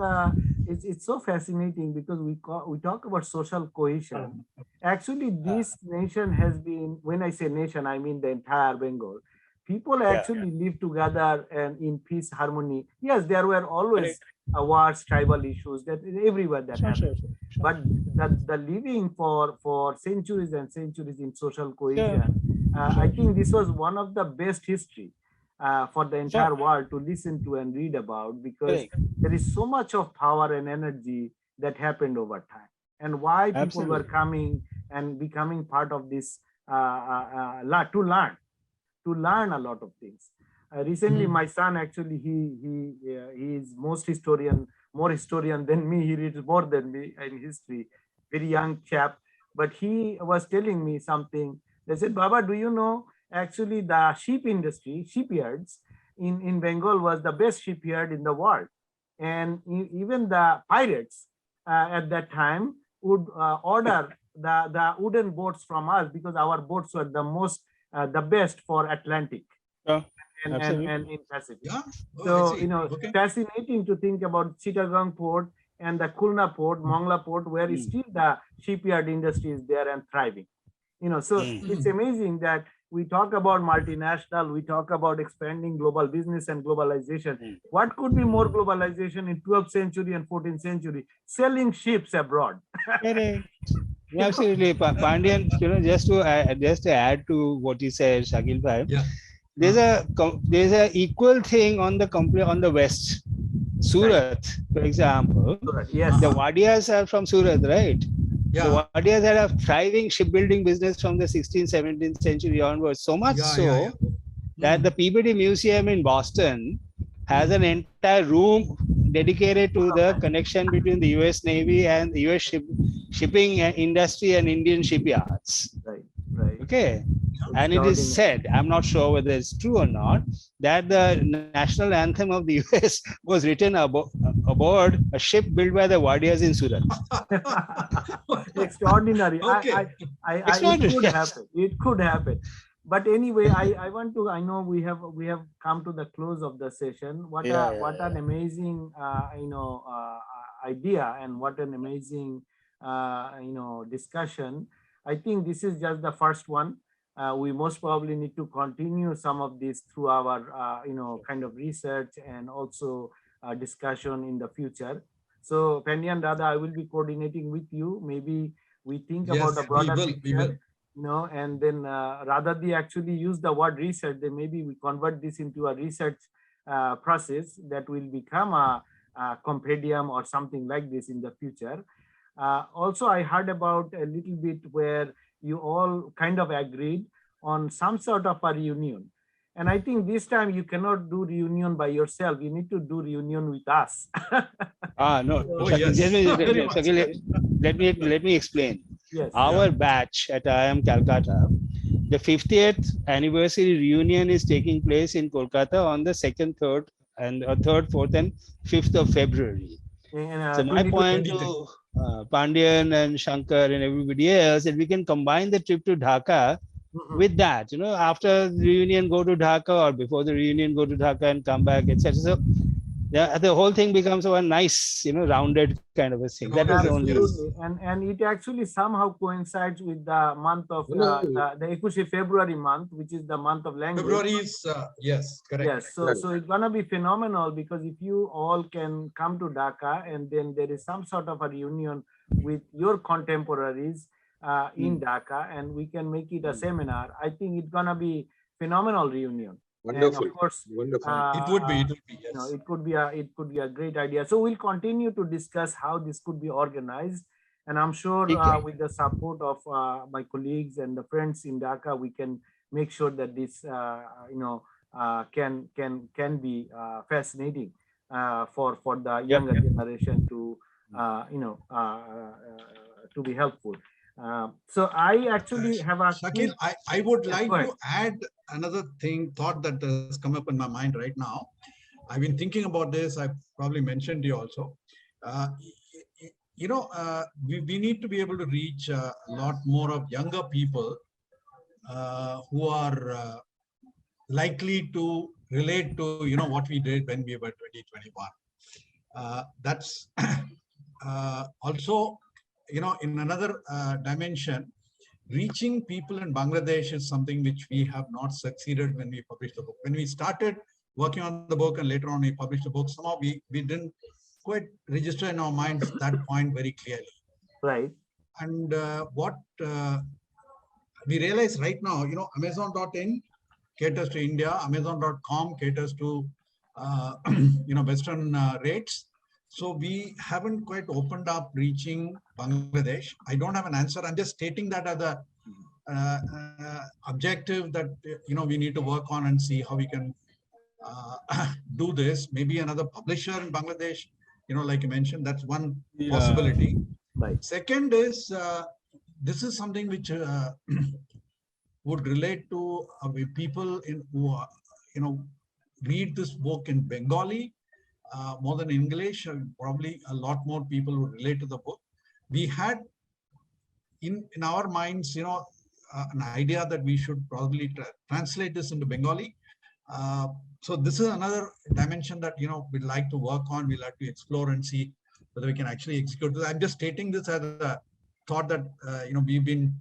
[SPEAKER 1] it's so fascinating because we talk about social cohesion. Actually, this nation has been, when I say nation, I mean the entire Bengal. People actually live together and in peace, harmony. Yes, there were always wars, tribal issues that everywhere that happened. But the living for centuries and centuries in social cohesion, I think this was one of the best history for the entire world to listen to and read about, because there is so much of power and energy that happened over time, and why people were coming and becoming part of this to learn a lot of things. Recently, my son actually he is more historian than me. He reads more than me in history. Very young chap, but he was telling me something They said, Baba, do you know, actually the ship industry, shipyards in Bengal was the best shipyard in the world. And even the pirates at that time would order the wooden boats from us because our boats were the best for Atlantic.
[SPEAKER 7] Yeah.
[SPEAKER 1] And in Pacific.
[SPEAKER 3] Yeah.
[SPEAKER 1] So, fascinating to think about Chittagong port and the Khulna port, Mongla port, where still the shipyard industry is there and thriving. So it's amazing that we talk about multinational, we talk about expanding global business and globalization. What could be more globalization in 12th century and 14th century? Selling ships abroad.
[SPEAKER 7] Absolutely, Pandyan. Just to add to what you said, Sakil bhai.
[SPEAKER 3] Yeah.
[SPEAKER 7] There's a equal thing on the west, Surat, for example.
[SPEAKER 1] Surat, yes.
[SPEAKER 7] The Wadias are from Surat, right?
[SPEAKER 3] Yeah.
[SPEAKER 7] The Wadias had a thriving shipbuilding business from the 16th, 17th century onwards. So much that the Peabody Museum in Boston has an entire room dedicated to the connection between the US Navy and the US shipping industry and Indian shipyards.
[SPEAKER 1] Right.
[SPEAKER 7] Okay. And it is said, I'm not sure whether it's true or not, that the national anthem of the US was written aboard a ship built by the Wadias in Surat.
[SPEAKER 1] Extraordinary.
[SPEAKER 3] Okay.
[SPEAKER 1] It could happen. But anyway, I know we have come to the close of the session. What an amazing idea, and what an amazing discussion. I think this is just the first one. We most probably need to continue some of this through our kind of research and also discussion in the future. So Pandyan, Radha, I will be coordinating with you. Maybe we think about the broader picture, and then Radha actually use the word research. Then maybe we convert this into a research process that will become a compendium or something like this in the future. Also, I heard about a little bit where you all kind of agreed on some sort of a reunion. And I think this time you cannot do reunion by yourself. You need to do reunion with us.
[SPEAKER 7] No.
[SPEAKER 3] Oh, yes.
[SPEAKER 7] Let me explain.
[SPEAKER 1] Yes.
[SPEAKER 7] Our batch at IIM Calcutta, the 50th anniversary reunion is taking place in Kolkata on the 2nd, 3rd, 4th, and 5th of February. So my point to Pandyan and Shankar and everybody else, that we can combine the trip to Dhaka with that. After the reunion, go to Dhaka, or before the reunion, go to Dhaka and come back, etc. So the whole thing becomes one nice, rounded kind of a thing. That is the only.
[SPEAKER 1] And it actually somehow coincides with the month of the February month, which is the month of language.
[SPEAKER 3] February is yes, correct.
[SPEAKER 1] Yes, so it's gonna be phenomenal, because if you all can come to Dhaka and then there is some sort of a reunion with your contemporaries in Dhaka, and we can make it a seminar, I think it's gonna be phenomenal reunion.
[SPEAKER 4] Wonderful.
[SPEAKER 1] And of course,
[SPEAKER 4] wonderful.
[SPEAKER 3] It would be. Yes.
[SPEAKER 1] It could be a great idea. So we'll continue to discuss how this could be organized, and I'm sure with the support of my colleagues and the friends in Dhaka, we can make sure that this can be fascinating for the younger generation to to be helpful. So I actually have a
[SPEAKER 3] Sakil, I would like to add another thought that has come up in my mind right now. I've been thinking about this. I probably mentioned to you also. We need to be able to reach a lot more of younger people who are likely to relate to what we did when we were 2021. That's also in another dimension. Reaching people in Bangladesh is something which we have not succeeded when we published the book. When we started working on the book and later on we published the book, somehow we didn't quite register in our minds that point very clearly.
[SPEAKER 1] Right.
[SPEAKER 3] And what we realize right now, Amazon.in caters to India, Amazon.com caters to Western rates. So we haven't quite opened up reaching Bangladesh. I don't have an answer. I'm just stating that as a objective that we need to work on and see how we can do this. Maybe another publisher in Bangladesh, like you mentioned, that's one possibility.
[SPEAKER 1] Right.
[SPEAKER 3] Second is this is something which would relate to people who are, read this book in Bengali more than English. Probably a lot more people would relate to the book. We had in our minds, an idea that we should probably translate this into Bengali. So this is another dimension that we'd like to work on. We'd like to explore and see whether we can actually execute this. I'm just stating this as a thought that we've been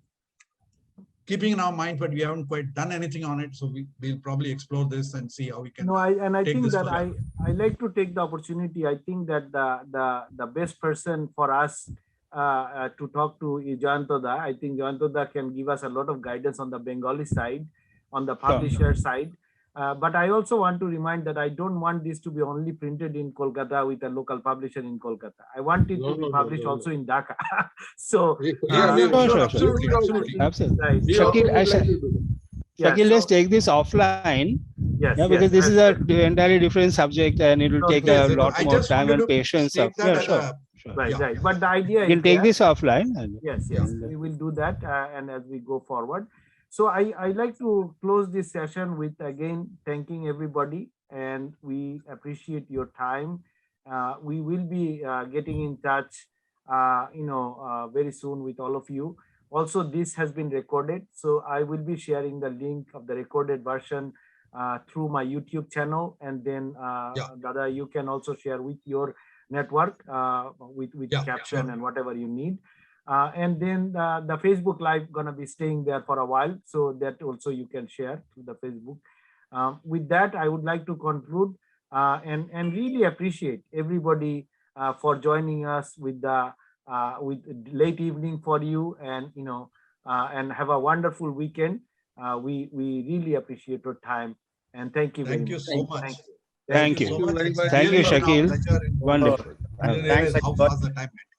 [SPEAKER 3] keeping in our mind, but we haven't quite done anything on it. So we'll probably explore this and see how we can.
[SPEAKER 1] No, I think that
[SPEAKER 3] further.
[SPEAKER 1] I like to take the opportunity. I think that the best person for us to talk to is Jayanta. I think Jayanta can give us a lot of guidance on the Bengali side, on the publisher side. But I also want to remind that I don't want this to be only printed in Kolkata with a local publisher in Kolkata. I want it to be published also in Dhaka. So
[SPEAKER 3] Absolutely.
[SPEAKER 1] Right.
[SPEAKER 7] Shakil, let's take this offline.
[SPEAKER 1] Yes,
[SPEAKER 7] because this is an entirely different subject and it will take a lot more time and patience. Sure.
[SPEAKER 1] Right. But the idea
[SPEAKER 7] we'll take this offline.
[SPEAKER 1] Yes, we will do that and as we go forward. So I like to close this session with again thanking everybody, and we appreciate your time. We will be getting in touch, very soon with all of you. Also, this has been recorded, so I will be sharing the link of the recorded version through my YouTube channel, and then Dada, you can also share with your network with caption and whatever you need. And then the Facebook Live gonna be staying there for a while, so that also you can share through the Facebook. With that, I would like to conclude and really appreciate everybody for joining us with the with late evening for you, and and have a wonderful weekend. We really appreciate your time, and thank you very much.
[SPEAKER 3] Thank you so much.
[SPEAKER 7] Thank you.
[SPEAKER 3] So much.
[SPEAKER 7] Thank you, Shakil. Wonderful.
[SPEAKER 3] Thanks. How fast the time went.